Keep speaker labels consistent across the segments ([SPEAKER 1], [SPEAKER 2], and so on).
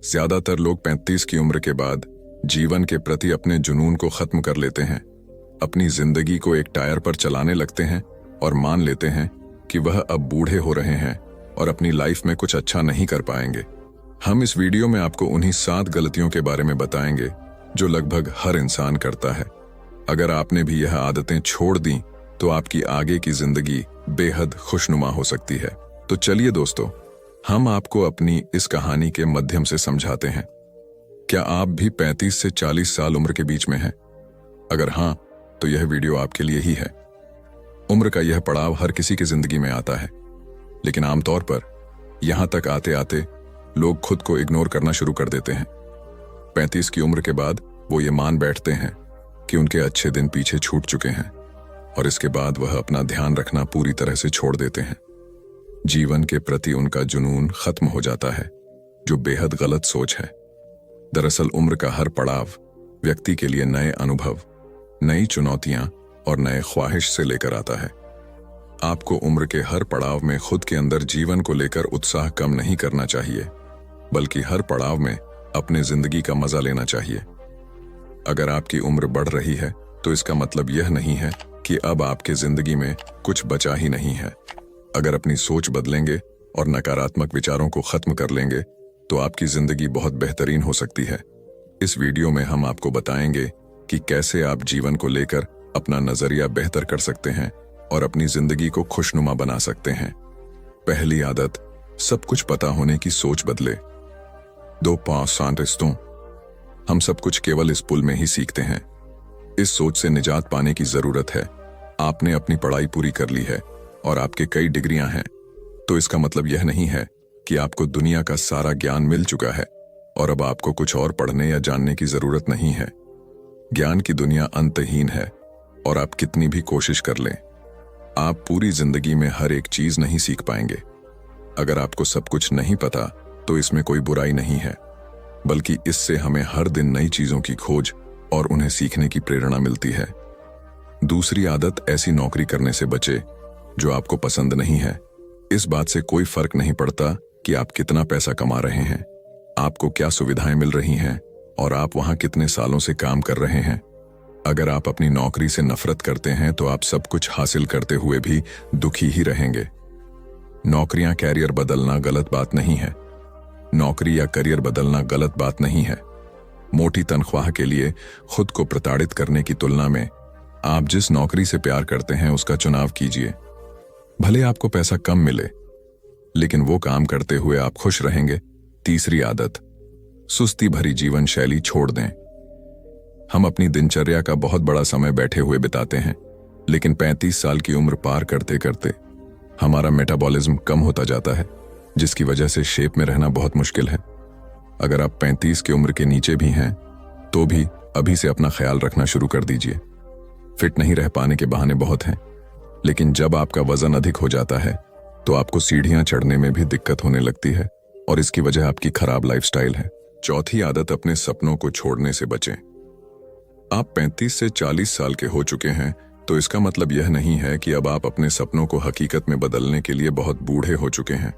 [SPEAKER 1] ज्यादातर लोग 35 की उम्र के बाद जीवन के प्रति अपने जुनून को खत्म कर लेते हैं। अपनी जिंदगी को एक टायर पर चलाने लगते हैं और मान लेते हैं कि वह अब बूढ़े हो रहे हैं और अपनी लाइफ में कुछ अच्छा नहीं कर पाएंगे। हम इस वीडियो में आपको उन्हीं 7 गलतियों के बारे में बताएंगे जो लगभग हर इंसान करता है। अगर आपने भी यह आदतें छोड़ दी तो आपकी आगे की जिंदगी बेहद खुशनुमा हो सकती है। तो चलिए दोस्तों, हम आपको अपनी इस कहानी के माध्यम से समझाते हैं। क्या आप भी 35 से 40 साल उम्र के बीच में हैं? अगर हाँ, तो यह वीडियो आपके लिए ही है। उम्र का यह पड़ाव हर किसी की जिंदगी में आता है, लेकिन आमतौर पर यहां तक आते आते लोग खुद को इग्नोर करना शुरू कर देते हैं। 35 की उम्र के बाद वो ये मान बैठते हैं कि उनके अच्छे दिन पीछे छूट चुके हैं और इसके बाद वह अपना ध्यान रखना पूरी तरह से छोड़ देते हैं। जीवन के प्रति उनका जुनून खत्म हो जाता है, जो बेहद गलत सोच है। दरअसल उम्र का हर पड़ाव व्यक्ति के लिए नए अनुभव, नई चुनौतियां और नए ख्वाहिश से लेकर आता है। आपको उम्र के हर पड़ाव में खुद के अंदर जीवन को लेकर उत्साह कम नहीं करना चाहिए, बल्कि हर पड़ाव में अपने जिंदगी का मजा लेना चाहिए। अगर आपकी उम्र बढ़ रही है तो इसका मतलब यह नहीं है कि अब आपके जिंदगी में कुछ बचा ही नहीं है। अगर अपनी सोच बदलेंगे और नकारात्मक विचारों को खत्म कर लेंगे तो आपकी जिंदगी बहुत बेहतरीन हो सकती है। इस वीडियो में हम आपको बताएंगे कि कैसे आप जीवन को लेकर अपना नजरिया बेहतर कर सकते हैं और अपनी जिंदगी को खुशनुमा बना सकते हैं। पहली आदत, सब कुछ पता होने की सोच बदले। 2 पाँच हम सब कुछ केवल इस पुल में ही सीखते हैं। इस सोच से निजात पाने की जरूरत है। आपने अपनी पढ़ाई पूरी कर ली है और आपके कई डिग्रियां हैं, तो इसका मतलब यह नहीं है कि आपको दुनिया का सारा ज्ञान मिल चुका है और अब आपको कुछ और पढ़ने या जानने की जरूरत नहीं है। ज्ञान की दुनिया अंतहीन है और आप कितनी भी कोशिश कर लें, आप पूरी जिंदगी में हर एक चीज नहीं सीख पाएंगे। अगर आपको सब कुछ नहीं पता तो इसमें कोई बुराई नहीं है, बल्कि इससे हमें हर दिन नई चीजों की खोज और उन्हें सीखने की प्रेरणा मिलती है। दूसरी आदत, ऐसी नौकरी करने से बचे जो आपको पसंद नहीं है। इस बात से कोई फर्क नहीं पड़ता कि आप कितना पैसा कमा रहे हैं, आपको क्या सुविधाएं मिल रही हैं और आप वहां कितने सालों से काम कर रहे हैं। अगर आप अपनी नौकरी से नफरत करते हैं तो आप सब कुछ हासिल करते हुए भी दुखी ही रहेंगे। नौकरियां, कैरियर बदलना गलत बात नहीं है। नौकरी या करियर बदलना गलत बात नहीं है। मोटी तनख्वाह के लिए खुद को प्रताड़ित करने की तुलना में आप जिस नौकरी से प्यार करते हैं उसका चुनाव कीजिए। भले आपको पैसा कम मिले, लेकिन वो काम करते हुए आप खुश रहेंगे। तीसरी आदत, सुस्ती भरी जीवन शैली छोड़ दें। हम अपनी दिनचर्या का बहुत बड़ा समय बैठे हुए बिताते हैं, लेकिन 35 साल की उम्र पार करते करते हमारा मेटाबॉलिज्म कम होता जाता है, जिसकी वजह से शेप में रहना बहुत मुश्किल है। अगर आप 35 की उम्र के नीचे भी हैं तो भी अभी से अपना ख्याल रखना शुरू कर दीजिए। फिट नहीं रह पाने के बहाने बहुत हैं, लेकिन जब आपका वजन अधिक हो जाता है तो आपको सीढ़ियां चढ़ने में भी दिक्कत होने लगती है और इसकी वजह आपकी खराब लाइफस्टाइल है। चौथी आदत, अपने सपनों को छोड़ने से बचें। आप 35 से 40 साल के हो चुके हैं तो इसका मतलब यह नहीं है कि अब आप अपने सपनों को हकीकत में बदलने के लिए बहुत बूढ़े हो चुके हैं।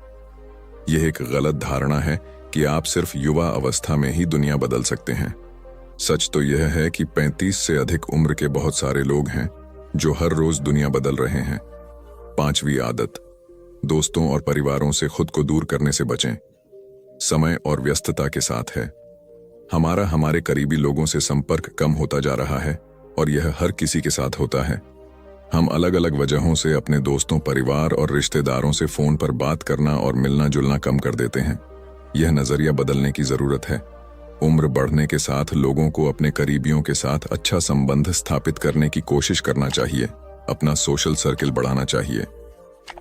[SPEAKER 1] यह एक गलत धारणा है कि आप सिर्फ युवा अवस्था में ही दुनिया बदल सकते हैं। सच तो यह है कि 35 से अधिक उम्र के बहुत सारे लोग हैं जो हर रोज दुनिया बदल रहे हैं। 5वीं आदत, दोस्तों और परिवारों से खुद को दूर करने से बचें। समय और व्यस्तता के साथ है, हमारे करीबी लोगों से संपर्क कम होता जा रहा है और यह हर किसी के साथ होता है। हम अलग अलग वजहों से अपने दोस्तों, परिवार और रिश्तेदारों से फोन पर बात करना और मिलना जुलना कम कर देते हैं। यह नजरिया बदलने की जरूरत है। उम्र बढ़ने के साथ लोगों को अपने करीबियों के साथ अच्छा संबंध स्थापित करने की कोशिश करना चाहिए, अपना सोशल सर्किल बढ़ाना चाहिए।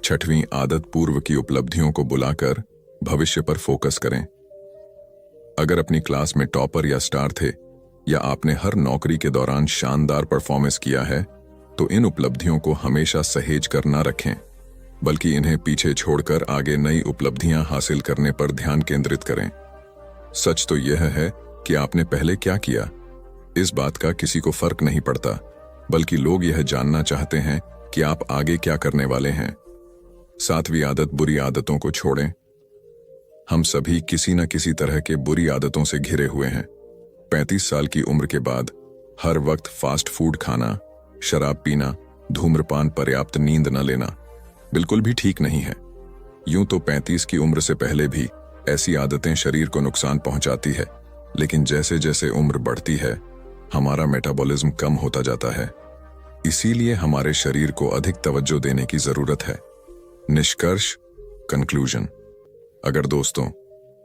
[SPEAKER 1] 6वीं आदत, पूर्व की उपलब्धियों को बुलाकर भविष्य पर फोकस करें। अगर अपनी क्लास में टॉपर या स्टार थे या आपने हर नौकरी के दौरान शानदार परफॉर्मेंस किया है तो इन उपलब्धियों को हमेशा सहेज कर न रखें, बल्कि इन्हें पीछे छोड़कर आगे नई उपलब्धियां हासिल करने पर ध्यान केंद्रित करें। सच तो यह है कि आपने पहले क्या किया, इस बात का किसी को फर्क नहीं पड़ता, बल्कि लोग यह जानना चाहते हैं कि आप आगे क्या करने वाले हैं। 7वीं आदत, बुरी आदतों को छोड़ें। हम सभी किसी न किसी तरह के बुरी आदतों से घिरे हुए हैं। 35 साल की उम्र के बाद हर वक्त फास्ट फूड खाना, शराब पीना, धूम्रपान, पर्याप्त नींद न लेना बिल्कुल भी ठीक नहीं है। यूं तो 35 की उम्र से पहले भी ऐसी आदतें शरीर को नुकसान पहुंचाती है, लेकिन जैसे जैसे उम्र बढ़ती है हमारा मेटाबॉलिज्म कम होता जाता है। इसीलिए हमारे शरीर को अधिक तवज्जो देने की जरूरत है। निष्कर्ष, कंक्लूजन, अगर दोस्तों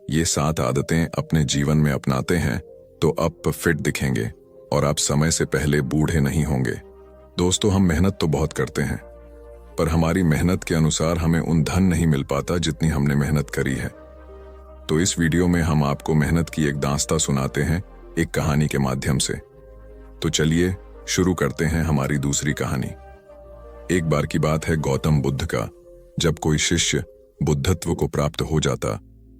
[SPEAKER 1] ये 7 आदतें अपने जीवन में अपनाते हैं तो आप फिट दिखेंगे और आप समय से पहले बूढ़े नहीं होंगे। दोस्तों, हम मेहनत तो बहुत करते हैं, पर हमारी मेहनत के अनुसार हमें उन धन नहीं मिल पाता जितनी हमने मेहनत करी है। तो इस वीडियो में हम आपको मेहनत की एक दास्तां सुनाते हैं, एक कहानी के माध्यम से। तो चलिए शुरू करते हैं हमारी दूसरी कहानी। एक बार की बात है गौतम बुद्ध का। जब कोई शिष्य बुद्धत्व को प्राप्त हो जाता,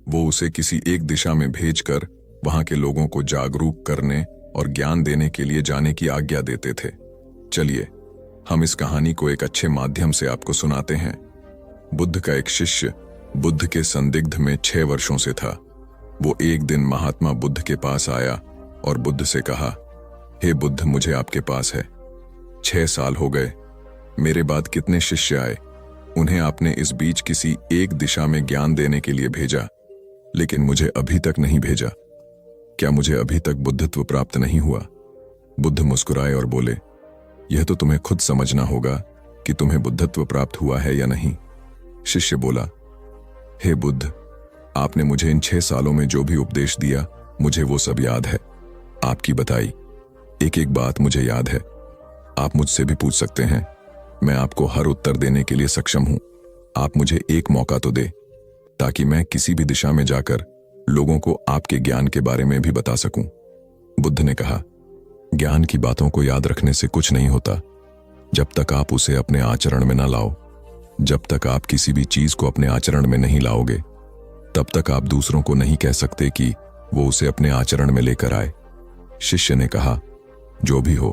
[SPEAKER 1] वो उसे किसी एक दिशा में भेजकर वहां के लोगों को जागरूक करने और ज्ञान देने के लिए जाने की आज्ञा देते थे। चलिए हम इस कहानी को एक अच्छे माध्यम से आपको सुनाते हैं। बुद्ध का एक शिष्य बुद्ध के संदिग्ध में 6 वर्षों से था। वो एक दिन महात्मा बुद्ध के पास आया और बुद्ध से कहा, हे बुद्ध, मुझे आपके पास है। 6 साल हो गए, मेरे बाद कितने शिष्य आए, उन्हें आपने इस बीच किसी एक दिशा में ज्ञान देने के लिए भेजा, लेकिन मुझे अभी तक नहीं भेजा। क्या मुझे अभी तक बुद्धत्व प्राप्त नहीं हुआ? बुद्ध मुस्कुराए और बोले, यह तो तुम्हें खुद समझना होगा कि तुम्हें बुद्धत्व प्राप्त हुआ है या नहीं। शिष्य बोला, हे बुद्ध, आपने मुझे इन 6 सालों में जो भी उपदेश दिया मुझे वो सब याद है। आपकी बताई एक एक बात मुझे याद है। आप मुझसे भी पूछ सकते हैं, मैं आपको हर उत्तर देने के लिए सक्षम हूं। आप मुझे एक मौका तो दे, ताकि मैं किसी भी दिशा में जाकर लोगों को आपके ज्ञान के बारे में भी बता सकूं। बुद्ध ने कहा, ज्ञान की बातों को याद रखने से कुछ नहीं होता जब तक आप उसे अपने आचरण में न लाओ। जब तक आप किसी भी चीज को अपने आचरण में नहीं लाओगे, तब तक आप दूसरों को नहीं कह सकते कि वो उसे अपने आचरण में लेकर आए। शिष्य ने कहा, जो भी हो,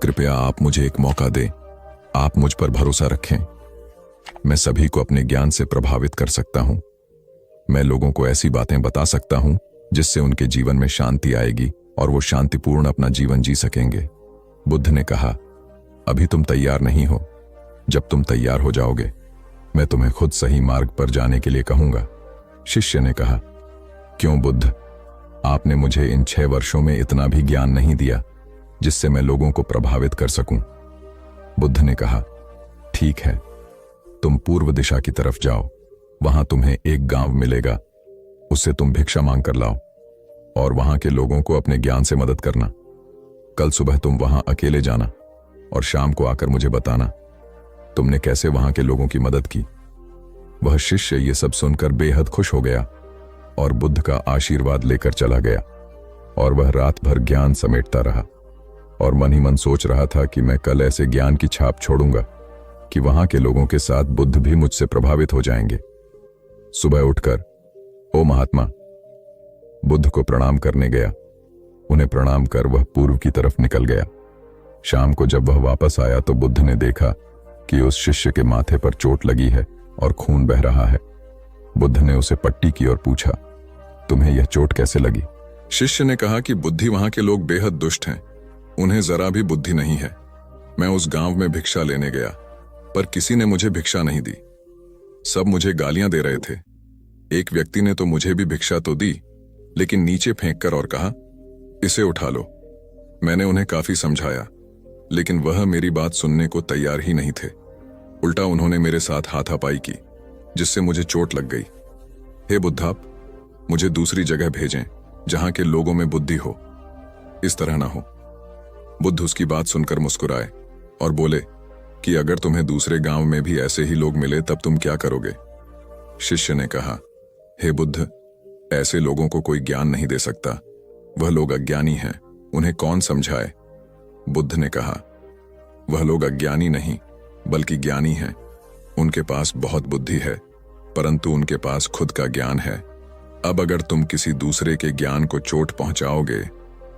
[SPEAKER 1] कृपया आप मुझे एक मौका दें। आप मुझ पर भरोसा रखें। मैं सभी को अपने ज्ञान से प्रभावित कर सकता हूं। मैं लोगों को ऐसी बातें बता सकता हूं जिससे उनके जीवन में शांति आएगी और वो शांतिपूर्ण अपना जीवन जी सकेंगे। बुद्ध ने कहा, अभी तुम तैयार नहीं हो। जब तुम तैयार हो जाओगे, मैं तुम्हें खुद सही मार्ग पर जाने के लिए कहूंगा। शिष्य ने कहा, क्यों बुद्ध, आपने मुझे इन 6 वर्षों में इतना भी ज्ञान नहीं दिया जिससे मैं लोगों को प्रभावित कर सकूं। बुद्ध ने कहा, ठीक है, तुम पूर्व दिशा की तरफ जाओ। वहां तुम्हें एक गांव मिलेगा, उससे तुम भिक्षा मांग कर लाओ और वहां के लोगों को अपने ज्ञान से मदद करना। कल सुबह तुम वहां अकेले जाना और शाम को आकर मुझे बताना तुमने कैसे वहां के लोगों की मदद की। वह शिष्य ये सब सुनकर बेहद खुश हो गया और बुद्ध का आशीर्वाद लेकर चला गया। और वह रात भर ज्ञान समेटता रहा और मन ही मन सोच रहा था कि मैं कल ऐसे ज्ञान की छाप छोड़ूंगा कि वहां के लोगों के साथ बुद्ध भी मुझसे प्रभावित हो जाएंगे। सुबह उठकर, ओ महात्मा, बुद्ध को प्रणाम करने गया। उन्हें प्रणाम कर वह पूर्व की तरफ निकल गया। शाम को जब वह वापस आया तो बुद्ध ने देखा कि उस शिष्य के माथे पर चोट लगी है और खून बह रहा है। बुद्ध ने उसे पट्टी की और पूछा, तुम्हें यह चोट कैसे लगी? शिष्य ने कहा कि बुद्धि वहां के लोग बेहद दुष्ट हैं, उन्हें जरा भी बुद्धि नहीं है। मैं उस गांव में भिक्षा लेने गया, पर किसी ने मुझे भिक्षा नहीं दी। सब मुझे गालियां दे रहे थे। एक व्यक्ति ने तो मुझे भी भिक्षा तो दी, लेकिन नीचे फेंक कर और कहा, इसे उठा लो। मैंने उन्हें काफी समझाया, लेकिन वह मेरी बात सुनने को तैयार ही नहीं थे। उल्टा उन्होंने मेरे साथ हाथापाई की, जिससे मुझे चोट लग गई। हे बुद्धाप, मुझे दूसरी जगह भेजें जहां के लोगों में बुद्धि हो, इस तरह ना हो। बुद्ध उसकी बात सुनकर मुस्कुराए और बोले कि अगर तुम्हें दूसरे गांव में भी ऐसे ही लोग मिले तब तुम क्या करोगे? शिष्य ने कहा, हे बुद्ध, ऐसे लोगों को कोई ज्ञान नहीं दे सकता। वह लोग अज्ञानी हैं, उन्हें कौन समझाए? बुद्ध ने कहा, वह लोग अज्ञानी नहीं बल्कि ज्ञानी हैं। उनके पास बहुत बुद्धि है, परंतु उनके पास खुद का ज्ञान है। अब अगर तुम किसी दूसरे के ज्ञान को चोट पहुंचाओगे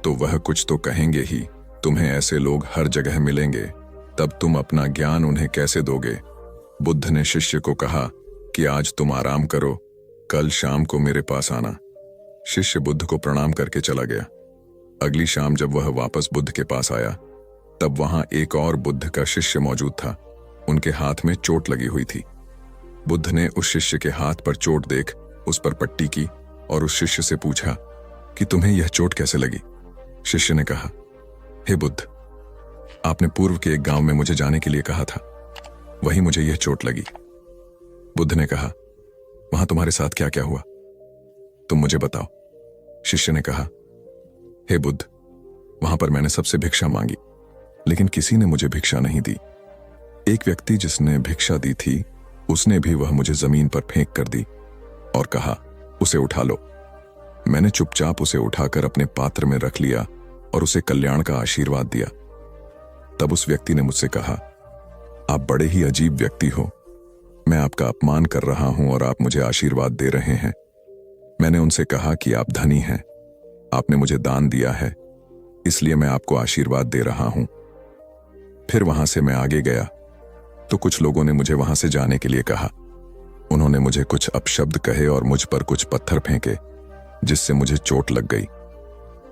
[SPEAKER 1] तो वह कुछ तो कहेंगे ही। तुम्हें ऐसे लोग हर जगह मिलेंगे, तब तुम अपना ज्ञान उन्हें कैसे दोगे? बुद्ध ने शिष्य को कहा कि आज तुम आराम करो, कल शाम को मेरे पास आना। शिष्य बुद्ध को प्रणाम करके चला गया। अगली शाम जब वह वापस बुद्ध के पास आया तब वहां एक और बुद्ध का शिष्य मौजूद था। उनके हाथ में चोट लगी हुई थी। बुद्ध ने उस शिष्य के हाथ पर चोट देख उस पर पट्टी की और उस शिष्य से पूछा कि तुम्हें यह चोट कैसे लगी। शिष्य ने कहा, हे बुद्ध, आपने पूर्व के एक गांव में मुझे जाने के लिए कहा था, वहीं मुझे यह चोट लगी। बुद्ध ने कहा, वहां तुम्हारे साथ क्या क्या हुआ, तुम मुझे बताओ। शिष्य ने कहा, हे बुद्ध, वहां पर मैंने सबसे भिक्षा मांगी, लेकिन किसी ने मुझे भिक्षा नहीं दी। एक व्यक्ति जिसने भिक्षा दी थी उसने भी वह मुझे जमीन पर फेंक कर दी और कहा, उसे उठा लो। मैंने चुपचाप उसे उठाकर अपने पात्र में रख लिया और उसे कल्याण का आशीर्वाद दिया। तब उस व्यक्ति ने मुझसे कहा, आप बड़े ही अजीब व्यक्ति हो, मैं आपका अपमान कर रहा हूं और आप मुझे आशीर्वाद दे रहे हैं। मैंने उनसे कहा कि आप धनी हैं, आपने मुझे दान दिया है, इसलिए मैं आपको आशीर्वाद दे रहा हूं। फिर वहां से मैं आगे गया तो कुछ लोगों ने मुझे वहां से जाने के लिए कहा। उन्होंने मुझे कुछ अपशब्द कहे और मुझ पर कुछ पत्थर फेंके, जिससे मुझे चोट लग गई।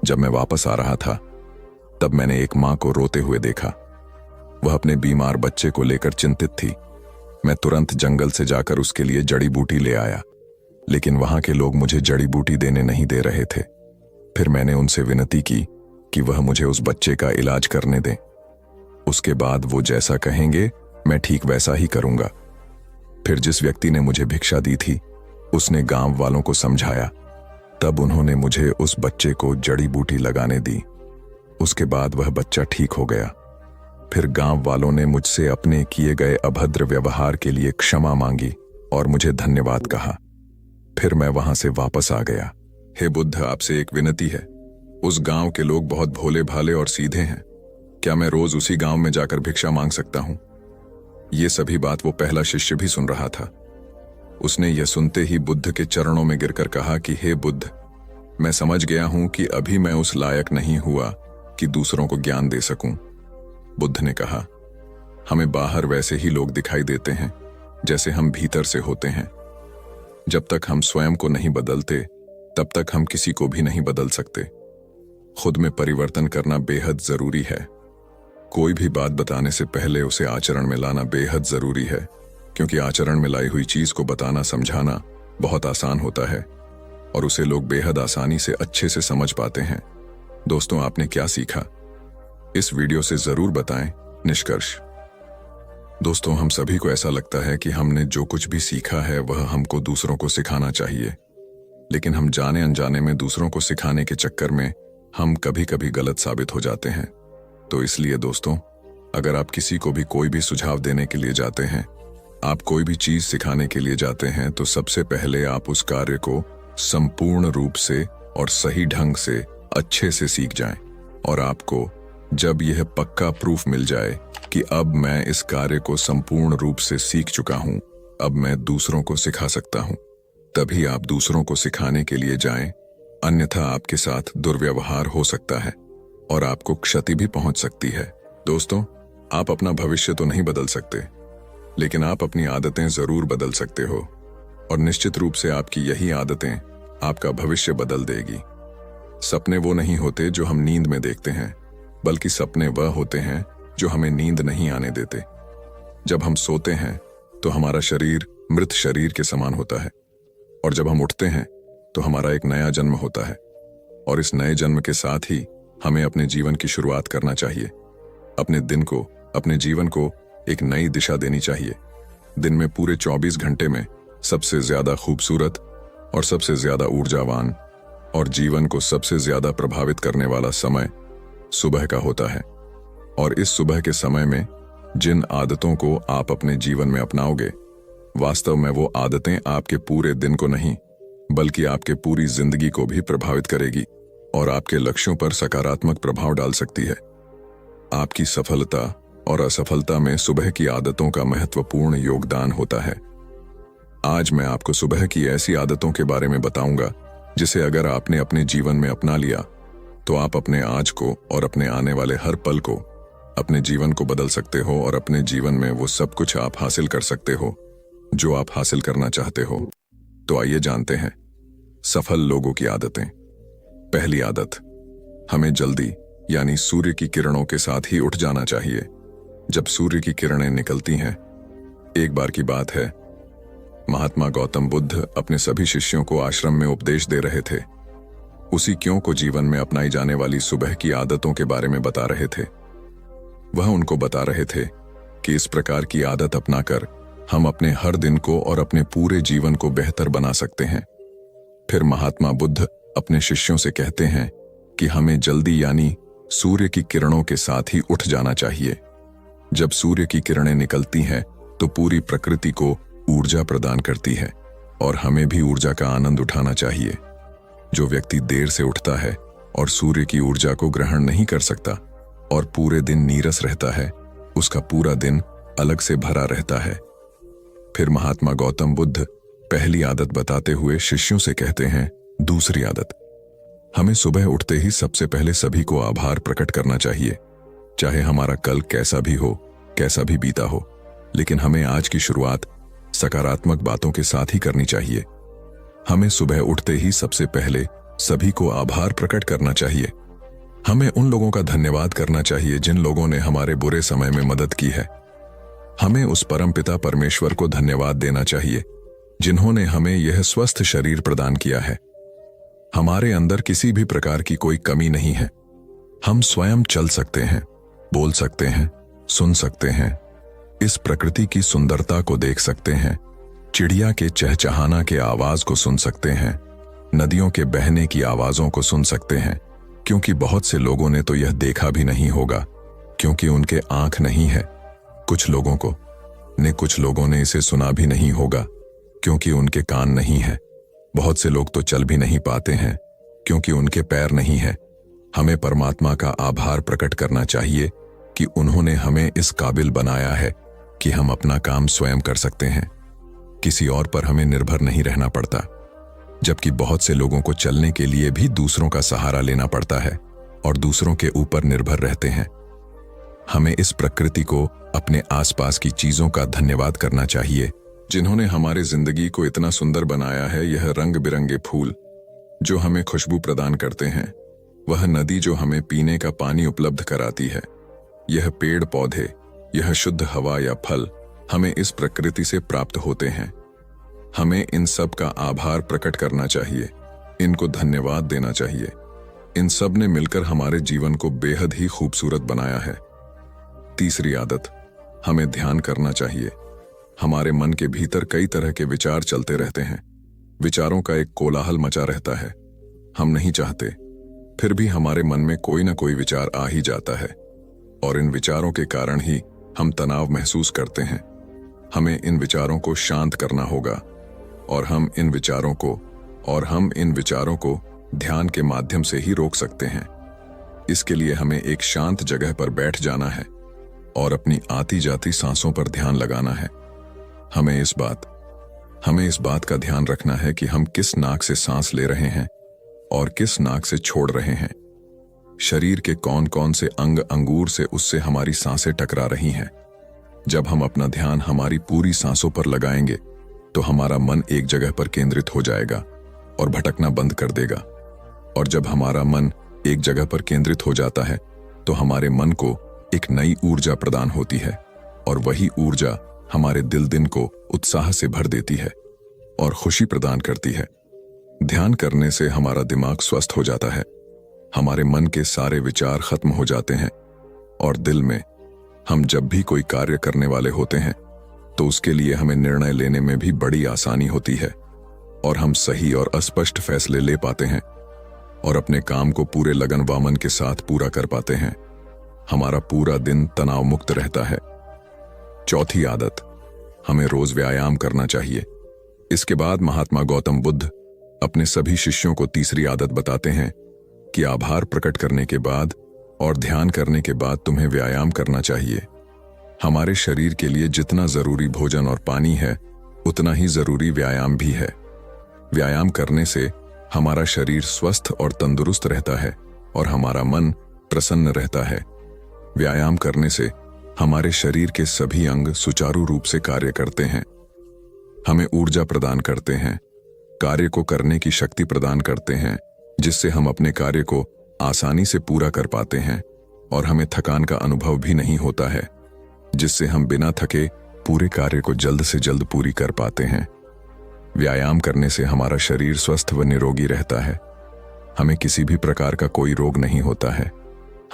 [SPEAKER 1] जब मैं वापस आ रहा था तब मैंने एक मां को रोते हुए देखा। वह अपने बीमार बच्चे को लेकर चिंतित थी। मैं तुरंत जंगल से जाकर उसके लिए जड़ी बूटी ले आया, लेकिन वहां के लोग मुझे जड़ी बूटी देने नहीं दे रहे थे। फिर मैंने उनसे विनती की कि वह मुझे उस बच्चे का इलाज करने दें। उसके बाद वो जैसा कहेंगे मैं ठीक वैसा ही करूंगा। फिर जिस व्यक्ति ने मुझे भिक्षा दी थी उसने गांव वालों को समझाया। तब उन्होंने मुझे उस बच्चे को जड़ी बूटी लगाने दी। उसके बाद वह बच्चा ठीक हो गया। फिर गांव वालों ने मुझसे अपने किए गए अभद्र व्यवहार के लिए क्षमा मांगी और मुझे धन्यवाद कहा। फिर मैं वहां से वापस आ गया। हे बुद्ध, आपसे एक विनती है। उस गांव के लोग बहुत भोले भाले और सीधे हैं। क्या मैं रोज उसी गांव में जाकर भिक्षा मांग सकता हूं? ये सभी बात वो पहला शिष्य भी सुन रहा था। उसने यह सुनते ही बुद्ध के चरणों में गिरकर कहा कि हे बुद्ध, मैं समझ गया हूं कि अभी मैं उस लायक नहीं हुआ कि दूसरों को ज्ञान दे सकूं। बुद्ध ने कहा, हमें बाहर वैसे ही लोग दिखाई देते हैं जैसे हम भीतर से होते हैं। जब तक हम स्वयं को नहीं बदलते तब तक हम किसी को भी नहीं बदल सकते। खुद में परिवर्तन करना बेहद जरूरी है। कोई भी बात बताने से पहले उसे आचरण में लाना बेहद जरूरी है, क्योंकि आचरण में लाई हुई चीज को बताना समझाना बहुत आसान होता है और उसे लोग बेहद आसानी से अच्छे से समझ पाते हैं। दोस्तों, आपने क्या सीखा? इस वीडियो से जरूर बताएं निष्कर्ष। दोस्तों, हम सभी को ऐसा लगता है कि हमने जो कुछ भी सीखा है वह हमको दूसरों को सिखाना चाहिए, लेकिन हम जाने अनजाने में दूसरों को सिखाने के चक्कर में हम कभी कभी गलत साबित हो जाते हैं। तो इसलिए दोस्तों, अगर आप किसी को भी कोई भी सुझाव देने के लिए जाते हैं, आप कोई भी चीज सिखाने के लिए जाते हैं, तो सबसे पहले आप उस कार्य को संपूर्ण रूप से और सही ढंग से अच्छे से सीख जाएं। और आपको जब यह पक्का प्रूफ मिल जाए कि अब मैं इस कार्य को संपूर्ण रूप से सीख चुका हूं, अब मैं दूसरों को सिखा सकता हूं, तभी आप दूसरों को सिखाने के लिए जाएं। अन्यथा आपके साथ दुर्व्यवहार हो सकता है और आपको क्षति भी पहुंच सकती है। दोस्तों, आप अपना भविष्य तो नहीं बदल सकते, लेकिन आप अपनी आदतें जरूर बदल सकते हो और निश्चित रूप से आपकी यही आदतें आपका भविष्य बदल देगी। सपने वो नहीं होते जो हम नींद में देखते हैं, बल्कि सपने वह होते हैं जो हमें नींद नहीं आने देते। जब हम सोते हैं तो हमारा शरीर मृत शरीर के समान होता है, और जब हम उठते हैं तो हमारा एक नया जन्म होता है। और इस नए जन्म के साथ ही हमें अपने जीवन की शुरुआत करना चाहिए। अपने दिन को, अपने जीवन को एक नई दिशा देनी चाहिए। दिन में पूरे 24 घंटे में सबसे ज्यादा खूबसूरत और सबसे ज्यादा ऊर्जावान और जीवन को सबसे ज्यादा प्रभावित करने वाला समय सुबह का होता है। और इस सुबह के समय में जिन आदतों को आप अपने जीवन में अपनाओगे, वास्तव में वो आदतें आपके पूरे दिन को नहीं बल्कि आपके पूरी जिंदगी को भी प्रभावित करेगी और आपके लक्ष्यों पर सकारात्मक प्रभाव डाल सकती है। आपकी सफलता और असफलता में सुबह की आदतों का महत्वपूर्ण योगदान होता है। आज मैं आपको सुबह की ऐसी आदतों के बारे में बताऊंगा जिसे अगर आपने अपने जीवन में अपना लिया तो आप अपने आज को और अपने आने वाले हर पल को, अपने जीवन को बदल सकते हो और अपने जीवन में वो सब कुछ आप हासिल कर सकते हो जो आप हासिल करना चाहते हो। तो आइए जानते हैं सफल लोगों की आदतें। पहली आदत, हमें जल्दी यानी सूर्य की किरणों के साथ ही उठ जाना चाहिए। जब सूर्य की किरणें निकलती हैं, एक बार की बात है, महात्मा गौतम बुद्ध अपने सभी शिष्यों को आश्रम में उपदेश दे रहे थे। उसी क्यों को जीवन में अपनाई जाने वाली सुबह की आदतों के बारे में बता रहे थे। वह उनको बता रहे थे कि इस प्रकार की आदत अपनाकर हम अपने हर दिन को और अपने पूरे जीवन को बेहतर बना सकते हैं। फिर महात्मा बुद्ध अपने शिष्यों से कहते हैं कि हमें जल्दी यानी सूर्य की किरणों के साथ ही उठ जाना चाहिए। जब सूर्य की किरणें निकलती हैं तो पूरी प्रकृति को ऊर्जा प्रदान करती है और हमें भी ऊर्जा का आनंद उठाना चाहिए। जो व्यक्ति देर से उठता है और सूर्य की ऊर्जा को ग्रहण नहीं कर सकता और पूरे दिन नीरस रहता है, उसका पूरा दिन अलग से भरा रहता है। फिर महात्मा गौतम बुद्ध पहली आदत बताते हुए शिष्यों से कहते हैं, दूसरी आदत, हमें सुबह उठते ही सबसे पहले सभी को आभार प्रकट करना चाहिए। चाहे हमारा कल कैसा भी हो, कैसा भी बीता हो, लेकिन हमें आज की शुरुआत सकारात्मक बातों के साथ ही करनी चाहिए। हमें सुबह उठते ही सबसे पहले सभी को आभार प्रकट करना चाहिए। हमें उन लोगों का धन्यवाद करना चाहिए जिन लोगों ने हमारे बुरे समय में मदद की है। हमें उस परमपिता परमेश्वर को धन्यवाद देना चाहिए जिन्होंने हमें यह स्वस्थ शरीर प्रदान किया है। हमारे अंदर किसी भी प्रकार की कोई कमी नहीं है। हम स्वयं चल सकते हैं, बोल सकते हैं, सुन सकते हैं, इस प्रकृति की सुंदरता को देख सकते हैं, चिड़िया के चहचहाना के आवाज को सुन सकते हैं, नदियों के बहने की आवाजों को सुन सकते हैं, क्योंकि बहुत से लोगों ने तो यह देखा भी नहीं होगा क्योंकि उनके आंख नहीं है। कुछ लोगों ने इसे सुना भी नहीं होगा क्योंकि उनके कान नहीं है। बहुत से लोग तो चल भी नहीं पाते हैं क्योंकि उनके पैर नहीं है। हमें परमात्मा का आभार प्रकट करना चाहिए कि उन्होंने हमें इस काबिल बनाया है कि हम अपना काम स्वयं कर सकते हैं। किसी और पर हमें निर्भर नहीं रहना पड़ता, जबकि बहुत से लोगों को चलने के लिए भी दूसरों का सहारा लेना पड़ता है और दूसरों के ऊपर निर्भर रहते हैं। हमें इस प्रकृति को, अपने आसपास की चीजों का धन्यवाद करना चाहिए जिन्होंने हमारे जिंदगी को इतना सुंदर बनाया है। यह रंग बिरंगे फूल जो हमें खुशबू प्रदान करते हैं, वह नदी जो हमें पीने का पानी उपलब्ध कराती है, यह पेड़ पौधे, यह शुद्ध हवा या फल हमें इस प्रकृति से प्राप्त होते हैं। हमें इन सब का आभार प्रकट करना चाहिए, इनको धन्यवाद देना चाहिए। इन सब ने मिलकर हमारे जीवन को बेहद ही खूबसूरत बनाया है। तीसरी आदत, हमें ध्यान करना चाहिए। हमारे मन के भीतर कई तरह के विचार चलते रहते हैं। विचारों का एक कोलाहल मचा रहता है। हम नहीं चाहते, फिर भी हमारे मन में कोई ना कोई विचार आ ही जाता है और इन विचारों के कारण ही हम तनाव महसूस करते हैं। हमें इन विचारों को शांत करना होगा और हम इन विचारों को ध्यान के माध्यम से ही रोक सकते हैं। इसके लिए हमें एक शांत जगह पर बैठ जाना है और अपनी आती जाती सांसों पर ध्यान लगाना है। हमें इस बात का ध्यान रखना है कि हम किस नाक से सांस ले रहे हैं और किस नाक से छोड़ रहे हैं। शरीर के कौन कौन से अंग अंगूर से उससे हमारी सांसें टकरा रही हैं। जब हम अपना ध्यान हमारी पूरी सांसों पर लगाएंगे तो हमारा मन एक जगह पर केंद्रित हो जाएगा और भटकना बंद कर देगा। और जब हमारा मन एक जगह पर केंद्रित हो जाता है तो हमारे मन को एक नई ऊर्जा प्रदान होती है और वही ऊर्जा हमारे दिन को उत्साह से भर देती है और खुशी प्रदान करती है। ध्यान करने से हमारा दिमाग स्वस्थ हो जाता है, हमारे मन के सारे विचार खत्म हो जाते हैं और दिल में हम जब भी कोई कार्य करने वाले होते हैं तो उसके लिए हमें निर्णय लेने में भी बड़ी आसानी होती है और हम सही और अस्पष्ट फैसले ले पाते हैं और अपने काम को पूरे लगन व मन के साथ पूरा कर पाते हैं। हमारा पूरा दिन तनाव मुक्त रहता है। चौथी आदत, हमें रोज व्यायाम करना चाहिए। इसके बाद महात्मा गौतम बुद्ध अपने सभी शिष्यों को तीसरी आदत बताते हैं कि आभार प्रकट करने के बाद और ध्यान करने के बाद तुम्हें व्यायाम करना चाहिए। हमारे शरीर के लिए जितना जरूरी भोजन और पानी है, उतना ही जरूरी व्यायाम भी है। व्यायाम करने से हमारा शरीर स्वस्थ और तंदुरुस्त रहता है और हमारा मन प्रसन्न रहता है। व्यायाम करने से हमारे शरीर के सभी अंग सुचारू रूप से कार्य करते हैं, हमें ऊर्जा प्रदान करते हैं कार्य को करने की शक्ति प्रदान करते हैं, जिससे हम अपने कार्य को आसानी से पूरा कर पाते हैं और हमें थकान का अनुभव भी नहीं होता है, जिससे हम बिना थके पूरे कार्य को जल्द से जल्द पूरी कर पाते हैं। व्यायाम करने से हमारा शरीर स्वस्थ व निरोगी रहता है। हमें किसी भी प्रकार का कोई रोग नहीं होता है।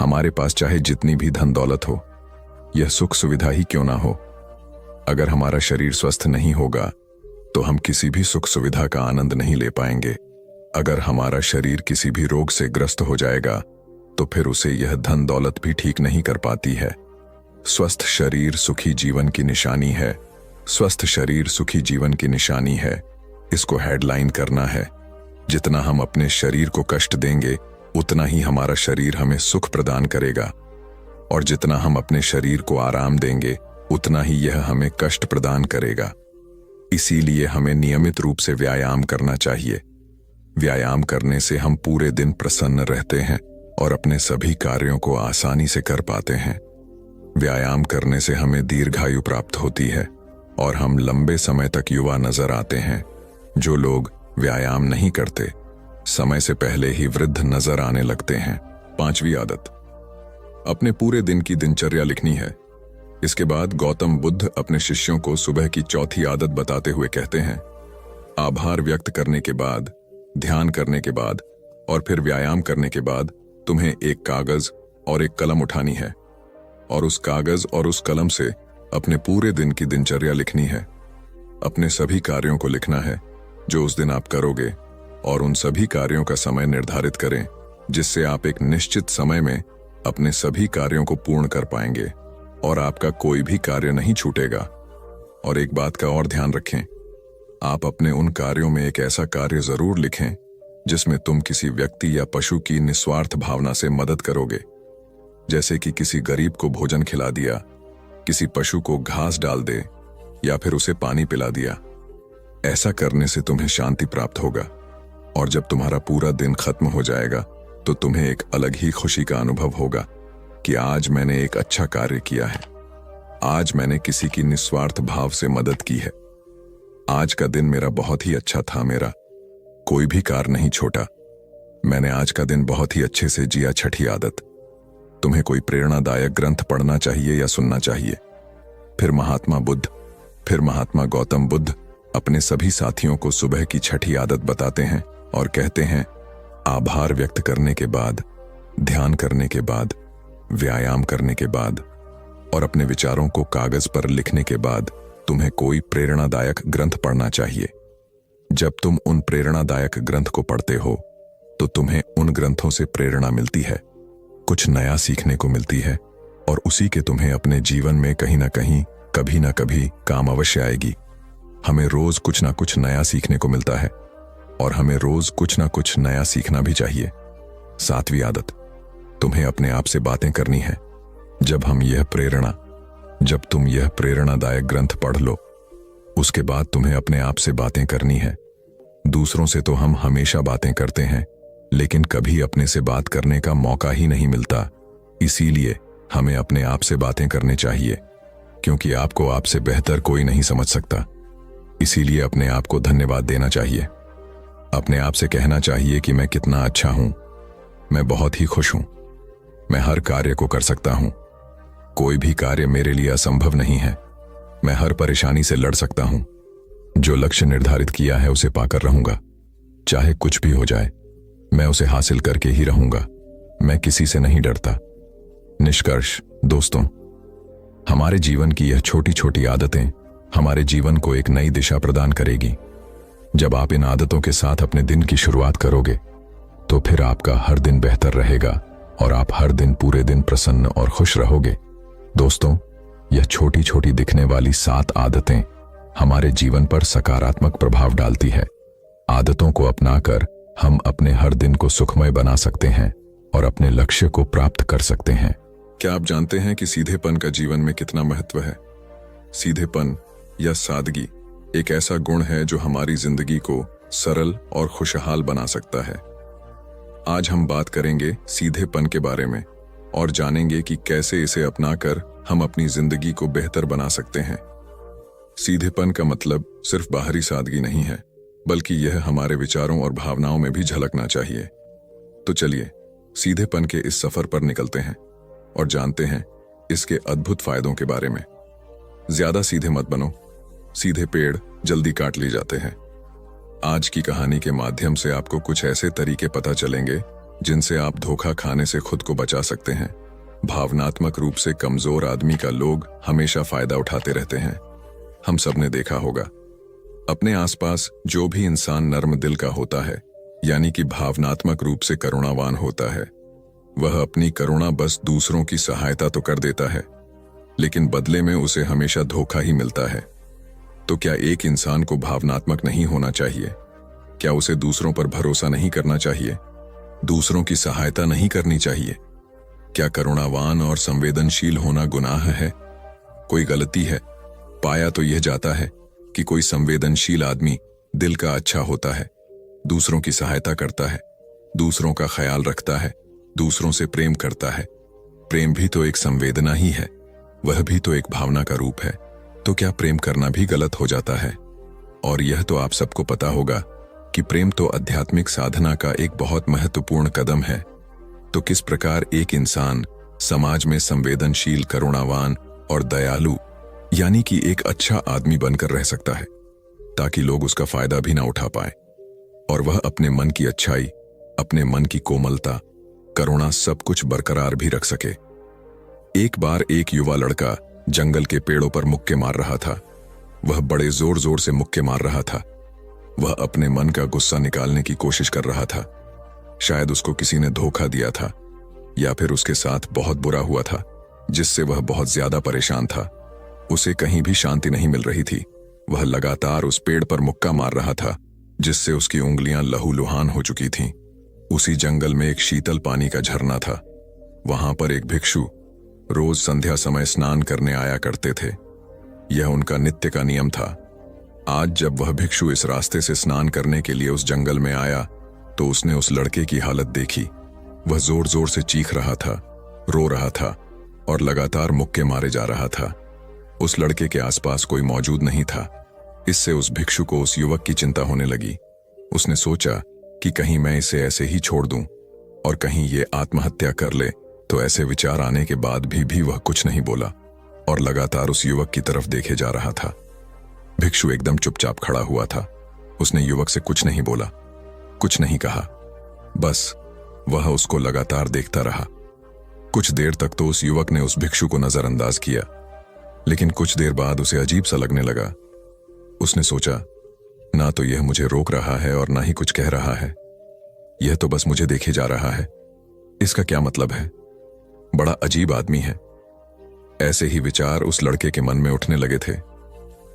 [SPEAKER 1] हमारे पास चाहे जितनी भी धन दौलत हो, यह सुख सुविधा ही क्यों ना हो, अगर हमारा शरीर स्वस्थ नहीं होगा तो हम किसी भी सुख सुविधा का आनंद नहीं ले पाएंगे। अगर हमारा शरीर किसी भी रोग से ग्रस्त हो जाएगा तो फिर उसे यह धन दौलत भी ठीक नहीं कर पाती है। स्वस्थ शरीर सुखी जीवन की निशानी है। स्वस्थ शरीर सुखी जीवन की निशानी है। इसको हेडलाइन करना है। जितना हम अपने शरीर को कष्ट देंगे, उतना ही हमारा शरीर हमें सुख प्रदान करेगा, और जितना हम अपने शरीर को आराम देंगे, उतना ही यह हमें कष्ट प्रदान करेगा। इसीलिए हमें नियमित रूप से व्यायाम करना चाहिए। व्यायाम करने से हम पूरे दिन प्रसन्न रहते हैं और अपने सभी कार्यों को आसानी से कर पाते हैं। व्यायाम करने से हमें दीर्घायु प्राप्त होती है और हम लंबे समय तक युवा नजर आते हैं। जो लोग व्यायाम नहीं करते, समय से पहले ही वृद्ध नजर आने लगते हैं। 5वीं आदत, अपने पूरे दिन की दिनचर्या लिखनी है। इसके बाद गौतम बुद्ध अपने शिष्यों को सुबह की चौथी आदत बताते हुए कहते हैं, आभार व्यक्त करने के बाद, ध्यान करने के बाद और फिर व्यायाम करने के बाद तुम्हें एक कागज और एक कलम उठानी है और उस कागज और उस कलम से अपने पूरे दिन की दिनचर्या लिखनी है। अपने सभी कार्यों को लिखना है जो उस दिन आप करोगे, और उन सभी कार्यों का समय निर्धारित करें, जिससे आप एक निश्चित समय में अपने सभी कार्यों को पूर्ण कर पाएंगे और आपका कोई भी कार्य नहीं छूटेगा। और एक बात का और ध्यान रखें, आप अपने उन कार्यों में एक ऐसा कार्य जरूर लिखें जिसमें तुम किसी व्यक्ति या पशु की निस्वार्थ भावना से मदद करोगे, जैसे कि किसी गरीब को भोजन खिला दिया, किसी पशु को घास डाल दे या फिर उसे पानी पिला दिया। ऐसा करने से तुम्हें शांति प्राप्त होगा और जब तुम्हारा पूरा दिन खत्म हो जाएगा तो तुम्हें एक अलग ही खुशी का अनुभव होगा कि आज मैंने एक अच्छा कार्य किया है, आज मैंने किसी की निस्वार्थ भाव से मदद की है, आज का दिन मेरा बहुत ही अच्छा था, मेरा कोई भी कार्य नहीं छोटा, मैंने आज का दिन बहुत ही अच्छे से जिया। 6ठी आदत, तुम्हें कोई प्रेरणादायक ग्रंथ पढ़ना चाहिए या सुनना चाहिए। फिर महात्मा गौतम बुद्ध अपने सभी साथियों को सुबह की 6ठी आदत बताते हैं और कहते हैं, आभार व्यक्त करने के बाद, ध्यान करने के बाद, व्यायाम करने के बाद और अपने विचारों को कागज पर लिखने के बाद तुम्हें कोई प्रेरणादायक ग्रंथ पढ़ना चाहिए। जब तुम उन प्रेरणादायक ग्रंथ को पढ़ते हो तो तुम्हें उन ग्रंथों से प्रेरणा मिलती है, कुछ नया सीखने को मिलती है और उसी के तुम्हें अपने जीवन में कहीं ना कहीं, कभी ना कभी काम अवश्य आएगी। हमें रोज कुछ ना कुछ नया सीखने को मिलता है और हमें रोज कुछ ना कुछ नया सीखना भी चाहिए। 7वीं आदत, तुम्हें अपने आप से बातें करनी है। जब तुम यह प्रेरणादायक ग्रंथ पढ़ लो, उसके बाद तुम्हें अपने आप से बातें करनी है। दूसरों से तो हम हमेशा बातें करते हैं, लेकिन कभी अपने से बात करने का मौका ही नहीं मिलता। इसीलिए हमें अपने आप से बातें करनी चाहिए, क्योंकि आपको आपसे बेहतर कोई नहीं समझ सकता। इसीलिए अपने आप को धन्यवाद देना चाहिए। अपने आप से कहना चाहिए कि मैं कितना अच्छा हूं, मैं बहुत ही खुश हूं, मैं हर कार्य को कर सकता हूं, कोई भी कार्य मेरे लिए असंभव नहीं है, मैं हर परेशानी से लड़ सकता हूं, जो लक्ष्य निर्धारित किया है उसे पाकर रहूंगा, चाहे कुछ भी हो जाए मैं उसे हासिल करके ही रहूंगा, मैं किसी से नहीं डरता। निष्कर्ष, दोस्तों, हमारे जीवन की यह छोटी छोटी आदतें हमारे जीवन को एक नई दिशा प्रदान करेगी। जब आप इन आदतों के साथ अपने दिन की शुरुआत करोगे तो फिर आपका हर दिन बेहतर रहेगा और आप हर दिन पूरे दिन प्रसन्न और खुश रहोगे। दोस्तों, यह छोटी छोटी दिखने वाली 7 आदतें हमारे जीवन पर सकारात्मक प्रभाव डालती है। आदतों को अपनाकर हम अपने हर दिन को सुखमय बना सकते हैं और अपने लक्ष्य को प्राप्त कर सकते हैं। क्या आप जानते हैं कि सीधेपन का जीवन में कितना महत्व है? सीधेपन या सादगी एक ऐसा गुण है जो हमारी जिंदगी को सरल और खुशहाल बना सकता है। आज हम बात करेंगे सीधेपन के बारे में और जानेंगे कि कैसे इसे अपनाकर हम अपनी जिंदगी को बेहतर बना सकते हैं। सीधेपन का मतलब सिर्फ बाहरी सादगी नहीं है, बल्कि यह हमारे विचारों और भावनाओं में भी झलकना चाहिए। तो चलिए सीधेपन के इस सफर पर निकलते हैं और जानते हैं इसके अद्भुत फायदों के बारे में। ज्यादा सीधे मत बनो, सीधे पेड़ जल्दी काट लिए जाते हैं। आज की कहानी के माध्यम से आपको कुछ ऐसे तरीके पता चलेंगे जिनसे आप धोखा खाने से खुद को बचा सकते हैं। भावनात्मक रूप से कमजोर आदमी का लोग हमेशा फायदा उठाते रहते हैं। हम सबने देखा होगा, अपने आसपास जो भी इंसान नर्म दिल का होता है, यानी कि भावनात्मक रूप से करुणावान होता है, वह अपनी करुणा बस दूसरों की सहायता तो कर देता है, लेकिन बदले में उसे हमेशा धोखा ही मिलता है। तो क्या एक इंसान को भावनात्मक नहीं होना चाहिए? क्या उसे दूसरों पर भरोसा नहीं करना चाहिए? दूसरों की सहायता नहीं करनी चाहिए? क्या करुणावान और संवेदनशील होना गुनाह है? कोई गलती है? पाया तो यह जाता है कि कोई संवेदनशील आदमी दिल का अच्छा होता है, दूसरों की सहायता करता है, दूसरों का ख्याल रखता है, दूसरों से प्रेम करता है। प्रेम भी तो एक संवेदना ही है, वह भी तो एक भावना का रूप है। तो क्या प्रेम करना भी गलत हो जाता है? और यह तो आप सबको पता होगा कि प्रेम तो आध्यात्मिक साधना का एक बहुत महत्वपूर्ण कदम है। तो किस प्रकार एक इंसान समाज में संवेदनशील, करुणावान और दयालु, यानी कि एक अच्छा आदमी बनकर रह सकता है, ताकि लोग उसका फायदा भी ना उठा पाए और वह अपने मन की अच्छाई, अपने मन की कोमलता, करुणा सब कुछ बरकरार भी रख सके। एक बार एक युवा लड़का जंगल के पेड़ों पर मुक्के मार रहा था। वह बड़े जोर जोर से मुक्के मार रहा था। वह अपने मन का गुस्सा निकालने की कोशिश कर रहा था। शायद उसको किसी ने धोखा दिया था, या फिर उसके साथ बहुत बुरा हुआ था, जिससे वह बहुत ज्यादा परेशान था। उसे कहीं भी शांति नहीं मिल रही थी। वह लगातार उस पेड़ पर मुक्का मार रहा था, जिससे उसकी उंगलियां लहूलुहान हो चुकी थीं। उसी जंगल में एक शीतल पानी का झरना था। वहां पर एक भिक्षु रोज संध्या समय स्नान करने आया करते थे। यह उनका नित्य का नियम था। आज जब वह भिक्षु इस रास्ते से स्नान करने के लिए उस जंगल में आया, तो उसने उस लड़के की हालत देखी। वह जोर जोर से चीख रहा था, रो रहा था और लगातार मुक्के मारे जा रहा था। उस लड़के के आसपास कोई मौजूद नहीं था। इससे उस भिक्षु को उस युवक की चिंता होने लगी। उसने सोचा कि कहीं मैं इसे ऐसे ही छोड़ दूं और कहीं ये आत्महत्या कर ले। तो ऐसे विचार आने के बाद भी वह कुछ नहीं बोला और लगातार उस युवक की तरफ देखे जा रहा था। भिक्षु एकदम चुपचाप खड़ा हुआ था। उसने युवक से कुछ नहीं बोला, कुछ नहीं कहा, बस वह उसको लगातार देखता रहा। कुछ देर तक तो उस युवक ने उस भिक्षु को नजरअंदाज किया, लेकिन कुछ देर बाद उसे अजीब सा लगने लगा। उसने सोचा, ना तो यह मुझे रोक रहा है और ना ही कुछ कह रहा है, यह तो बस मुझे देखे जा रहा है। इसका क्या मतलब है? बड़ा अजीब आदमी है। ऐसे ही विचार उस लड़के के मन में उठने लगे थे।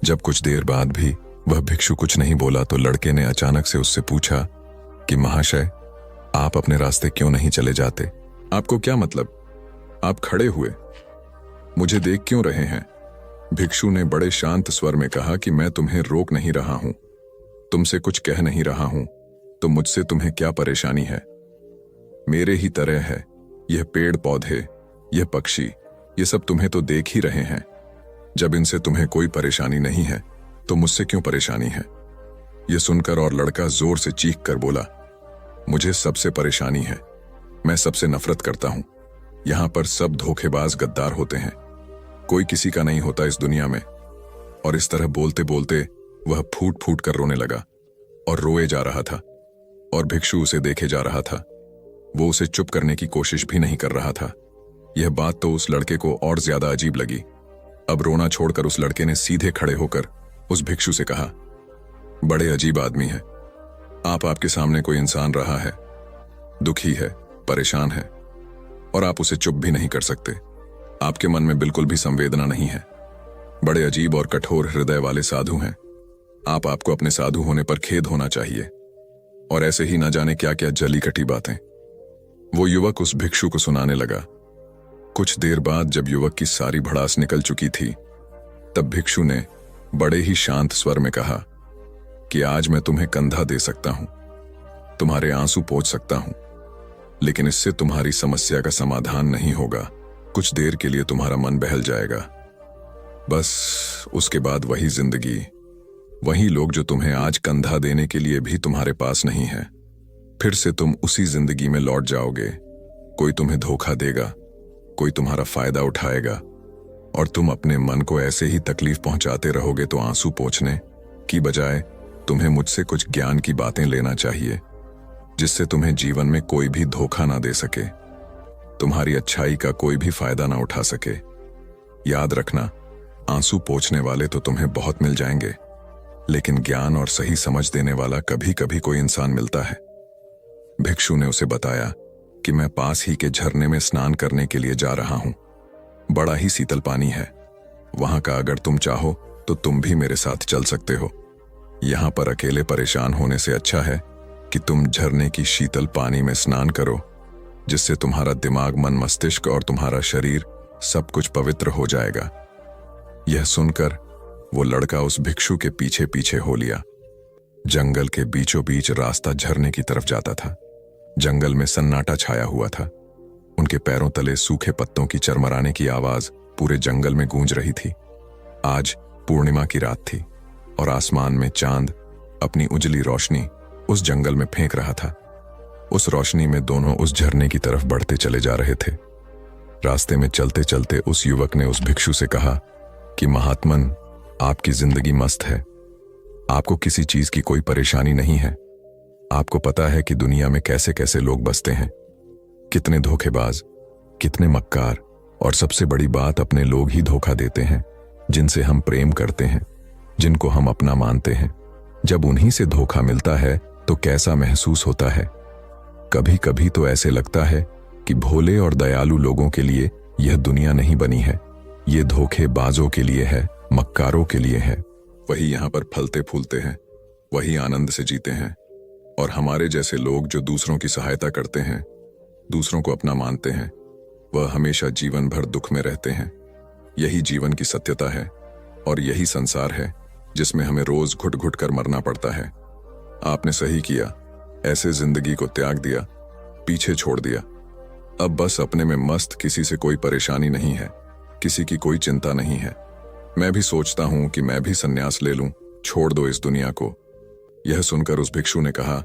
[SPEAKER 1] जब कुछ देर बाद भी वह भिक्षु कुछ नहीं बोला, तो लड़के ने अचानक से उससे पूछा कि महाशय, आप अपने रास्ते क्यों नहीं चले जाते? आपको क्या मतलब? आप खड़े हुए मुझे देख क्यों रहे हैं? भिक्षु ने बड़े शांत स्वर में कहा कि मैं तुम्हें रोक नहीं रहा हूं, तुमसे कुछ कह नहीं रहा हूं, तो मुझसे तुम्हें क्या परेशानी है? मेरे ही तरह है यह पेड़ पौधे, यह पक्षी, ये सब तुम्हें तो देख ही रहे हैं। जब इनसे तुम्हें कोई परेशानी नहीं है, तो मुझसे क्यों परेशानी है? यह सुनकर और लड़का जोर से चीख कर बोला, मुझे सबसे परेशानी है, मैं सबसे नफरत करता हूं। यहां पर सब धोखेबाज गद्दार होते हैं, कोई किसी का नहीं होता इस दुनिया में। और इस तरह बोलते बोलते वह फूट फूट कर रोने लगा और रोए जा रहा था, और भिक्षु उसे देखे जा रहा था। वो उसे चुप करने की कोशिश भी नहीं कर रहा था। यह बात तो उस लड़के को और ज्यादा अजीब लगी। अब रोना छोड़कर उस लड़के ने सीधे खड़े होकर उस भिक्षु से कहा, बड़े अजीब आदमी है आप। आपके सामने कोई इंसान रहा है, दुखी है, परेशान है, और आप उसे चुप भी नहीं कर सकते। आपके मन में बिल्कुल भी संवेदना नहीं है। बड़े अजीब और कठोर हृदय वाले साधु हैं आप। आपको अपने साधु होने पर खेद होना चाहिए, और ऐसे ही न जाने क्या क्या जली कटी बातें वो युवक उस भिक्षु को सुनाने लगा। कुछ देर बाद जब युवक की सारी भड़ास निकल चुकी थी, तब भिक्षु ने बड़े ही शांत स्वर में कहा कि आज मैं तुम्हें कंधा दे सकता हूं, तुम्हारे आंसू पोंछ सकता हूं, लेकिन इससे तुम्हारी समस्या का समाधान नहीं होगा। कुछ देर के लिए तुम्हारा मन बहल जाएगा, बस उसके बाद वही जिंदगी वही लोग जो तुम्हें आज कंधा देने के लिए भी तुम्हारे पास नहीं है। फिर से तुम उसी जिंदगी में लौट जाओगे। कोई तुम्हें धोखा देगा, कोई तुम्हारा फायदा उठाएगा, और तुम अपने मन को ऐसे ही तकलीफ पहुंचाते रहोगे। तो आंसू पोंछने की बजाय तुम्हें मुझसे कुछ ज्ञान की बातें लेना चाहिए, जिससे तुम्हें जीवन में कोई भी धोखा ना दे सके, तुम्हारी अच्छाई का कोई भी फायदा ना उठा सके। याद रखना, आंसू पोंछने वाले तो तुम्हें बहुत मिल जाएंगे, लेकिन ज्ञान और सही समझ देने वाला कभी कभी कोई इंसान मिलता है। भिक्षु ने उसे बताया कि मैं पास ही के झरने में स्नान करने के लिए जा रहा हूं। बड़ा ही शीतल पानी है वहां का। अगर तुम चाहो तो तुम भी मेरे साथ चल सकते हो। यहां पर अकेले परेशान होने से अच्छा है कि तुम झरने की शीतल पानी में स्नान करो, जिससे तुम्हारा दिमाग, मन, मस्तिष्क और तुम्हारा शरीर सब कुछ पवित्र हो जाएगा। यह सुनकर वो लड़का उस भिक्षु के पीछे पीछे हो लिया। जंगल के बीचों बीच रास्ता झरने की तरफ जाता था। जंगल में सन्नाटा छाया हुआ था। उनके पैरों तले सूखे पत्तों की चरमराने की आवाज पूरे जंगल में गूंज रही थी। आज पूर्णिमा की रात थी और आसमान में चांद अपनी उजली रोशनी उस जंगल में फेंक रहा था। उस रोशनी में दोनों उस झरने की तरफ बढ़ते चले जा रहे थे। रास्ते में चलते चलते उस युवक ने उस भिक्षु से कहा कि महात्मन, आपकी जिंदगी मस्त है, आपको किसी चीज की कोई परेशानी नहीं है। आपको पता है कि दुनिया में कैसे कैसे लोग बसते हैं, कितने धोखेबाज, कितने मक्कार, और सबसे बड़ी बात, अपने लोग ही धोखा देते हैं जिनसे हम प्रेम करते हैं, जिनको हम अपना मानते हैं। जब उन्हीं से धोखा मिलता है तो कैसा महसूस होता है। कभी कभी तो ऐसे लगता है कि भोले और दयालु लोगों के लिए यह दुनिया नहीं बनी है, ये धोखेबाजों के लिए है, मक्कारों के लिए है। वही यहां पर फलते फूलते हैं, वही आनंद से जीते हैं, और हमारे जैसे लोग जो दूसरों की सहायता करते हैं, दूसरों को अपना मानते हैं, वह हमेशा जीवन भर दुख में रहते हैं। यही जीवन की सत्यता है और यही संसार है जिसमें हमें रोज घुट घुट कर मरना पड़ता है। आपने सही किया, ऐसे जिंदगी को त्याग दिया, पीछे छोड़ दिया। अब बस अपने में मस्त, किसी से कोई परेशानी नहीं है, किसी की कोई चिंता नहीं है। मैं भी सोचता हूं कि मैं भी संन्यास ले लूं, छोड़ दो इस दुनिया को। यह सुनकर उस भिक्षु ने कहा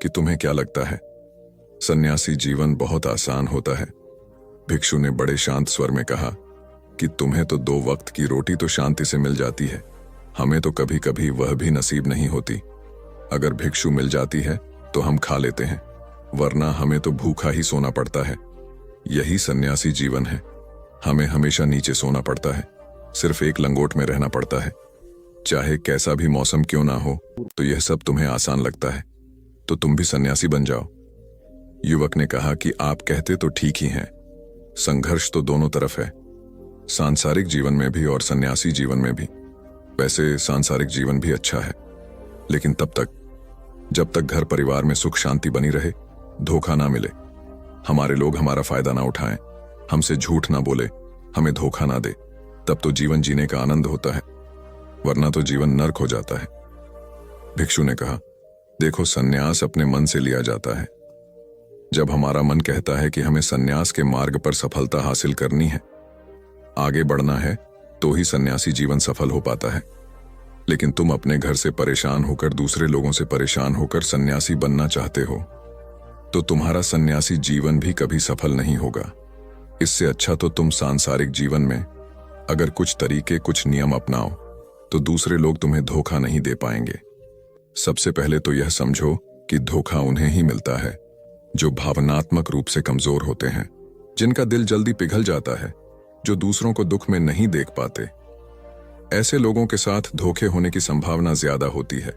[SPEAKER 1] कि तुम्हें क्या लगता है, सन्यासी जीवन बहुत आसान होता है। भिक्षु ने बड़े शांत स्वर में कहा कि तुम्हें तो 2 वक्त की रोटी तो शांति से मिल जाती है, हमें तो कभी कभी वह भी नसीब नहीं होती। अगर भिक्षु मिल जाती है तो हम खा लेते हैं, वरना हमें तो भूखा ही सोना पड़ता है। यही सन्यासी जीवन है। हमें हमेशा नीचे सोना पड़ता है, सिर्फ एक लंगोट में रहना पड़ता है। चाहे कैसा भी मौसम क्यों ना हो, तो यह सब तुम्हें आसान लगता है, तो तुम भी सन्यासी बन जाओ। युवक ने कहा कि आप कहते तो ठीक ही हैं, संघर्ष तो दोनों तरफ है, सांसारिक जीवन में भी और सन्यासी जीवन में भी। वैसे सांसारिक जीवन भी अच्छा है, लेकिन तब तक जब तक घर परिवार में सुख शांति बनी रहे, धोखा ना मिले, हमारे लोग हमारा फायदा ना उठाएं, हमसे झूठ ना बोले, हमें धोखा ना दे, तब तो जीवन जीने का आनंद होता है, वरना तो जीवन नर्क हो जाता है। भिक्षु ने कहा, देखो, सन्यास अपने मन से लिया जाता है। जब हमारा मन कहता है कि हमें सन्यास के मार्ग पर सफलता हासिल करनी है, आगे बढ़ना है, तो ही सन्यासी जीवन सफल हो पाता है। लेकिन तुम अपने घर से परेशान होकर, दूसरे लोगों से परेशान होकर सन्यासी बनना चाहते हो, तो तुम्हारा सन्यासी जीवन भी कभी सफल नहीं होगा। इससे अच्छा तो तुम सांसारिक जीवन में अगर कुछ तरीके, कुछ नियम अपनाओ, तो दूसरे लोग तुम्हें धोखा नहीं दे पाएंगे। सबसे पहले तो यह समझो कि धोखा उन्हें ही मिलता है जो भावनात्मक रूप से कमजोर होते हैं, जिनका दिल जल्दी पिघल जाता है, जो दूसरों को दुख में नहीं देख पाते। ऐसे लोगों के साथ धोखे होने की संभावना ज्यादा होती है,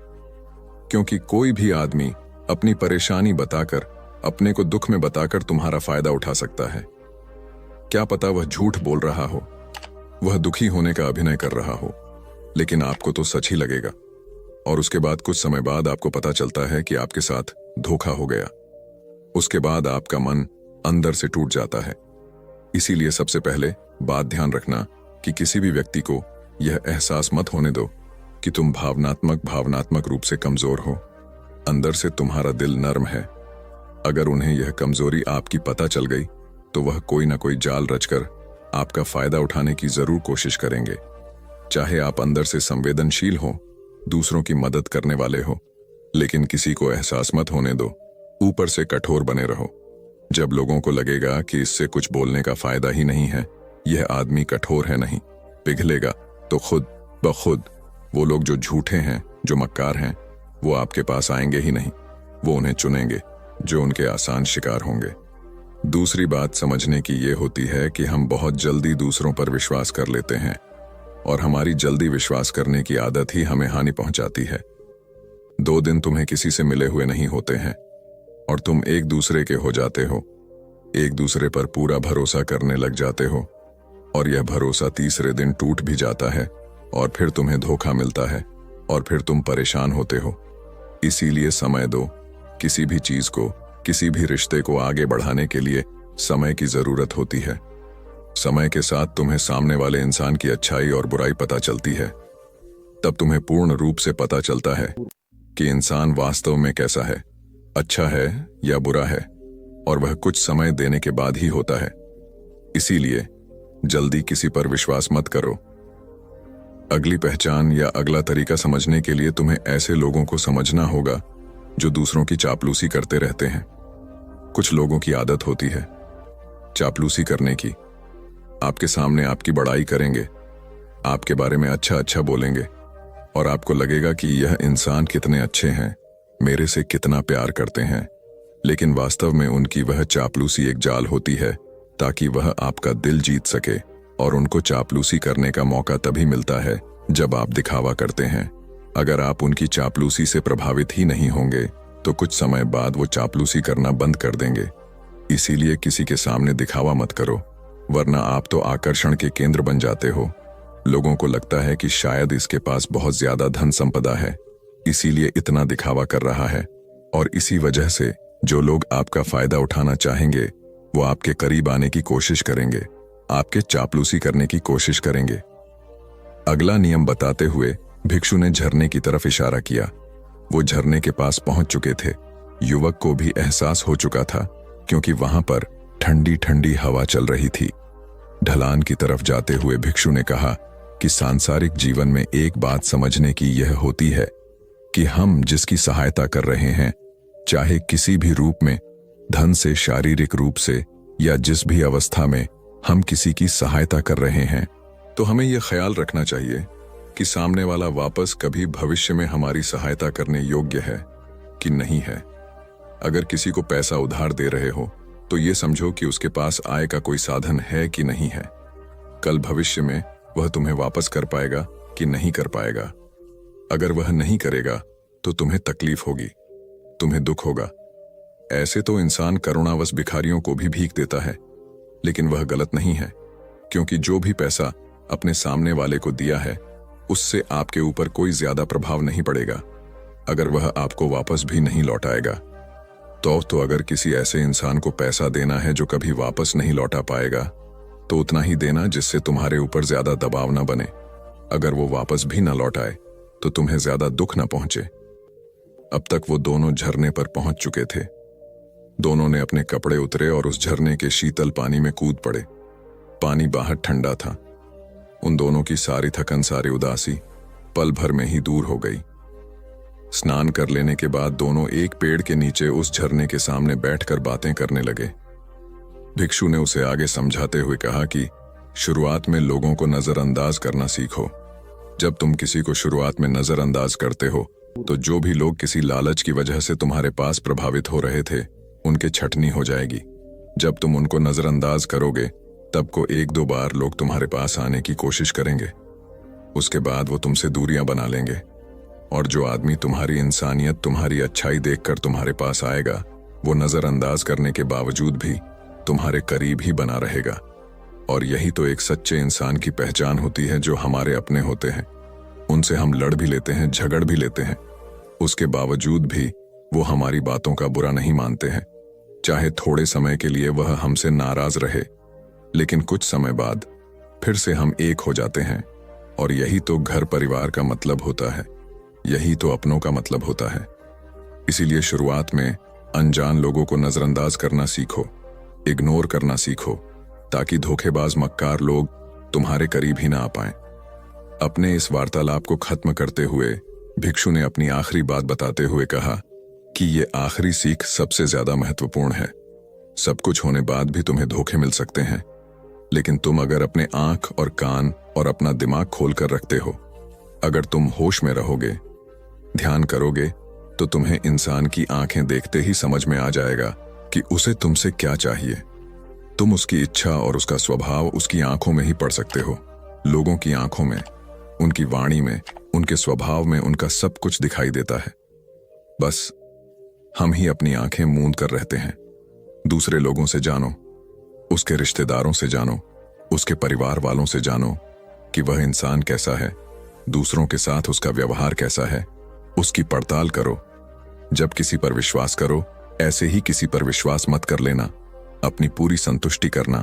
[SPEAKER 1] क्योंकि कोई भी आदमी अपनी परेशानी बताकर, अपने को दुख में बताकर तुम्हारा फायदा उठा सकता है। क्या पता वह झूठ बोल रहा हो, वह दुखी होने का अभिनय कर रहा हो, लेकिन आपको तो सच ही लगेगा, और उसके बाद कुछ समय बाद आपको पता चलता है कि आपके साथ धोखा हो गया। उसके बाद आपका मन अंदर से टूट जाता है। इसीलिए सबसे पहले बात ध्यान रखना कि किसी भी व्यक्ति को यह एहसास मत होने दो कि तुम भावनात्मक रूप से कमजोर हो। अंदर से तुम्हारा दिल नर्म है। अगर उन्हें यह कमजोरी आपकी पता चल गई, तो वह कोई ना कोई जाल रचकर आपका फायदा उठाने की जरूर कोशिश करेंगे। चाहे आप अंदर से संवेदनशील हो, दूसरों की मदद करने वाले हो, लेकिन किसी को एहसास मत होने दो। ऊपर से कठोर बने रहो। जब लोगों को लगेगा कि इससे कुछ बोलने का फायदा ही नहीं है, यह आदमी कठोर है नहीं, पिघलेगा, तो खुद ब खुद वो लोग जो झूठे हैं, जो मक्कार हैं, वो आपके पास आएंगे ही नहीं। वो उन्हें चुनेंगे जो उनके आसान शिकार होंगे। दूसरी बात समझने की ये होती है कि हम बहुत जल्दी दूसरों पर विश्वास कर लेते हैं, और हमारी जल्दी विश्वास करने की आदत ही हमें हानि पहुंचाती है। 2 दिन तुम्हें किसी से मिले हुए नहीं होते हैं और तुम एक दूसरे के हो जाते हो, एक दूसरे पर पूरा भरोसा करने लग जाते हो, और यह भरोसा तीसरे दिन टूट भी जाता है और फिर तुम्हें धोखा मिलता है और फिर तुम परेशान होते हो। इसीलिए समय दो। किसी भी चीज को, किसी भी रिश्ते को आगे बढ़ाने के लिए समय की जरूरत होती है। समय के साथ तुम्हें सामने वाले इंसान की अच्छाई और बुराई पता चलती है। तब तुम्हें पूर्ण रूप से पता चलता है कि इंसान वास्तव में कैसा है, अच्छा है या बुरा है, और वह कुछ समय देने के बाद ही होता है। इसीलिए जल्दी किसी पर विश्वास मत करो। अगली पहचान या अगला तरीका समझने के लिए तुम्हें ऐसे लोगों को समझना होगा जो दूसरों की चापलूसी करते रहते हैं। कुछ लोगों की आदत होती है चापलूसी करने की। आपके सामने आपकी बड़ाई करेंगे, आपके बारे में अच्छा अच्छा बोलेंगे, और आपको लगेगा कि यह इंसान कितने अच्छे हैं, मेरे से कितना प्यार करते हैं। लेकिन वास्तव में उनकी वह चापलूसी एक जाल होती है ताकि वह आपका दिल जीत सके, और उनको चापलूसी करने का मौका तभी मिलता है जब आप दिखावा करते हैं। अगर आप उनकी चापलूसी से प्रभावित ही नहीं होंगे तो कुछ समय बाद वो चापलूसी करना बंद कर देंगे। इसीलिए किसी के सामने दिखावा मत करो, वरना आप तो आकर्षण के केंद्र बन जाते हो। लोगों को लगता है कि शायद इसके पास बहुत ज्यादा धन संपदा है, इसीलिए इतना दिखावा कर रहा है, और इसी वजह से जो लोग आपका फायदा उठाना चाहेंगे वो आपके करीब आने की कोशिश करेंगे, आपके चापलूसी करने की कोशिश करेंगे। अगला नियम बताते हुए भिक्षु ने झरने की तरफ इशारा किया। वो झरने के पास पहुंच चुके थे। युवक को भी एहसास हो चुका था, क्योंकि वहां पर ठंडी ठंडी हवा चल रही थी। ढलान की तरफ जाते हुए भिक्षु ने कहा कि सांसारिक जीवन में एक बात समझने की यह होती है कि हम जिसकी सहायता कर रहे हैं, चाहे किसी भी रूप में, धन से, शारीरिक रूप से, या जिस भी अवस्था में हम किसी की सहायता कर रहे हैं, तो हमें यह ख्याल रखना चाहिए कि सामने वाला वापस कभी भविष्य में हमारी सहायता करने योग्य है कि नहीं है। अगर किसी को पैसा उधार दे रहे हो तो ये समझो कि उसके पास आय का कोई साधन है कि नहीं है। कल भविष्य में वह तुम्हें वापस कर पाएगा कि नहीं कर पाएगा। अगर वह नहीं करेगा तो तुम्हें तकलीफ होगी, तुम्हें दुख होगा। ऐसे तो इंसान करुणावश भिखारियों को भी भीख देता है, लेकिन वह गलत नहीं है, क्योंकि जो भी पैसा अपने सामने वाले को दिया है उससे आपके ऊपर कोई ज्यादा प्रभाव नहीं पड़ेगा अगर वह आपको वापस भी नहीं लौटाएगा। तो अगर किसी ऐसे इंसान को पैसा देना है जो कभी वापस नहीं लौटा पाएगा, तो उतना ही देना जिससे तुम्हारे ऊपर ज्यादा दबाव ना बने। अगर वो वापस भी ना लौटाए तो तुम्हें ज्यादा दुख ना पहुंचे। अब तक वो दोनों झरने पर पहुंच चुके थे। दोनों ने अपने कपड़े उतरे और उस झरने के शीतल पानी में कूद पड़े। पानी बाहर ठंडा था। उन दोनों की सारी थकन, सारी उदासी पल भर में ही दूर हो गई। स्नान कर लेने के बाद दोनों एक पेड़ के नीचे उस झरने के सामने बैठकर बातें करने लगे। भिक्षु ने उसे आगे समझाते हुए कहा कि शुरुआत में लोगों को नजरअंदाज करना सीखो। जब तुम किसी को शुरुआत में नजरअंदाज करते हो तो जो भी लोग किसी लालच की वजह से तुम्हारे पास प्रभावित हो रहे थे, उनके छटनी हो जाएगी। जब तुम उनको नजरअंदाज करोगे तब को 1-2 बार लोग तुम्हारे पास आने की कोशिश करेंगे। उसके बाद वो तुमसे दूरियां बना लेंगे, और जो आदमी तुम्हारी इंसानियत, तुम्हारी अच्छाई देखकर तुम्हारे पास आएगा, वो नजरअंदाज करने के बावजूद भी तुम्हारे करीब ही बना रहेगा। और यही तो एक सच्चे इंसान की पहचान होती है, जो हमारे अपने होते हैं। उनसे हम लड़ भी लेते हैं, झगड़ भी लेते हैं, उसके बावजूद भी वो हमारी बातों का बुरा नहीं मानते हैं। चाहे थोड़े समय के लिए वह हमसे नाराज रहे, लेकिन कुछ समय बाद फिर से हम एक हो जाते हैं। और यही तो घर परिवार का मतलब होता है, यही तो अपनों का मतलब होता है। इसीलिए शुरुआत में अनजान लोगों को नजरअंदाज करना सीखो, इग्नोर करना सीखो, ताकि धोखेबाज मक्कार लोग तुम्हारे करीब ही ना आ पाएं। अपने इस वार्तालाप को खत्म करते हुए भिक्षु ने अपनी आखिरी बात बताते हुए कहा कि ये आखिरी सीख सबसे ज्यादा महत्वपूर्ण है। सब कुछ होने बाद भी तुम्हें धोखे मिल सकते हैं, लेकिन तुम अगर अपने आंख और कान और अपना दिमाग खोल कर रखते हो, अगर तुम होश में रहोगे, ध्यान करोगे, तो तुम्हें इंसान की आंखें देखते ही समझ में आ जाएगा कि उसे तुमसे क्या चाहिए। तुम उसकी इच्छा और उसका स्वभाव उसकी आंखों में ही पढ़ सकते हो। लोगों की आंखों में, उनकी वाणी में, उनके स्वभाव में उनका सब कुछ दिखाई देता है। बस हम ही अपनी आंखें मूंद कर रहते हैं। दूसरे लोगों से जानो, उसके रिश्तेदारों से जानो, उसके परिवार वालों से जानो कि वह इंसान कैसा है, दूसरों के साथ उसका व्यवहार कैसा है, उसकी पड़ताल करो। जब किसी पर विश्वास करो, ऐसे ही किसी पर विश्वास मत कर लेना। अपनी पूरी संतुष्टि करना।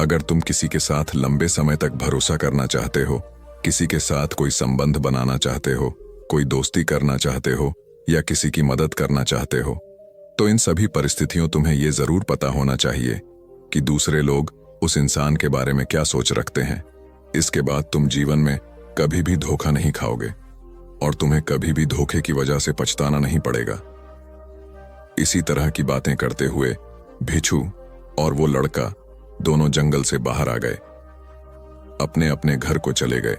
[SPEAKER 1] अगर तुम किसी के साथ लंबे समय तक भरोसा करना चाहते हो, किसी के साथ कोई संबंध बनाना चाहते हो, कोई दोस्ती करना चाहते हो या किसी की मदद करना चाहते हो, तो इन सभी परिस्थितियों तुम्हें यह जरूर पता होना चाहिए कि दूसरे लोग उस इंसान के बारे में क्या सोच रखते हैं। इसके बाद तुम जीवन में कभी भी धोखा नहीं खाओगे और तुम्हें कभी भी धोखे की वजह से पछताना नहीं पड़ेगा। इसी तरह की बातें करते हुए भिक्षु और वो लड़का दोनों जंगल से बाहर आ गए, अपने अपने घर को चले गए।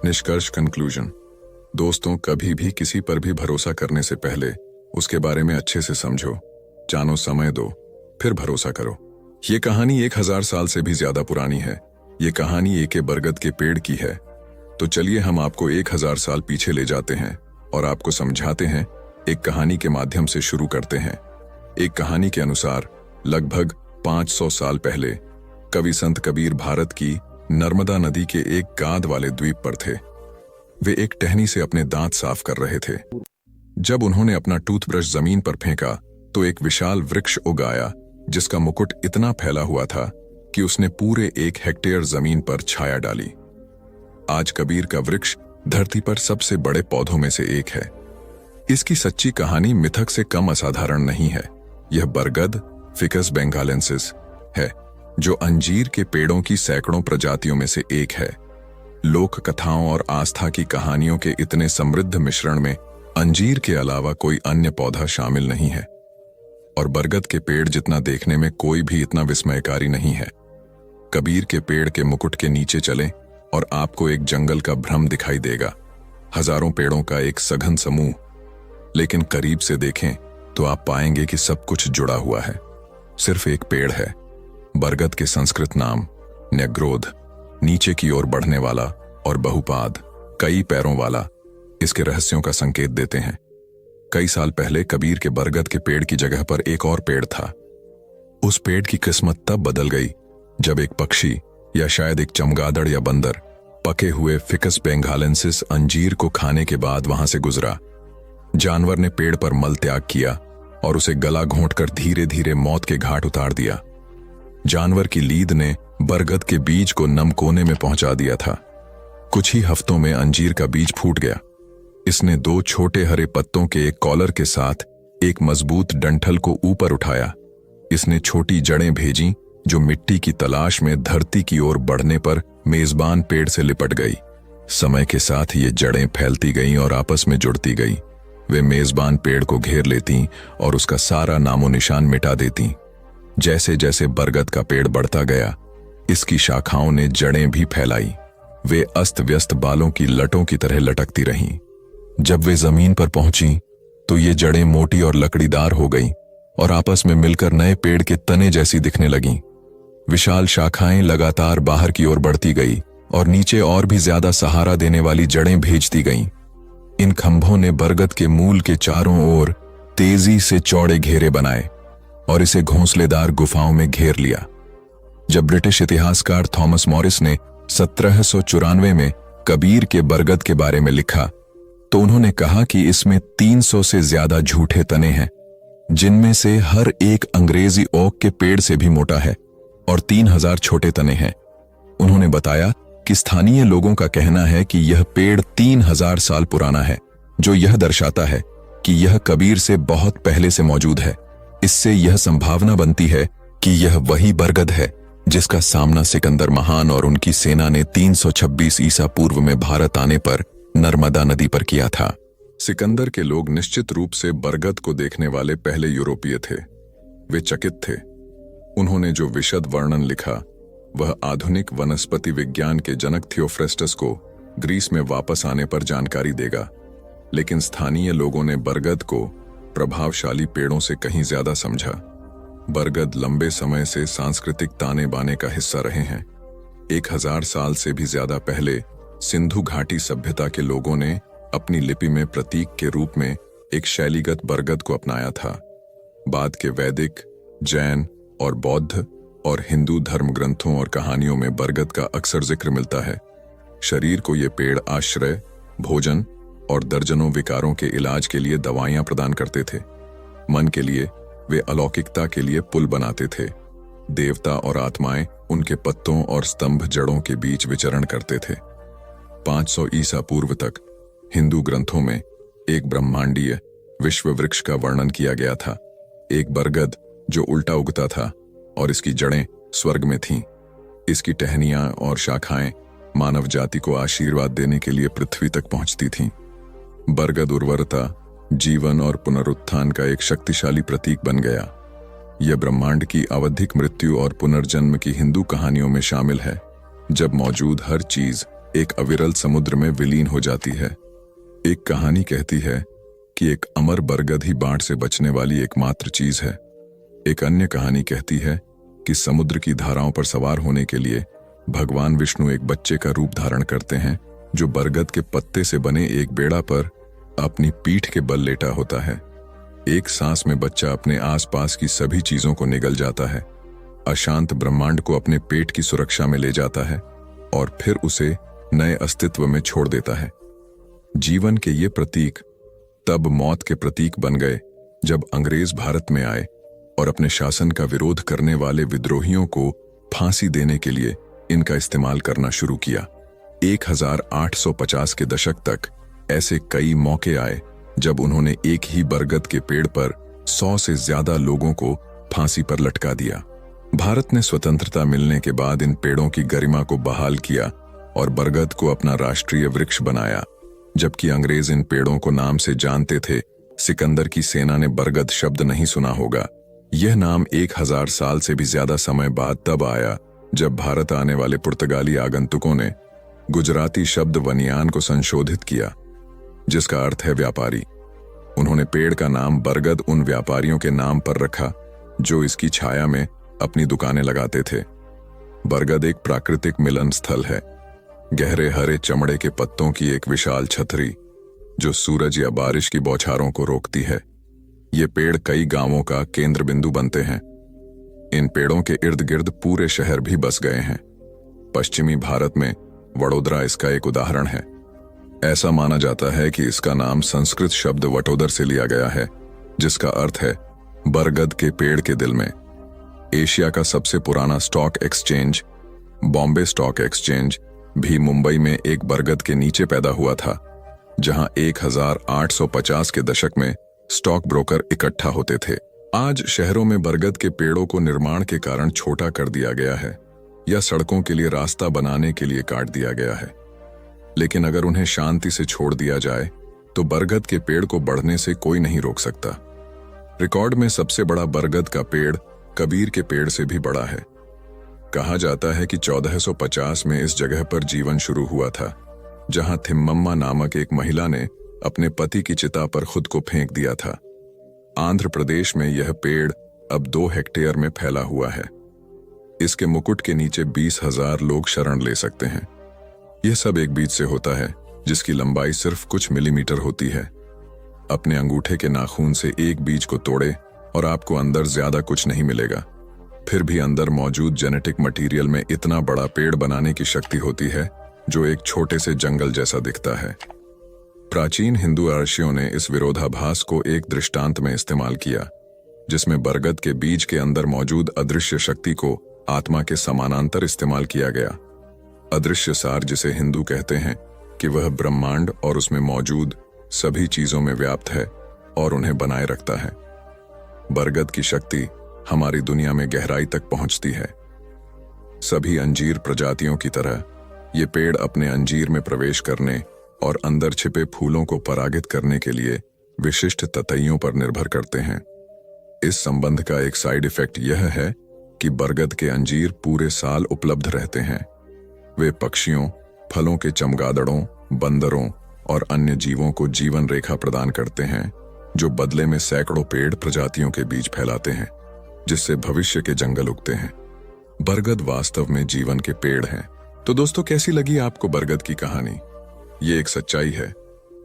[SPEAKER 1] निष्कर्ष, कंक्लूजन। दोस्तों, कभी भी किसी पर भी भरोसा करने से पहले उसके बारे में अच्छे से समझो, जानो, समय दो, फिर भरोसा करो। ये कहानी 1000 साल से भी ज्यादा पुरानी है। ये कहानी एक बरगद के पेड़ की है। तो चलिए हम आपको 1000 साल पीछे ले जाते हैं और आपको समझाते हैं। एक कहानी के माध्यम से शुरू करते हैं। एक कहानी के अनुसार लगभग 500 साल पहले कवि संत कबीर भारत की नर्मदा नदी के एक गाद वाले द्वीप पर थे। वे एक टहनी से अपने दांत साफ कर रहे थे। जब उन्होंने अपना टूथब्रश जमीन पर फेंका तो एक विशाल वृक्ष उग आया, जिसका मुकुट इतना फैला हुआ था कि उसने पूरे 1 हेक्टेयर जमीन पर छाया डाली। आज कबीर का वृक्ष धरती पर सबसे बड़े पौधों में से एक है। इसकी सच्ची कहानी मिथक से कम असाधारण नहीं है। यह बरगद फिकस बेंगालेंसिस है, जो अंजीर के पेड़ों की सैकड़ों प्रजातियों में से एक है। लोक कथाओं और आस्था की कहानियों के इतने समृद्ध मिश्रण में अंजीर के अलावा कोई अन्य पौधा शामिल नहीं है, और बरगद के पेड़ जितना देखने में कोई भी इतना विस्मयकारी नहीं है। कबीर के पेड़ के मुकुट के नीचे चलें और आपको एक जंगल का भ्रम दिखाई देगा, हजारों पेड़ों का एक सघन समूह। लेकिन करीब से देखें तो आप पाएंगे कि सब कुछ जुड़ा हुआ है। सिर्फ एक पेड़ है। बरगद के संस्कृत नाम न्यग्रोध, नीचे की ओर बढ़ने वाला, और बहुपाद, कई पैरों वाला, इसके रहस्यों का संकेत देते हैं। कई साल पहले कबीर के बरगद के पेड़ की जगह पर एक और पेड़ था। उस पेड़ की किस्मत तब बदल गई जब एक पक्षी, या शायद एक चमगादड़ या बंदर, पके हुए फिकस बेंगालेंसिस अंजीर को खाने के बाद वहां से गुजरा। जानवर ने पेड़ पर मल त्याग किया और उसे गला घोंटकर धीरे धीरे मौत के घाट उतार दिया। जानवर की लीद ने बरगद के बीज को नम कोने में पहुंचा दिया था। कुछ ही हफ्तों में अंजीर का बीज फूट गया। इसने 2 छोटे हरे पत्तों के एक कॉलर के साथ एक मजबूत डंठल को ऊपर उठाया। इसने छोटी जड़ें भेजीं जो मिट्टी की तलाश में धरती की ओर बढ़ने पर मेजबान पेड़ से लिपट गई। समय के साथ ये जड़ें फैलती गईं और आपस में जुड़ती गईं। वे मेजबान पेड़ को घेर लेतीं और उसका सारा नामो निशान मिटा देतीं। जैसे जैसे बरगद का पेड़ बढ़ता गया, इसकी शाखाओं ने जड़ें भी फैलाई। वे अस्त व्यस्त बालों की लटों की तरह लटकती रहीं। जब वे जमीन पर पहुंची तो ये जड़ें मोटी और लकड़ीदार हो गईं और आपस में मिलकर नए पेड़ के तने जैसी दिखने लगीं। विशाल शाखाएं लगातार बाहर की ओर बढ़ती गई और नीचे और भी ज्यादा सहारा देने वाली जड़ें भेजती गईं। इन खंभों ने बरगद के मूल के चारों ओर तेजी से चौड़े घेरे बनाए और इसे घोंसलेदार गुफाओं में घेर लिया। जब ब्रिटिश इतिहासकार थॉमस मॉरिस ने 1794 में कबीर के बरगद के बारे में लिखा तो उन्होंने कहा कि इसमें 300 से ज्यादा झूठे तने हैं, जिनमें से हर एक अंग्रेजी ओक के पेड़ से भी मोटा है, और 3000 छोटे तने हैं। उन्होंने बताया कि स्थानीय लोगों का कहना है कि यह पेड़ 3000 साल पुराना है, जो यह दर्शाता है कि यह कबीर से बहुत पहले से मौजूद है। इससे यह संभावना बनती है कि यह वही बरगद है जिसका सामना सिकंदर महान और उनकी सेना ने 326 ईसा पूर्व में भारत आने पर नर्मदा नदी पर किया था। सिकंदर के लोग निश्चित रूप से बरगद को देखने वाले पहले यूरोपीय थे। वे चकित थे। उन्होंने जो विशद वर्णन लिखा वह आधुनिक वनस्पति विज्ञान के जनक थियोफ्रेस्टस को ग्रीस में वापस आने पर जानकारी देगा, लेकिन स्थानीय लोगों ने बरगद को प्रभावशाली पेड़ों से कहीं ज्यादा समझा। बरगद लंबे समय से सांस्कृतिक ताने बाने का हिस्सा रहे हैं। 1000 साल से भी ज्यादा पहले सिंधु घाटी सभ्यता के लोगों ने अपनी लिपि में प्रतीक के रूप में एक शैलीगत बरगद को अपनाया था। बाद के वैदिक, जैन और बौद्ध और हिंदू धर्म ग्रंथों और कहानियों में बरगद का अक्सर जिक्र मिलता है। शरीर को ये पेड़ आश्रय, भोजन और दर्जनों विकारों के इलाज के लिए दवाइयां प्रदान करते थे। मन के लिए वे अलौकिकता के लिए पुल बनाते थे। देवता और आत्माएं उनके पत्तों और स्तंभ जड़ों के बीच विचरण करते थे। 500 ईसा पूर्व तक हिंदू ग्रंथों में एक ब्रह्मांडीय विश्व वृक्ष का वर्णन किया गया था, एक बरगद जो उल्टा उगता था और इसकी जड़ें स्वर्ग में थीं। इसकी टहनियां और शाखाएं मानव जाति को आशीर्वाद देने के लिए पृथ्वी तक पहुंचती थीं। बरगद उर्वरता, जीवन और पुनरुत्थान का एक शक्तिशाली प्रतीक बन गया। यह ब्रह्मांड की आवधिक मृत्यु और पुनर्जन्म की हिंदू कहानियों में शामिल है, जब मौजूद हर चीज एक अविरल समुद्र में विलीन हो जाती है। एक कहानी कहती है कि एक अमर बरगद ही बाढ़ से बचने वाली एकमात्र चीज है। एक अन्य कहानी कहती है कि समुद्र की धाराओं पर सवार होने के लिए भगवान विष्णु एक बच्चे का रूप धारण करते हैं, जो बरगद के पत्ते से बने एक बेड़ा पर अपनी पीठ के बल लेटा होता है। एक सांस में बच्चा अपने आसपास की सभी चीजों को निगल जाता है, अशांत ब्रह्मांड को अपने पेट की सुरक्षा में ले जाता है और फिर उसे नए अस्तित्व में छोड़ देता है। जीवन के ये प्रतीक तब मौत के प्रतीक बन गए जब अंग्रेज भारत में आए और अपने शासन का विरोध करने वाले विद्रोहियों को फांसी देने के लिए इनका इस्तेमाल करना शुरू किया। 1850 के दशक तक ऐसे कई मौके आए जब उन्होंने एक ही बरगद के पेड़ पर 100 से ज्यादा लोगों को फांसी पर लटका दिया। भारत ने स्वतंत्रता मिलने के बाद इन पेड़ों की गरिमा को बहाल किया और बरगद को अपना राष्ट्रीय वृक्ष बनाया। जबकि अंग्रेज इन पेड़ों को नाम से जानते थे, सिकंदर की सेना ने बरगद शब्द नहीं सुना होगा। यह नाम 1000 साल से भी ज्यादा समय बाद तब आया जब भारत आने वाले पुर्तगाली आगंतुकों ने गुजराती शब्द वनियान को संशोधित किया, जिसका अर्थ है व्यापारी। उन्होंने पेड़ का नाम बरगद उन व्यापारियों के नाम पर रखा जो इसकी छाया में अपनी दुकानें लगाते थे। बरगद एक प्राकृतिक मिलन स्थल है, गहरे हरे चमड़े के पत्तों की एक विशाल छतरी जो सूरज या बारिश की बौछारों को रोकती है। ये पेड़ कई गांवों का केंद्र बिंदु बनते हैं। इन पेड़ों के इर्द गिर्द पूरे शहर भी बस गए हैं। पश्चिमी भारत में वडोदरा इसका एक उदाहरण है। ऐसा माना जाता है कि इसका नाम संस्कृत शब्द वटोदर से लिया गया है, जिसका अर्थ है बरगद के पेड़ के दिल में। एशिया का सबसे पुराना stock exchange, Bombay stock exchange, भी मुंबई में एक बरगद के नीचे पैदा हुआ था, जहां 1850 के दशक में स्टॉक ब्रोकर इकट्ठा होते थे। आज शहरों में बरगद के पेड़ों को निर्माण के कारण छोटा कर दिया गया है या सड़कों के लिए रास्ता बनाने के लिए काट दिया गया है। लेकिन अगर उन्हें शांति से छोड़ दिया जाए तो बरगद के पेड़ को बढ़ने से कोई नहीं रोक सकता। रिकॉर्ड में सबसे बड़ा बरगद का पेड़ कबीर के पेड़ से भी बड़ा है। कहा जाता है कि 1450 में इस जगह पर जीवन शुरू हुआ था, जहां थिम्मम्मा नामक एक महिला ने अपने पति की चिता पर खुद को फेंक दिया था। आंध्र प्रदेश में यह पेड़ अब 2 हेक्टेयर में फैला हुआ है। इसके मुकुट के नीचे 20,000 लोग शरण ले सकते हैं। यह सब एक बीज से होता है जिसकी लंबाई सिर्फ कुछ मिलीमीटर होती है। अपने अंगूठे के नाखून से एक बीज को तोड़े और आपको अंदर ज्यादा कुछ नहीं मिलेगा। फिर भी अंदर मौजूद जेनेटिक मटेरियल में इतना बड़ा पेड़ बनाने की शक्ति होती है जो एक छोटे से जंगल जैसा दिखता है। प्राचीन हिंदू ऋषियों ने इस विरोधाभास को एक दृष्टांत में इस्तेमाल किया, जिसमें बरगद के बीज के अंदर मौजूद अदृश्य शक्ति को आत्मा के समानांतर इस्तेमाल किया गया। अदृश्य सार, जिसे हिंदू कहते हैं कि वह ब्रह्मांड और उसमें मौजूद सभी चीजों में व्याप्त है और उन्हें बनाए रखता है। बरगद की शक्ति हमारी दुनिया में गहराई तक पहुंचती है। सभी अंजीर प्रजातियों की तरह ये पेड़ अपने अंजीर में प्रवेश करने और अंदर छिपे फूलों को परागित करने के लिए विशिष्ट ततैयों पर निर्भर करते हैं। इस संबंध का एक साइड इफेक्ट यह है कि बरगद के अंजीर पूरे साल उपलब्ध रहते हैं। वे पक्षियों, फलों के चमगादड़ों, बंदरों और अन्य जीवों को जीवन रेखा प्रदान करते हैं, जो बदले में सैकड़ों पेड़ प्रजातियों के बीज फैलाते हैं, जिससे भविष्य के जंगल उगते हैं। बरगद वास्तव में जीवन के पेड़ हैं। तो दोस्तों, कैसी लगी आपको बरगद की कहानी? ये एक सच्चाई है।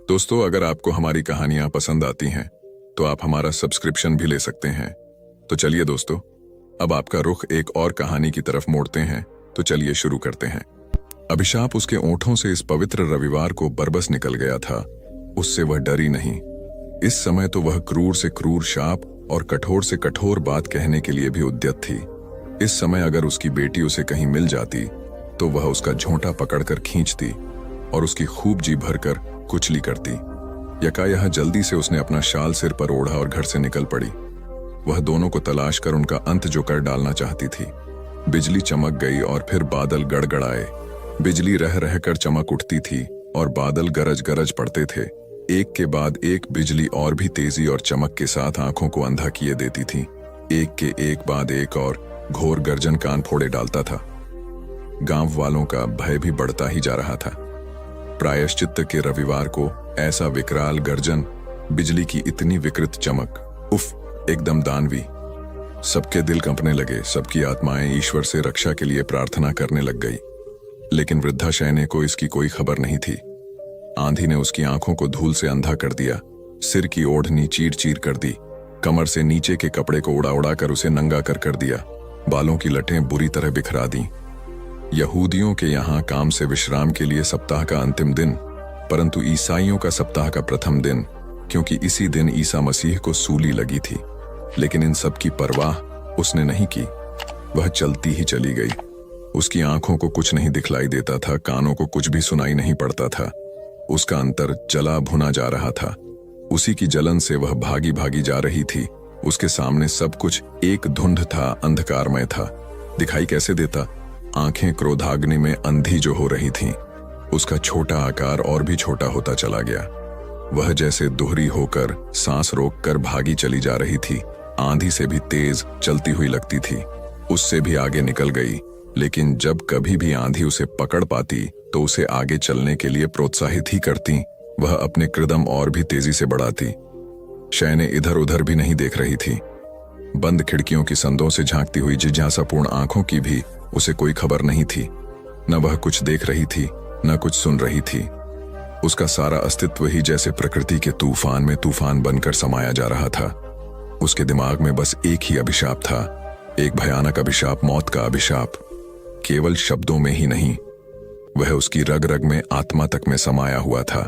[SPEAKER 1] दोस्तों, अगर आपको हमारी कहानियां पसंद आती हैं तो आप हमारा सब्सक्रिप्शन भी ले सकते हैं। तो चलिए दोस्तों, अब आपका रुख एक और कहानी की तरफ मोड़ते हैं। तो चलिए शुरू करते हैं। अभिशाप उसके ओंठों से इस पवित्र रविवार को बरबस निकल गया था। उससे वह डरी नहीं। इस समय तो वह क्रूर से क्रूर शाप और कठोर से कठोर बात कहने के लिए भी उद्यत थी। इस समय अगर उसकी बेटी उसे कहीं मिल जाती तो वह उसका झोंटा पकड़कर खींचती और उसकी खूब जी भरकर कुचली करती। यकायह जल्दी से उसने अपना शाल सिर पर ओढ़ा और घर से निकल पड़ी। वह दोनों को तलाश कर उनका अंत जो कर डालना चाहती थी। बिजली चमक गई और फिर बादल गड़गड़ाए। बिजली रह रहकर चमक उठती थी और बादल गरज गरज पड़ते थे। एक के बाद एक बिजली और भी तेजी और चमक के साथ आंखों को अंधा किए देती थी। एक के एक बाद एक और घोर गर्जन कान फोड़े डालता था। गांव वालों का भय भी बढ़ता ही जा रहा था। प्रायश्चित्त के रविवार को ऐसा विकराल गर्जन, बिजली की इतनी विकृत चमक, उफ, एकदम दानवी। सबके दिल कंपने लगे। सबकी आत्माएं ईश्वर से रक्षा के लिए प्रार्थना करने लग गई। लेकिन वृद्धा शयने को इसकी कोई खबर नहीं थी। आंधी ने उसकी आंखों को धूल से अंधा कर दिया। सिर की ओढ़नी चीर चीर कर दी। कमर से नीचे के कपड़े को उड़ा उड़ा कर उसे नंगा कर दिया। बालों की लटें बुरी तरह बिखरा दी। यहूदियों के यहाँ काम से विश्राम के लिए सप्ताह का अंतिम दिन, परंतु ईसाइयों का सप्ताह का प्रथम दिन, क्योंकि इसी दिन ईसा मसीह को सूली लगी थी। लेकिन इन सब की परवाह उसने नहीं की। वह चलती ही चली गई। उसकी आंखों को कुछ नहीं दिखलाई देता था, कानों को कुछ भी सुनाई नहीं पड़ता था। उसका अंतर जला भुना जा रहा था। उसी की जलन से वह भागी भागी जा रही थी। उसके सामने सब कुछ एक धुंध था, अंधकारमय था। दिखाई कैसे देता? आंखें क्रोधाग्नि में अंधी जो हो रही थीं। उसका छोटा आकार और भी छोटा होता चला गया। वह जैसे दोहरी होकर सांस रोककर भागी चली जा रही थी। आंधी से भी तेज चलती हुई लगती थी। उससे भी आगे निकल गई। लेकिन जब कभी भी आंधी उसे पकड़ पाती तो उसे आगे चलने के लिए प्रोत्साहित ही करती। वह अपने कदम और भी तेजी से बढ़ाती। शयने इधर उधर भी नहीं देख रही थी। बंद खिड़कियों की संदों से झांकती हुई जिज्ञासापूर्ण आंखों की भी उसे कोई खबर नहीं थी। न वह कुछ देख रही थी, न कुछ सुन रही थी। उसका सारा अस्तित्व ही जैसे प्रकृति के तूफान में तूफान बनकर समाया जा रहा था। उसके दिमाग में बस एक ही अभिशाप था, एक भयानक अभिशाप, मौत का अभिशाप। केवल शब्दों में ही नहीं, वह उसकी रग रग में, आत्मा तक में समाया हुआ था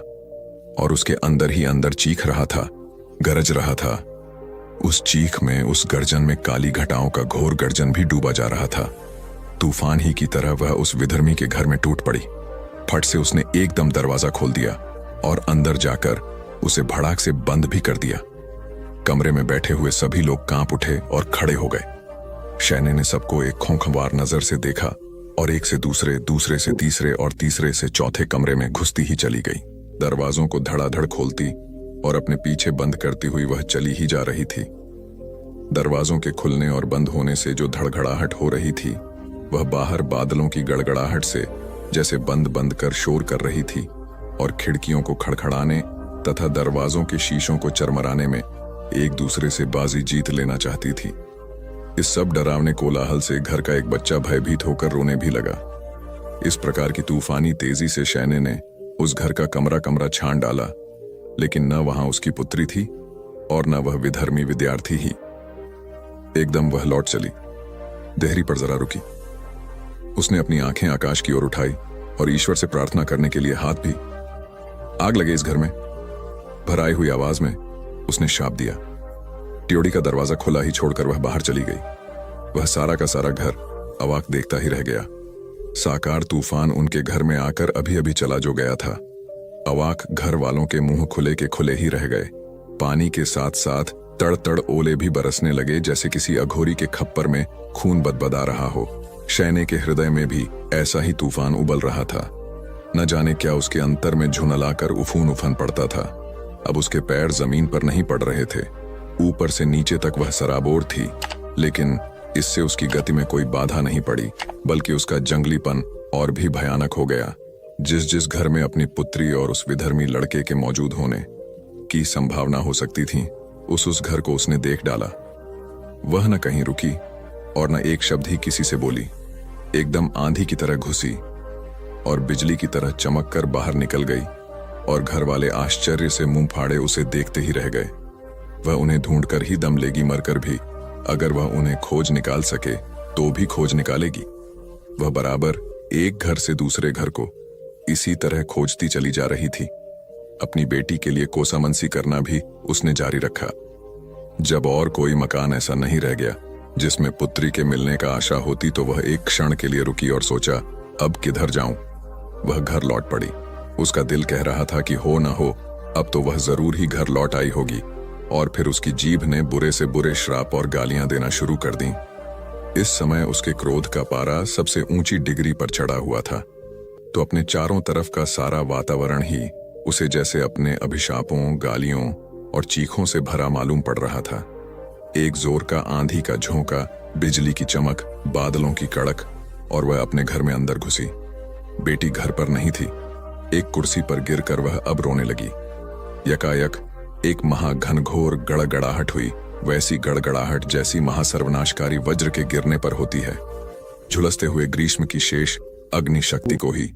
[SPEAKER 1] और उसके अंदर ही अंदर चीख रहा था, गरज रहा था। उस चीख में, उस गर्जन में काली घटाओं का घोर गर्जन भी डूबा जा रहा था। तूफान ही की तरह वह उस विधर्मी के घर में टूट पड़ी। फट से उसने एकदम दरवाजा खोल दिया और अंदर जाकर उसे भड़ाक से बंद भी कर दिया। कमरे में बैठे हुए सभी लोग कांप उठे और खड़े हो गए। शयने ने सबको एक खोखवार नजर से देखा और एक से दूसरे, दूसरे से तीसरे और तीसरे से चौथे कमरे में घुसती ही चली गई। दरवाजों को धड़ाधड़ खोलती और अपने पीछे बंद करती हुई वह चली ही जा रही थी। दरवाजों के खुलने और बंद होने से जो धड़घड़ाहट हो रही थी, वह बाहर बादलों की गड़गड़ाहट से जैसे बंद बंद कर शोर कर रही थी और खिड़कियों को खड़खड़ाने तथा दरवाजों के शीशों को चरमराने में एक दूसरे से बाजी जीत लेना चाहती थी। इस सब डरावने कोलाहल से घर का एक बच्चा भयभीत होकर रोने भी लगा। इस प्रकार की तूफानी तेजी से शयने ने उस घर का कमरा कमरा छान डाला, लेकिन न वहां उसकी पुत्री थी और न वह विधर्मी विद्यार्थी ही। एकदम वह लौट चली। देहरी पर जरा रुकी। उसने अपनी आंखें आकाश की ओर उठाई और ईश्वर से प्रार्थना करने के लिए हाथ भी। आग लगे इस घर में, भराई हुई आवाज में उसने शाप दिया। ट्योड़ी का दरवाजा खुला ही छोड़कर वह बाहर चली गई। वह सारा का सारा घर अवाक देखता ही रह गया। साकार तूफान उनके घर में आकर अभी अभी चला जो गया था। अवाक घर वालों के मुंह खुले के खुले ही रह गए। पानी के साथ साथ तड़ तड़ ओले भी बरसने लगे, जैसे किसी अघोरी के खप्पर में खून बदबदा रहा हो। शयने के हृदय में भी ऐसा ही तूफान उबल रहा था। न जाने क्या उसके अंतर में झुनलाकर उफून उफन पड़ता था। अब उसके पैर जमीन पर नहीं पड़ रहे थे, ऊपर से नीचे तक वह सराबोर थी, लेकिन इससे उसकी गति में कोई बाधा नहीं पड़ी, बल्कि उसका जंगलीपन और भी भयानक हो गया। जिस जिस घर में अपनी पुत्री और उस विधर्मी लड़के के मौजूद होने की संभावना हो सकती थी, उस घर को उसने देख डाला। वह न कहीं रुकी और न एक शब्द ही किसी से बोली, एकदम आंधी की तरह घुसी और बिजली की तरह चमक कर बाहर निकल गई, और घर वाले आश्चर्य से मुंह फाड़े उसे देखते ही रह गए। वह उन्हें ढूंढकर ही दम लेगी, मरकर भी। अगर वह उन्हें खोज निकाल सके तो भी खोज निकालेगी। वह बराबर एक घर से दूसरे घर को इसी तरह खोजती चली जा रही थी। अपनी बेटी के लिए कोसामंसी करना भी उसने जारी रखा। जब और कोई मकान ऐसा नहीं रह गया जिसमें पुत्री के मिलने का आशा होती, तो वह एक क्षण के लिए रुकी और सोचा, अब किधर जाऊं। वह घर लौट पड़ी। उसका दिल कह रहा था कि हो न हो, अब तो वह जरूर ही घर लौट आई होगी। और फिर उसकी जीभ ने बुरे से बुरे श्राप और गालियां देना शुरू कर दी। इस समय उसके क्रोध का पारा सबसे ऊंची डिग्री पर चढ़ा हुआ था, तो अपने चारों तरफ का सारा वातावरण ही उसे जैसे अपने अभिशापों, गालियों और चीखों से भरा मालूम पड़ रहा था। एक जोर का आंधी का झोंका, बिजली की चमक, बादलों की कड़क, और वह अपने घर में अंदर घुसी। बेटी घर पर नहीं थी। एक कुर्सी पर गिरकर वह अब रोने लगी। यकायक एक महाघनघोर गड़गड़ाहट हुई, वैसी गड़गड़ाहट जैसी महासर्वनाशकारी वज्र के गिरने पर होती है, झुलसते हुए ग्रीष्म की शेष अग्नि शक्ति को ही।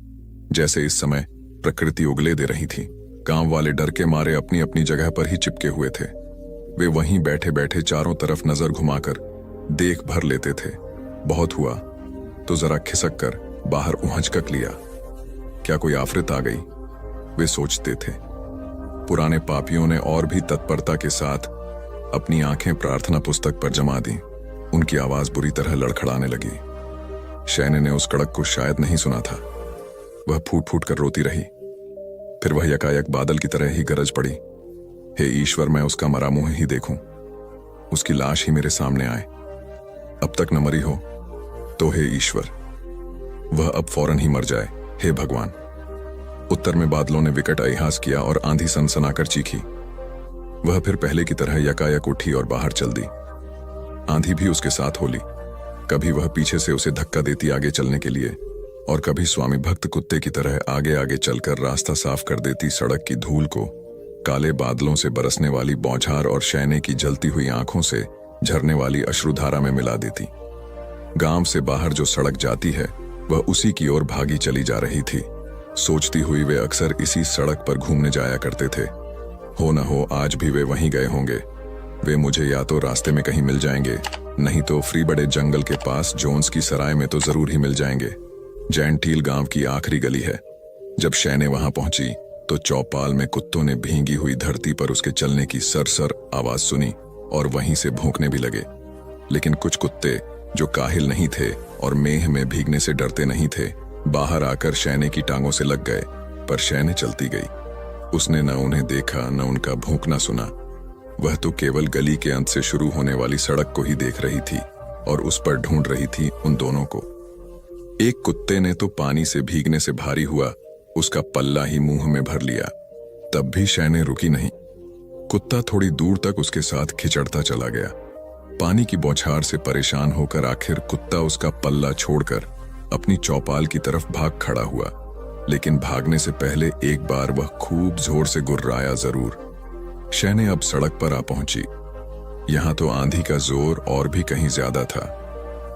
[SPEAKER 1] जैसे इस समय प्रकृति उगले दे रही थी। गांव वाले डर के मारे अपनी अपनी जगह पर ही चिपके हुए थे। वे वहीं बैठे बैठे चारों तरफ नजर घुमाकर देख भर लेते थे। बहुत हुआ तो जरा खिसक कर बाहर उहंचक लिया। क्या कोई आफरित आ गई, वे सोचते थे। पुराने पापियों ने और भी तत्परता के साथ अपनी आंखें प्रार्थना पुस्तक पर जमा दी। उनकी आवाज बुरी तरह लड़खड़ाने लगी। शैने ने उस कड़क को शायद नहीं सुना था। वह फूट फूट कर रोती रही। फिर वह यकायक बादल की तरह ही गरज पड़ी, हे ईश्वर, मैं उसका मरा मुंह ही देखूं, उसकी लाश ही मेरे सामने आए। अब तक न मरी हो तो हे ईश्वर, वह अब फौरन ही मर जाए, हे भगवान। उत्तर में बादलों ने विकट अयहास किया और आंधी सनसनाकर चीखी। वह फिर पहले की तरह यकायक उठी और बाहर चल दी। आंधी भी उसके साथ होली। कभी वह पीछे से उसे धक्का देती आगे चलने के लिए, और कभी स्वामी भक्त कुत्ते की तरह आगे आगे चलकर रास्ता साफ कर देती सड़क की धूल को काले बादलों से बरसने वाली बौछार और शैने की जलती हुई आंखों से झरने वाली अश्रुधारा में मिला देती। गांव से बाहर जो सड़क जाती है वह उसी की ओर भागी चली जा रही थी। सोचती हुई वे अक्सर इसी सड़क पर घूमने जाया करते थे। हो न हो आज भी वे वहीं गए होंगे। वे मुझे या तो रास्ते में कहीं मिल जाएंगे, नहीं तो फ्री बड़े जंगल के पास जोन्स की सराय में तो जरूर ही मिल जाएंगे। जैंटील गांव की आखिरी गली है। जब शैने वहां पहुंची तो चौपाल में कुत्तों ने भींगी हुई धरती पर उसके चलने की सरसर आवाज सुनी और वहीं से भौंकने भी लगे। लेकिन कुछ कुत्ते जो काहिल नहीं थे और मेह में भीगने से डरते नहीं थे, बाहर आकर शैने की टांगों से लग गए। पर शैने चलती गई। उसने न उन्हें देखा, न उनका भौंकना सुना। वह तो केवल गली के अंत से शुरू होने वाली सड़क को ही देख रही थी और उस पर ढूंढ रही थी उन दोनों को। एक कुत्ते ने तो पानी से भीगने से भारी हुआ उसका पल्ला ही मुंह में भर लिया। तब भी शैने रुकी नहीं। कुत्ता थोड़ी दूर तक उसके साथ खिचड़ता चला गया। पानी की बौछार से परेशान होकर आखिर कुत्ता उसका पल्ला छोड़कर अपनी चौपाल की तरफ भाग खड़ा हुआ। लेकिन भागने से पहले एक बार वह खूब जोर से गुर्राया जरूर। शैने अब सड़क पर आ पहुंची। यहां तो आंधी का जोर और भी कहीं ज्यादा था।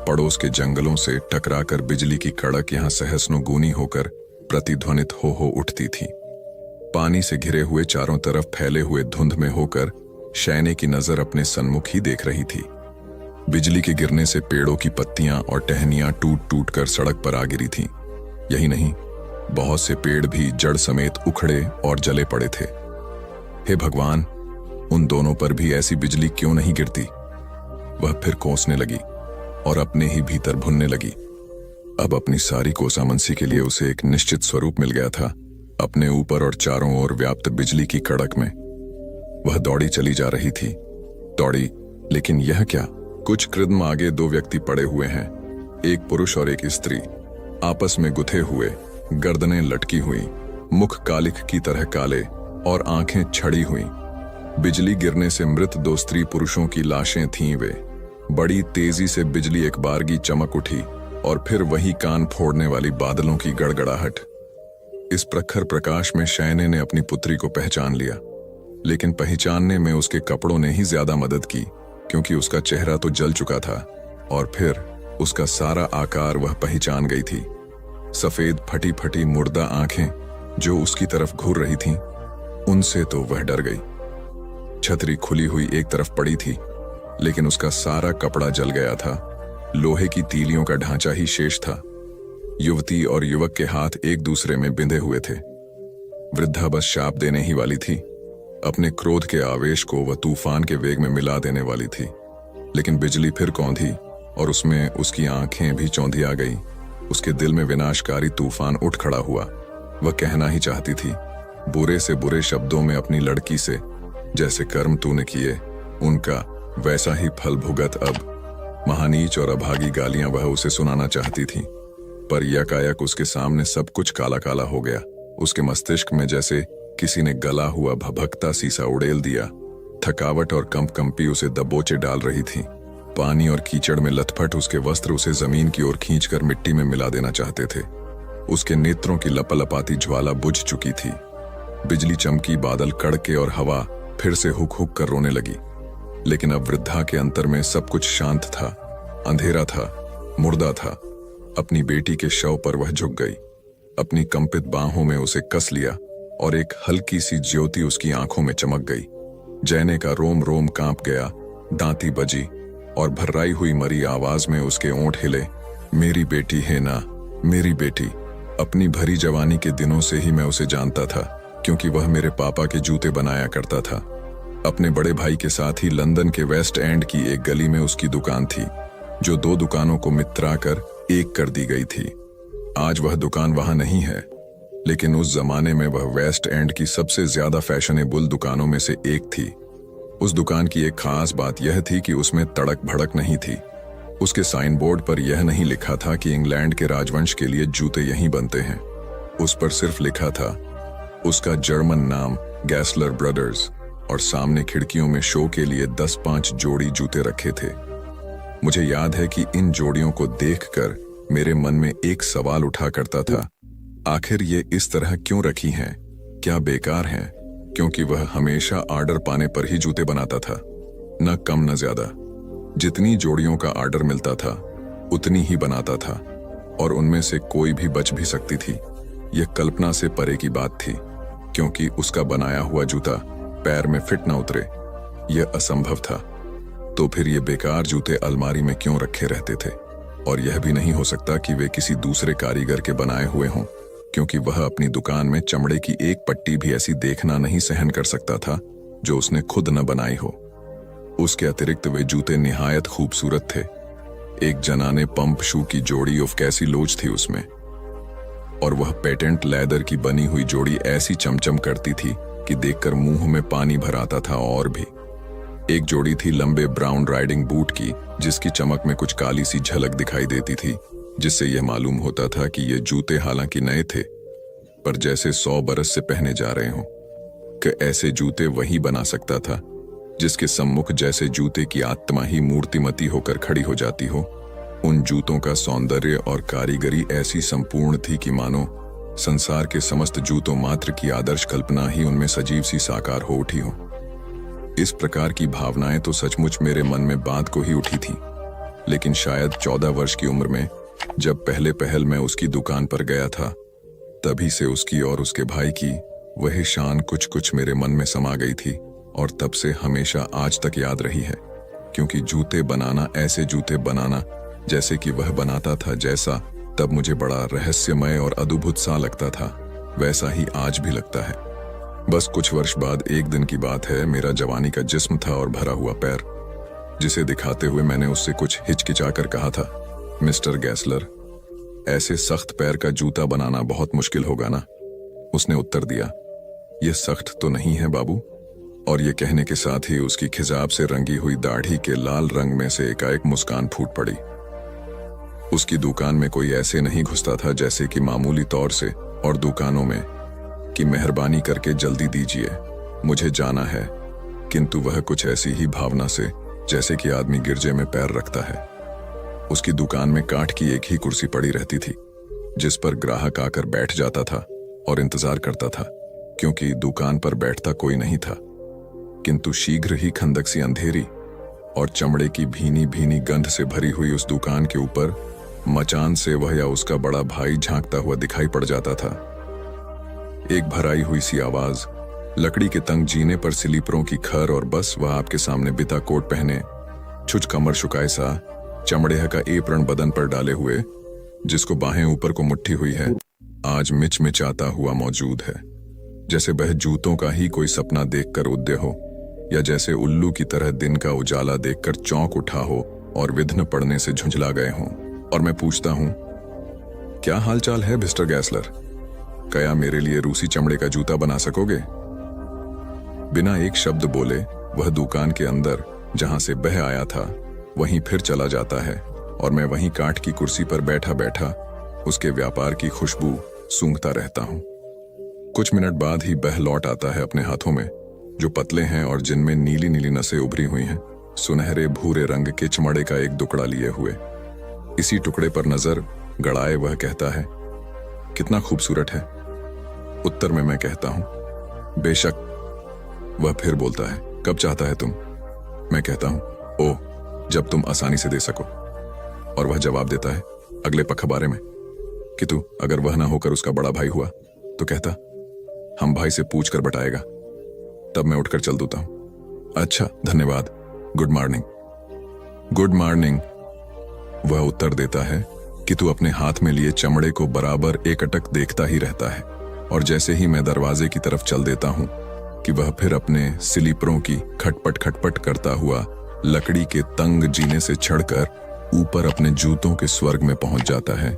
[SPEAKER 1] पड़ोस के जंगलों से टकराकर बिजली की कड़क यहां सहस्नों होकर प्रतिध्वनित हो उठती थी। पानी से घिरे हुए चारों तरफ फैले हुए धुंध में होकर शैने की नजर अपने सन्मुख ही देख रही थी। बिजली के गिरने से पेड़ों की पत्तियां और टहनियां टूट टूट कर सड़क पर आ गिरी थीं। यही नहीं, बहुत से पेड़ भी जड़ समेत उखड़े और जले पड़े थे। हे भगवान, उन दोनों पर भी ऐसी बिजली क्यों नहीं गिरती? वह फिर कोसने लगी और अपने ही भीतर भुनने लगी। अब अपनी सारी कोसामंसी के लिए उसे एक निश्चित स्वरूप मिल गया था, अपने ऊपर और चारों ओर व्याप्त बिजली की कड़क में। वह दौड़ी चली जा रही थी। दौड़ी, लेकिन यह क्या? कुछ कृदम आगे दो व्यक्ति पड़े हुए हैं, एक पुरुष और एक स्त्री, आपस में गुथे हुए गर्दनें लटकी हुई, मुख कालिख की तरह काले और आंखें छड़ी हुई। बिजली गिरने से मृत दो स्त्री पुरुषों की लाशें थीं वे। बड़ी तेजी से बिजली एक बारगी चमक उठी और फिर वही कान फोड़ने वाली बादलों की गड़गड़ाहट। इस प्रखर प्रकाश में शयने ने अपनी पुत्री को पहचान लिया, लेकिन पहचानने में उसके कपड़ों ने ही ज्यादा मदद की, क्योंकि उसका चेहरा तो जल चुका था और फिर उसका सारा आकार वह पहचान गई थी। सफेद फटी फटी मुर्दा आंखें जो उसकी तरफ घूर रही थीं, उनसे तो वह डर गई। छतरी खुली हुई एक तरफ पड़ी थी, लेकिन उसका सारा कपड़ा जल गया था। लोहे की तीलियों का ढांचा ही शेष था। युवती और युवक के हाथ एक दूसरे में बिंधे हुए थे। वृद्धा बस शाप देने ही वाली थी। अपने क्रोध के आवेश को वह तूफान के वेग में मिला देने वाली थी, लेकिन बिजली फिर कौंधी और उसमें उसकी आंखें भी चौंधी आ गई। उसके दिल में विनाशकारी तूफान उठ खड़ा हुआ। वह कहना ही चाहती थी, बुरे से बुरे शब्दों में अपनी लड़की से, जैसे कर्म तूने किए उनका वैसा ही फल भुगत अब। महानीच और अभागी गालियां वह उसे सुनाना चाहती थी, पर यकायक उसके सामने सब कुछ काला काला हो गया। उसके मस्तिष्क में जैसे किसी ने गला हुआ भभकता शीशा उड़ेल दिया। थकावट और कंपकंपी उसे दबोचे डाल रही थी। पानी और कीचड़ में लथपथ उसके वस्त्र उसे जमीन की ओर खींचकर मिट्टी में मिला देना चाहते थे। उसके नेत्रों की लपलपाती ज्वाला बुझ चुकी थी। बिजली चमकी, बादल कड़के और हवा फिर से हुक हुक कर रोने लगी। लेकिन अब वृद्धा के अंतर में सब कुछ शांत था, अंधेरा था, मुर्दा था। अपनी बेटी के शव पर वह झुक गई, अपनी कंपित बाहों में उसे कस लिया और एक हल्की सी ज्योति उसकी आंखों में चमक गई। जैने का रोम रोम कांप गया, दांती बजी और भर्राई हुई मरी आवाज में उसके ओंठ हिले। मेरी बेटी है ना, मेरी बेटी। अपनी भरी जवानी के दिनों से ही मैं उसे जानता था, क्योंकि वह मेरे पापा के जूते बनाया करता था। अपने बड़े भाई के साथ ही लंदन के वेस्ट एंड की एक गली में उसकी दुकान थी, जो दो दुकानों को मित्रा कर एक कर दी गई थी। आज वह दुकान वहां नहीं है, लेकिन उस जमाने में वह वेस्ट एंड की सबसे ज्यादा फैशनेबल दुकानों में से एक थी। उस दुकान की एक खास बात यह थी कि उसमें तड़क भड़क नहीं थी। उसके साइन बोर्ड पर यह नहीं लिखा था कि इंग्लैंड के राजवंश के लिए जूते यहीं बनते हैं। उस पर सिर्फ लिखा था उसका जर्मन नाम गैसलर ब्रदर्स, और सामने खिड़कियों में शो के लिए 10-5 जोड़ी जूते रखे थे। मुझे याद है कि इन जोड़ियों को देखकर मेरे मन में एक सवाल उठा करता था, आखिर ये इस तरह क्यों रखी हैं? क्या बेकार हैं? क्योंकि वह हमेशा ऑर्डर पाने पर ही जूते बनाता था, न कम न ज्यादा। जितनी जोड़ियों का ऑर्डर मिलता था उतनी ही बनाता था, और उनमें से कोई भी बच भी सकती थी। यह कल्पना से परे की बात थी, क्योंकि उसका बनाया हुआ जूता पैर में फिट न उतरे, यह असंभव था। तो फिर ये बेकार जूते अलमारी में क्यों रखे रहते थे? और यह भी नहीं हो सकता कि वे किसी दूसरे कारीगर के बनाए हुए हों, क्योंकि वह अपनी दुकान में चमड़े की एक पट्टी भी ऐसी देखना नहीं सहन कर सकता था जो उसने खुद न बनाई हो। उसके अतिरिक्त वे जूते निहायत खूबसूरत थे। एक जनाने पंप शू की जोड़ी, उफ कैसी लोच थी उसमें, और वह पेटेंट लेदर की बनी हुई जोड़ी ऐसी चमचम करती थी कि देखकर मुंह में पानी भर आता था। और भी एक जोड़ी थी लंबे ब्राउन राइडिंग बूट की, जिसकी चमक में कुछ काली सी झलक दिखाई देती थी, जिससे यह मालूम होता था कि ये जूते हालांकि नए थे, पर जैसे 100 बरस से पहने जा रहे हों। कि ऐसे जूते वही बना सकता था जिसके सम्मुख जैसे जूते की आत्मा ही मूर्तिमती होकर खड़ी हो जाती हो। उन जूतों का सौंदर्य और कारीगरी ऐसी संपूर्ण थी कि मानो संसार के समस्त जूतों मात्र की आदर्श कल्पना ही उनमें सजीव सी साकार हो उठी हो। इस प्रकार की भावनाएं तो सचमुच मेरे मन में बात को ही उठी थीं, लेकिन शायद 14 वर्ष की उम्र में जब पहले पहल मैं उसकी दुकान पर गया था, तभी से उसकी और उसके भाई की वही शान कुछ कुछ मेरे मन में समा गई थी, और तब से हमेशा आज तक याद रही है। क्योंकि जूते बनाना, ऐसे जूते बनाना जैसे कि वह बनाता था जैसा, तब मुझे बड़ा रहस्यमय और अद्भुत सा लगता था, वैसा ही आज भी लगता है। बस कुछ वर्ष बाद एक दिन की बात है, मेरा जवानी का जिस्म था और भरा हुआ पैर, जिसे दिखाते हुए मैंने उससे कुछ हिचकिचाकर कहा था, मिस्टर गैसलर, ऐसे सख्त पैर का जूता बनाना बहुत मुश्किल होगा ना? उसने उत्तर दिया, यह सख्त तो नहीं है बाबू। और ये कहने के साथ ही उसकी खिजाब से रंगी हुई दाढ़ी के लाल रंग में से एकाएक मुस्कान फूट पड़ी। उसकी दुकान में कोई ऐसे नहीं घुसता था जैसे कि मामूली तौर से और दुकानों में कि मेहरबानी करके जल्दी दीजिए, मुझे जाना है। किंतु वह कुछ ऐसी ही भावना से जैसे कि आदमी गिरजे में पैर रखता है। उसकी दुकान में काठ की एक ही कुर्सी पड़ी रहती थी जिस पर ग्राहक आकर बैठ जाता था और इंतजार करता था, क्योंकि दुकान पर बैठता कोई नहीं था। किंतु शीघ्र ही खंदक सी अंधेरी और चमड़े की भीनी भीनी गंध से भरी हुई उस दुकान के ऊपर मचान से वह या उसका बड़ा भाई झांकता हुआ दिखाई पड़ जाता था। एक भराई हुई सी आवाज, लकड़ी के तंग जीने पर स्लीपरों की खर, और बस वह आपके सामने बिता कोट पहने, छुच कमर शुकाए सा, चमड़े का एप्रण बदन पर डाले हुए, जिसको बाहें ऊपर को मुट्ठी हुई है, आज मिचमिचाता हुआ मौजूद है। जैसे वह जूतों का ही कोई सपना देखकर उद्य हो, या जैसे उल्लू की तरह दिन का उजाला देखकर चौंक उठा हो और विघ्न पड़ने से झुंझला गए हों। और मैं पूछता हूं, क्या हालचाल है मिस्टर गैसलर? क्या मेरे लिए रूसी चमड़े का जूता बना सकोगे? बिना एक शब्द बोले वह दुकान के अंदर जहां से बह आया था वहीं फिर चला जाता है, और मैं वहीं काठ की कुर्सी पर बैठा बैठा उसके व्यापार की खुशबू सूंघता रहता हूं। कुछ मिनट बाद ही बह लौट आता है अपने हाथों में, जो पतले हैं और जिनमें नीली नीली नसें उभरी हुई हैं, सुनहरे भूरे रंग के चमड़े का एक टुकड़ा लिए हुए। इसी टुकड़े पर नजर गड़ाए वह कहता है, कितना खूबसूरत है। उत्तर में मैं कहता हूं, बेशक। वह फिर बोलता है, कब चाहता है तुम? मैं कहता हूं, ओह, जब तुम आसानी से दे सको। और वह जवाब देता है, अगले पखबारे में। किंतु अगर वह ना होकर उसका बड़ा भाई हुआ तो कहता, हम भाई से पूछ कर बताएगा। तब मैं उठकर चल देता हूं। अच्छा, धन्यवाद, गुड मॉर्निंग। गुड मॉर्निंग, वह उत्तर देता है कि तू अपने हाथ में लिए चमड़े को बराबर एकटक देखता ही रहता है। और जैसे ही मैं दरवाजे की तरफ चल देता हूं कि वह फिर अपने स्लीपरों की खटपट खटपट करता हुआ लकड़ी के तंग जीने से चढ़कर ऊपर अपने जूतों के स्वर्ग में पहुंच जाता है।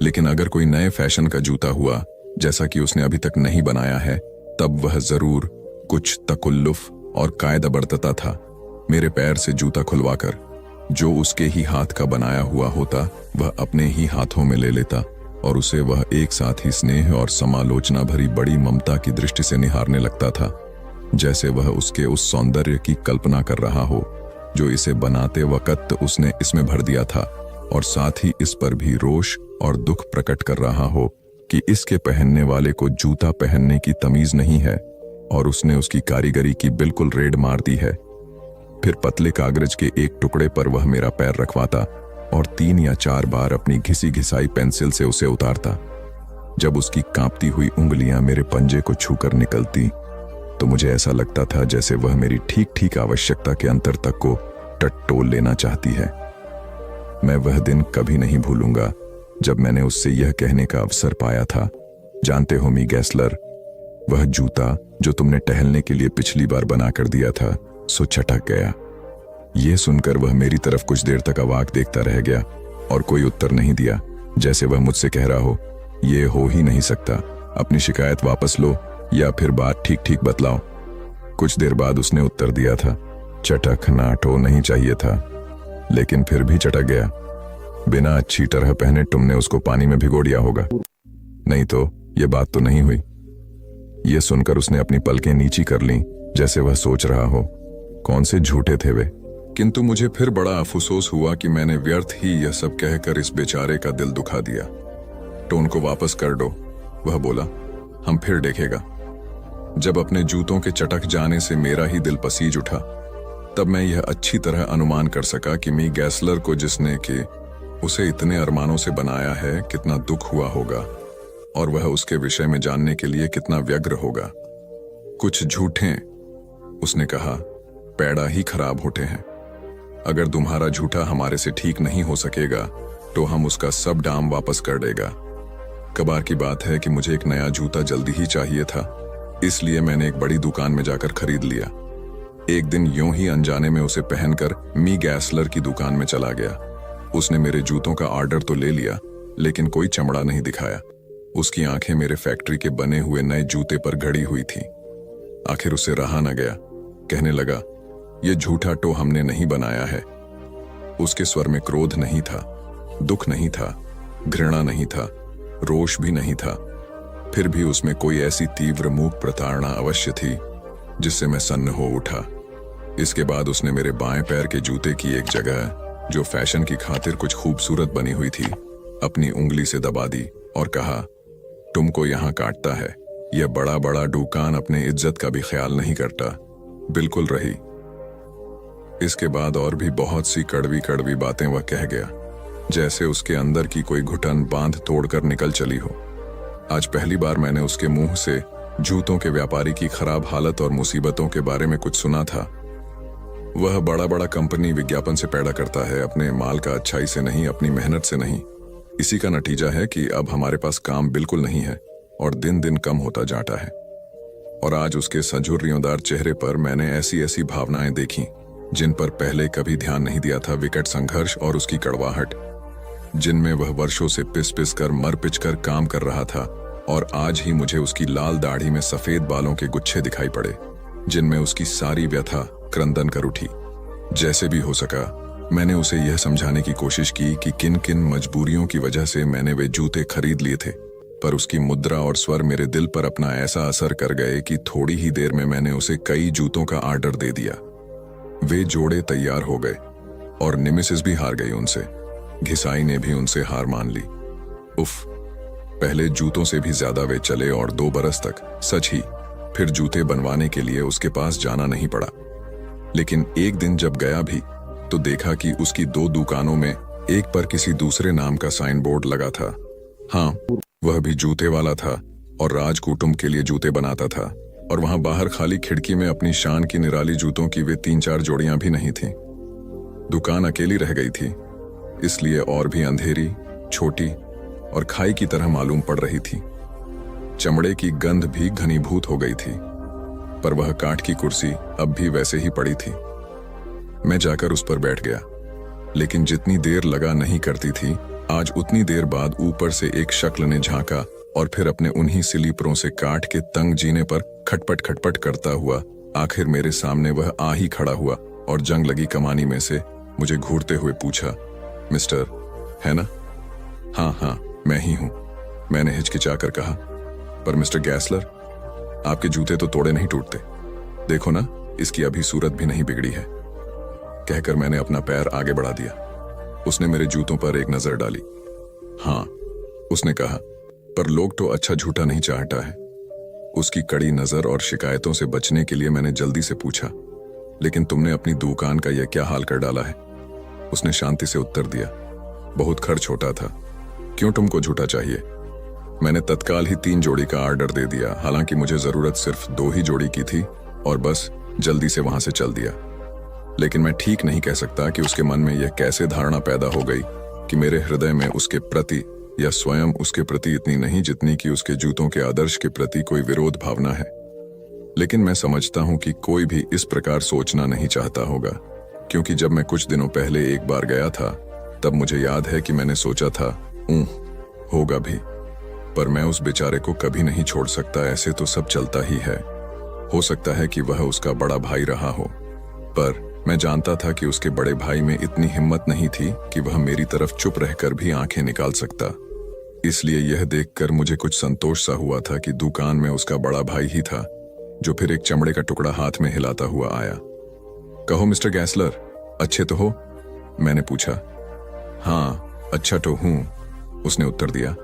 [SPEAKER 1] लेकिन अगर कोई नए फैशन का जूता हुआ जैसा कि उसने अभी तक नहीं बनाया है, तब वह जरूर कुछ तकुल्लुफ और कायदा बरतता था। मेरे पैर से जूता खुलवाकर जो उसके ही हाथ का बनाया हुआ होता वह अपने ही हाथों में ले लेता, और उसे वह एक साथ ही स्नेह और समालोचना भरी बड़ी ममता की दृष्टि से निहारने लगता था, जैसे वह उसके उस सौंदर्य की कल्पना कर रहा हो जो इसे बनाते वक्त उसने इसमें भर दिया था, और साथ ही इस पर भी रोष और दुख प्रकट कर रहा हो कि इसके पहनने वाले को जूता पहनने की तमीज नहीं है और उसने उसकी कारीगरी की बिल्कुल रेड मार दी है। फिर पतले कागज के एक टुकड़े पर वह मेरा पैर रखवाता और 3 या 4 बार अपनी घिसी घिसाई पेंसिल से उसे उतारता। जब उसकी कांपती हुई उंगलियां मेरे पंजे को छूकर निकलती तो मुझे ऐसा लगता था जैसे वह मेरी ठीक ठीक आवश्यकता के अंतर तक को टटोल लेना चाहती है। मैं वह दिन कभी नहीं भूलूंगा जब मैंने उससे यह कहने का अवसर पाया था, जानते हो मी गैसलर, वह जूता जो तुमने टहलने के लिए पिछली बार बनाकर दिया था सो छटक गया। यह सुनकर वह मेरी तरफ कुछ देर तक अवाक देखता रह गया और कोई उत्तर नहीं दिया, जैसे वह मुझसे कह रहा हो, यह हो ही नहीं सकता, अपनी शिकायत वापस लो या फिर बात ठीक ठीक बतलाओ। कुछ देर बाद उसने उत्तर दिया था, चटकना तो नहीं चाहिए था, लेकिन फिर भी चटक गया। बिना अच्छी तरह पहने तुमने उसको पानी में भिगो दिया होगा, नहीं तो यह बात तो नहीं हुई। यह सुनकर उसने अपनी पलकें नीची कर लीं, जैसे वह सोच रहा हो, कौन से झूठे थे वे। किंतु मुझे फिर बड़ा अफसोस हुआ कि मैंने व्यर्थ ही यह सब कहकर इस बेचारे का दिल दुखा दिया। तो उनको वापस कर दो, वह बोला, हम फिर देखेगा। जब अपने जूतों के चटक जाने से मेरा ही दिल पसीज उठा, तब मैं यह अच्छी तरह अनुमान कर सका कि मी गैसलर को जिसने कि उसे इतने अरमानों से बनाया है कितना दुख हुआ होगा और वह उसके विषय में जानने के लिए कितना व्यग्र होगा। कुछ झूठे, उसने कहा, पैड़ा ही खराब होते हैं। अगर तुम्हारा झूठा हमारे से ठीक नहीं हो सकेगा तो हम उसका सब दाम वापस कर देगा। कबार की बात है कि मुझे एक नया जूता जल्दी ही चाहिए था, इसलिए मैंने एक बड़ी दुकान में जाकर खरीद लिया। एक दिन यूं ही अनजाने में उसे पहनकर मी गैसलर की दुकान में चला गया। उसने मेरे जूतों का ऑर्डर तो ले लिया, लेकिन कोई चमड़ा नहीं दिखाया। उसकी आंखें मेरे फैक्ट्री के बने हुए नए जूते पर गड़ी हुई थी। आखिर उसे रहा न गया, कहने लगा, यह झूठा तो हमने नहीं बनाया है। उसके स्वर में क्रोध नहीं था, दुख नहीं था, घृणा नहीं था, रोष भी नहीं था, फिर भी उसमें कोई ऐसी तीव्र मूक प्रताड़ना अवश्य थी जिससे मैं सन्न हो उठा। इसके बाद उसने मेरे बाएं पैर के जूते की एक जगह, जो फैशन की खातिर कुछ खूबसूरत बनी हुई थी, अपनी उंगली से दबा दी और कहा, तुमको यहां काटता है। यह बड़ा बड़ा डूकान अपने इज्जत का भी ख्याल नहीं करता। बिल्कुल रही। इसके बाद और भी बहुत सी कड़वी कड़वी बातें वह कह गया, जैसे उसके अंदर की कोई घुटन बांध तोड़कर निकल चली हो। आज पहली बार मैंने उसके मुंह से जूतों के व्यापारी की खराब हालत और मुसीबतों के बारे में कुछ सुना था। वह बड़ा बड़ा कंपनी विज्ञापन से पैदा करता है, अपने माल का अच्छाई से नहीं, अपनी मेहनत से नहीं। इसी का नतीजा है कि अब हमारे पास काम बिल्कुल नहीं है और दिन दिन कम होता जाता है। और आज उसके सजुर्रियोंदार चेहरे पर मैंने ऐसी ऐसी भावनाएं देखी जिन पर पहले कभी ध्यान नहीं दिया था। विकट संघर्ष और उसकी कड़वाहट, जिनमें वह वर्षों से पिस पिस कर मर पिच कर काम कर रहा था, और आज ही मुझे उसकी लाल दाढ़ी में सफेद बालों के गुच्छे दिखाई पड़े, जिनमें उसकी सारी व्यथा क्रंदन कर उठी। जैसे भी हो सका मैंने उसे यह समझाने की कोशिश की कि किन किन मजबूरियों की वजह से मैंने वे जूते खरीद लिए थे, पर उसकी मुद्रा और स्वर मेरे दिल पर अपना ऐसा असर कर गए कि थोड़ी ही देर में मैंने उसे कई जूतों का ऑर्डर दे दिया। वे जोड़े तैयार हो गए और निमिसेस भी हार गई उनसे। घिसाई ने भी उनसे हार मान ली। उफ, पहले जूतों से भी ज्यादा वे चले और 2 बरस तक, सच ही, फिर जूते बनवाने के लिए उसके पास जाना नहीं पड़ा। लेकिन एक दिन जब गया भी तो देखा कि उसकी 2 दुकानों में एक पर किसी दूसरे नाम का साइन बोर्ड लगा था। हाँ, वह भी जूते वाला था और राजकुटुंब के लिए जूते बनाता था, और वहां बाहर खाली खिड़की में अपनी शान की निराली जूतों की वे 3-4 जोड़ियां भी नहीं थीं। दुकान अकेली रह गई थी, इसलिए और भी अंधेरी, छोटी और खाई की तरह मालूम पड़ रही थी। चमड़े की गंध भी घनीभूत हो गई थी, पर वह काठ की कुर्सी अब भी वैसे ही पड़ी थी। मैं जाकर उस पर बैठ गया, लेकिन जितनी देर लगा नहीं करती थी, आज उतनी देर बाद ऊपर से एक शक्ल ने झांका और फिर अपने उन्हीं स्लीपरों से काठ के तंग जीने पर खटपट खटपट करता हुआ आखिर मेरे सामने वह आ ही खड़ा हुआ और जंग लगी कमानी में से मुझे घूरते हुए पूछा, मिस्टर, है ना? हाँ हाँ, मैं ही हूं, मैंने हिचकिचाकर कहा। पर मिस्टर गैसलर, आपके जूते तो तोड़े नहीं टूटते। देखो ना, इसकी अभी सूरत भी नहीं बिगड़ी है। कहकर मैंने अपना पैर आगे बढ़ा दिया। उसने मेरे जूतों पर एक नजर डाली। हाँ, उसने कहा, पर लोग तो अच्छा झूठा नहीं चाहता है। उसकी कड़ी नजर और शिकायतों से बचने के लिए मैंने जल्दी से पूछा, लेकिन तुमने अपनी दुकान का यह क्या हाल कर डाला है? उसने शांति से उत्तर दिया, बहुत खर्च होता था, क्यों तुमको झूठा चाहिए? मैंने तत्काल ही 3 जोड़ी का ऑर्डर दे दिया, हालांकि मुझे जरूरत सिर्फ 2 ही जोड़ी की थी, और बस जल्दी से वहां से चल दिया। लेकिन मैं ठीक नहीं कह सकता कि उसके मन में यह कैसे धारणा पैदा हो गई कि मेरे हृदय में उसके प्रति या स्वयं उसके प्रति इतनी नहीं जितनी कि उसके जूतों के आदर्श के प्रति कोई विरोध भावना है। लेकिन मैं समझता हूं कि कोई भी इस प्रकार सोचना नहीं चाहता होगा, क्योंकि जब मैं कुछ दिनों पहले एक बार गया था, तब मुझे याद है कि मैंने सोचा था, होगा भी, पर मैं उस बेचारे को कभी नहीं छोड़ सकता। ऐसे तो सब चलता ही है। हो सकता है कि वह उसका बड़ा भाई रहा हो, पर मैं जानता था कि उसके बड़े भाई में इतनी हिम्मत नहीं थी कि वह मेरी तरफ चुप रहकर भी आंखें निकाल सकता। इसलिए यह देखकर मुझे कुछ संतोष सा हुआ था कि दुकान में उसका बड़ा भाई ही था, जो फिर एक चमड़े का टुकड़ा हाथ में हिलाता हुआ आया। कहो मिस्टर गैसलर, अच्छे तो हो? मैंने पूछा। हाँ, अच्छा तो हूं, उसने उत्तर दिया,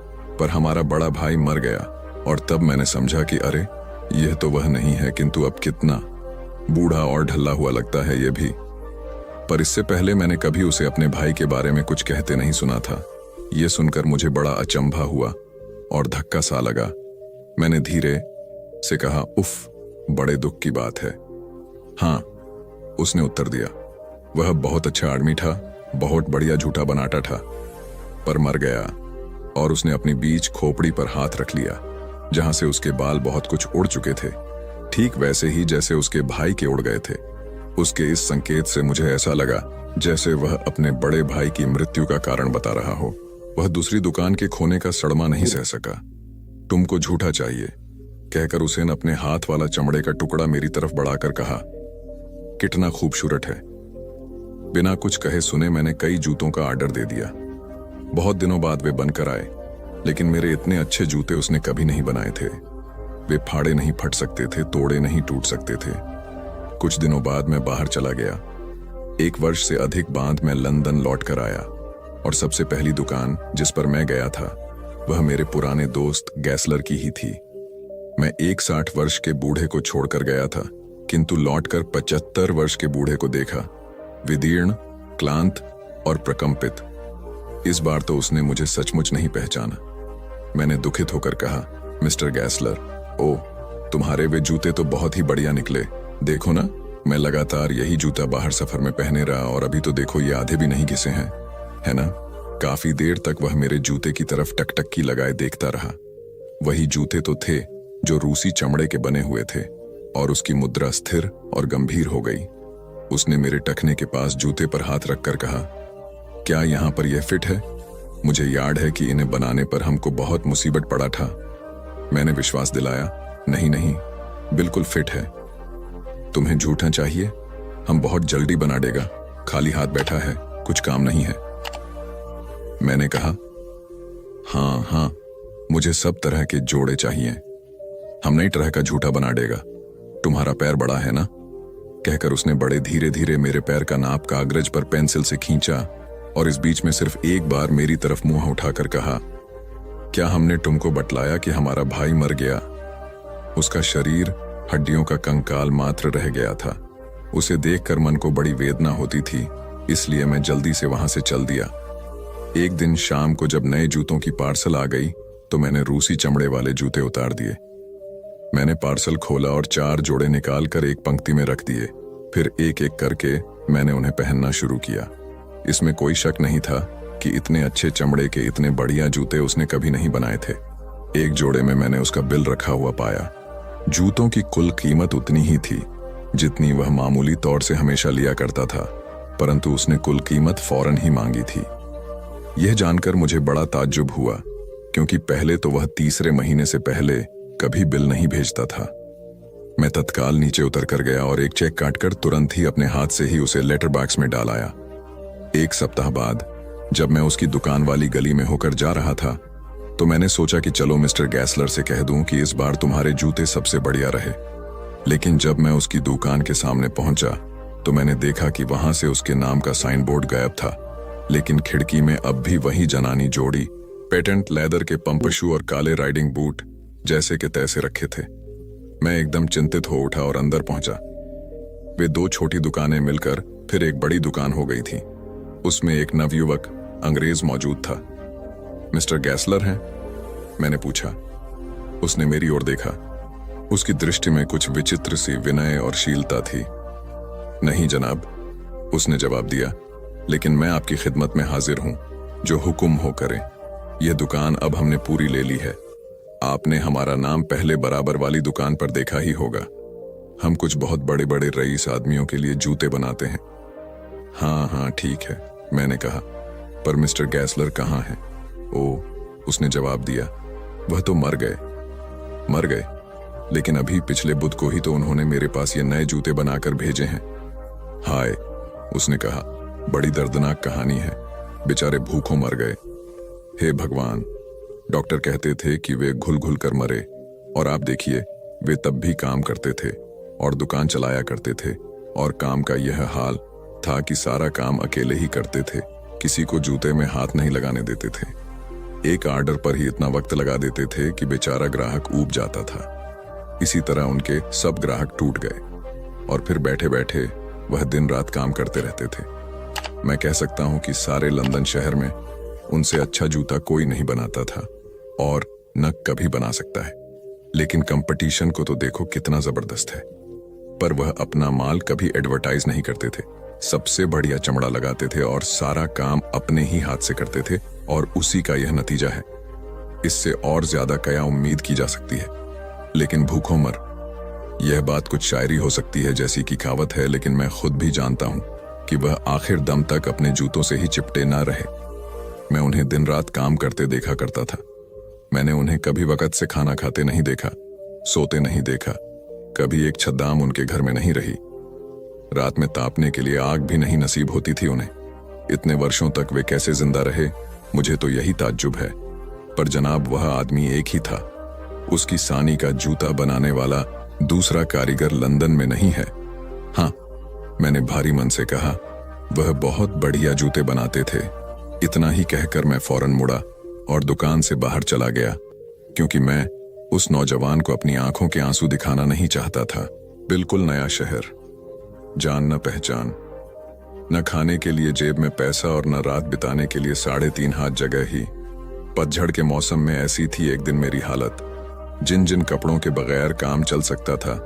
[SPEAKER 1] पर हमारा बड़ा भाई मर गया, और तब मैंने समझा कि अरे, यह तो वह नहीं है, किंतु अब कितना बूढ़ा और ढल्ला हुआ लगता है ये भी। पर इससे पहले मैंने कभी उसे अपने भाई के बारे में कुछ कहते नहीं सुना था। यह सुनकर मुझे बड़ा अचंभा हुआ और धक्का सा लगा। मैंने धीरे से कहा, उफ, बड़े दुख की बात है। हाँ, उसने उत्तर दिया, वह बहुत अच्छा आदमी था, बहुत बढ़िया झूठा बनाता था, पर मर गया। और उसने अपनी बीच खोपड़ी पर हाथ रख लिया, जहां से उसके बाल बहुत कुछ उड़ चुके थे, ठीक वैसे ही जैसे उसके भाई के उड़ गए थे। उसके इस संकेत से मुझे ऐसा लगा जैसे वह अपने बड़े भाई की मृत्यु का कारण बता रहा हो। वह दूसरी दुकान के खोने का सड़मा नहीं सह सका। तुमको झूठा चाहिए, कहकर उसने अपने हाथ वाला चमड़े का टुकड़ा मेरी तरफ बढ़ाकर कहा, कितना खूबसूरत है। बिना कुछ कहे सुने मैंने कई जूतों का ऑर्डर दे दिया। बहुत दिनों बाद वे बनकर आए, लेकिन मेरे इतने अच्छे जूते उसने कभी नहीं बनाए थे। वे फाड़े नहीं फट सकते थे, तोड़े नहीं टूट सकते थे। कुछ दिनों बाद मैं बाहर चला गया। 1 वर्ष से अधिक बाद मैं लंदन लौट कर आया और सबसे पहली दुकान जिस पर मैं गया था वह मेरे पुराने दोस्त गैसलर की ही थी। मैं एक 60 वर्ष के बूढ़े को छोड़कर गया था, किंतु लौटकर 75 वर्ष के बूढ़े को देखा, विदीर्ण, क्लांत और प्रकंपित। इस बार तो उसने मुझे सचमुच नहीं पहचाना। मैंने दुखित होकर कहा, मिस्टर गैसलर, ओह, तुम्हारे वे जूते तो बहुत ही बढ़िया निकले। देखो ना, मैं लगातार यही जूता बाहर सफर में पहने रहा और अभी तो देखो ये आधे भी नहीं घिसे हैं, है ना? काफी देर तक वह मेरे जूते की तरफ टकटकी लगाए देखता रहा। वही जूते तो थे जो रूसी चमड़े के बने हुए थे, और उसकी मुद्रा स्थिर और गंभीर हो गई। उसने मेरे टखने के पास जूते पर हाथ रखकर कहा, क्या यहां पर यह फिट है? मुझे याद है कि इन्हें बनाने पर हमको बहुत मुसीबत पड़ा था। मैंने विश्वास दिलाया, नहीं नहीं, बिल्कुल फिट है। तुम्हें झूठा चाहिए? हम बहुत जल्दी बना देगा, खाली हाथ बैठा है, कुछ काम नहीं है। मैंने कहा, हाँ हाँ, मुझे सब तरह के जोड़े चाहिए। हम नई तरह का झूठा बना देगा। तुम्हारा पैर बड़ा है ना? कहकर उसने बड़े धीरे धीरे मेरे पैर का नाप कागज पर पेंसिल से खींचा और इस बीच में सिर्फ एक बार मेरी तरफ मुंह उठाकर कहा, क्या हमने तुमको बतलाया कि हमारा भाई मर गया? उसका शरीर हड्डियों का कंकाल मात्र रह गया था। उसे देखकर मन को बड़ी वेदना होती थी, इसलिए मैं जल्दी से वहां से चल दिया। एक दिन शाम को जब नए जूतों की पार्सल आ गई तो मैंने रूसी चमड़े वाले जूते उतार दिए। मैंने पार्सल खोला और 4 जोड़े निकालकर एक पंक्ति में रख दिए। फिर एक एक करके मैंने उन्हें पहनना शुरू किया। इसमें कोई शक नहीं था कि इतने अच्छे चमड़े के इतने बढ़िया जूते उसने कभी नहीं बनाए थे। एक जोड़े में मैंने उसका बिल रखा हुआ पाया। जूतों की कुल कीमत उतनी ही थी जितनी वह मामूली तौर से हमेशा लिया करता था, परंतु उसने कुल कीमत फौरन ही मांगी थी। यह जानकर मुझे बड़ा ताज्जुब हुआ, क्योंकि पहले तो वह तीसरे महीने से पहले कभी बिल नहीं भेजता था। मैं तत्काल नीचे उतर कर गया और एक चेक काटकर तुरंत ही अपने हाथ से ही उसे लेटर बॉक्स में डाल आया। 1 सप्ताह बाद जब मैं उसकी दुकान वाली गली में होकर जा रहा था तो मैंने सोचा कि चलो मिस्टर गैसलर से कह दूं कि इस बार तुम्हारे जूते सबसे बढ़िया रहे। लेकिन जब मैं उसकी दुकान के सामने पहुंचा तो मैंने देखा कि वहां से उसके नाम का साइन बोर्ड गायब था, लेकिन खिड़की में अब भी वही जनानी जोड़ी पेटेंट लेदर के पंप शू और काले राइडिंग बूट जैसे के तैसे रखे थे। मैं एकदम चिंतित हो उठा और अंदर पहुंचा। वे 2 छोटी दुकानें मिलकर फिर एक बड़ी दुकान हो गई थी। उसमें एक नवयुवक अंग्रेज मौजूद था। मिस्टर गैसलर हैं? मैंने पूछा। उसने मेरी ओर देखा। उसकी दृष्टि में कुछ विचित्र सी विनय और शीलता थी। नहीं जनाब, उसने जवाब दिया, लेकिन मैं आपकी खिदमत में हाजिर हूं, जो हुक्म हो करें। यह दुकान अब हमने पूरी ले ली है। आपने हमारा नाम पहले बराबर वाली दुकान पर देखा ही होगा। हम कुछ बहुत बड़े बड़े रईस आदमियों के लिए जूते बनाते हैं। हाँ हाँ ठीक है, मैंने कहा, पर मिस्टर गैसलर कहाँ हैं? ओ, उसने जवाब दिया, वह तो मर गए, लेकिन अभी पिछले बुध को ही तो उन्होंने मेरे पास ये नए जूते बनाकर भेजे हैं। हाय, उसने कहा, बड़ी दर्दनाक कहानी है। बेचारे भूखों मर गए। हे भगवान, डॉक्टर कहते थे कि वे घुल घुल कर मरे, और आप देखिए, वे तब भी काम करते थे और दुकान चलाया करते थे, और काम का यह हाल था कि सारा काम अकेले ही करते थे, किसी को जूते में हाथ नहीं लगाने देते थे। एक ऑर्डर पर ही इतना वक्त लगा देते थे कि बेचारा ग्राहक ऊब जाता था। इसी तरह उनके सब ग्राहक टूट गए और फिर बैठे बैठे वह दिन रात काम करते रहते थे। मैं कह सकता हूं कि सारे लंदन शहर में उनसे अच्छा जूता कोई नहीं बनाता था और न कभी बना सकता है। लेकिन कंपटीशन को तो देखो कितना जबरदस्त है। पर वह अपना माल कभी एडवर्टाइज नहीं करते थे। सबसे बढ़िया चमड़ा लगाते थे और सारा काम अपने ही हाथ से करते थे, और उसी का यह नतीजा है। इससे और ज्यादा क्या उम्मीद की जा सकती है? लेकिन भूखों मर, यह बात कुछ शायरी हो सकती है जैसी कि कहावत है, लेकिन मैं खुद भी जानता हूं कि वह आखिर दम तक अपने जूतों से ही चिपटे ना रहे। मैं उन्हें दिन रात काम करते देखा करता था। मैंने उन्हें कभी वक्त से खाना खाते नहीं देखा, सोते नहीं देखा। कभी एक छद्दाम उनके घर में नहीं रही। रात में तापने के लिए आग भी नहीं नसीब होती थी उन्हें। इतने वर्षों तक वे कैसे जिंदा रहे, मुझे तो यही ताज्जुब है, पर जनाब वह आदमी एक ही था। उसकी सानी का जूता बनाने वाला दूसरा कारीगर लंदन में नहीं है। हाँ, मैंने भारी मन से कहा, वह बहुत बढ़िया जूते बनाते थे। इतना ही कहकर मैं फौरन मुड़ा और दुकान से बाहर चला गया, क्योंकि मैं उस नौजवान को अपनी आंखों के आंसू दिखाना नहीं चाहता था। बिल्कुल नया शहर, जान न पहचान, न खाने के लिए जेब में पैसा और न रात बिताने के लिए 3.5 हाथ जगह ही। पतझड़ के मौसम में ऐसी थी एक दिन मेरी हालत। जिन जिन कपड़ों के बगैर काम चल सकता था,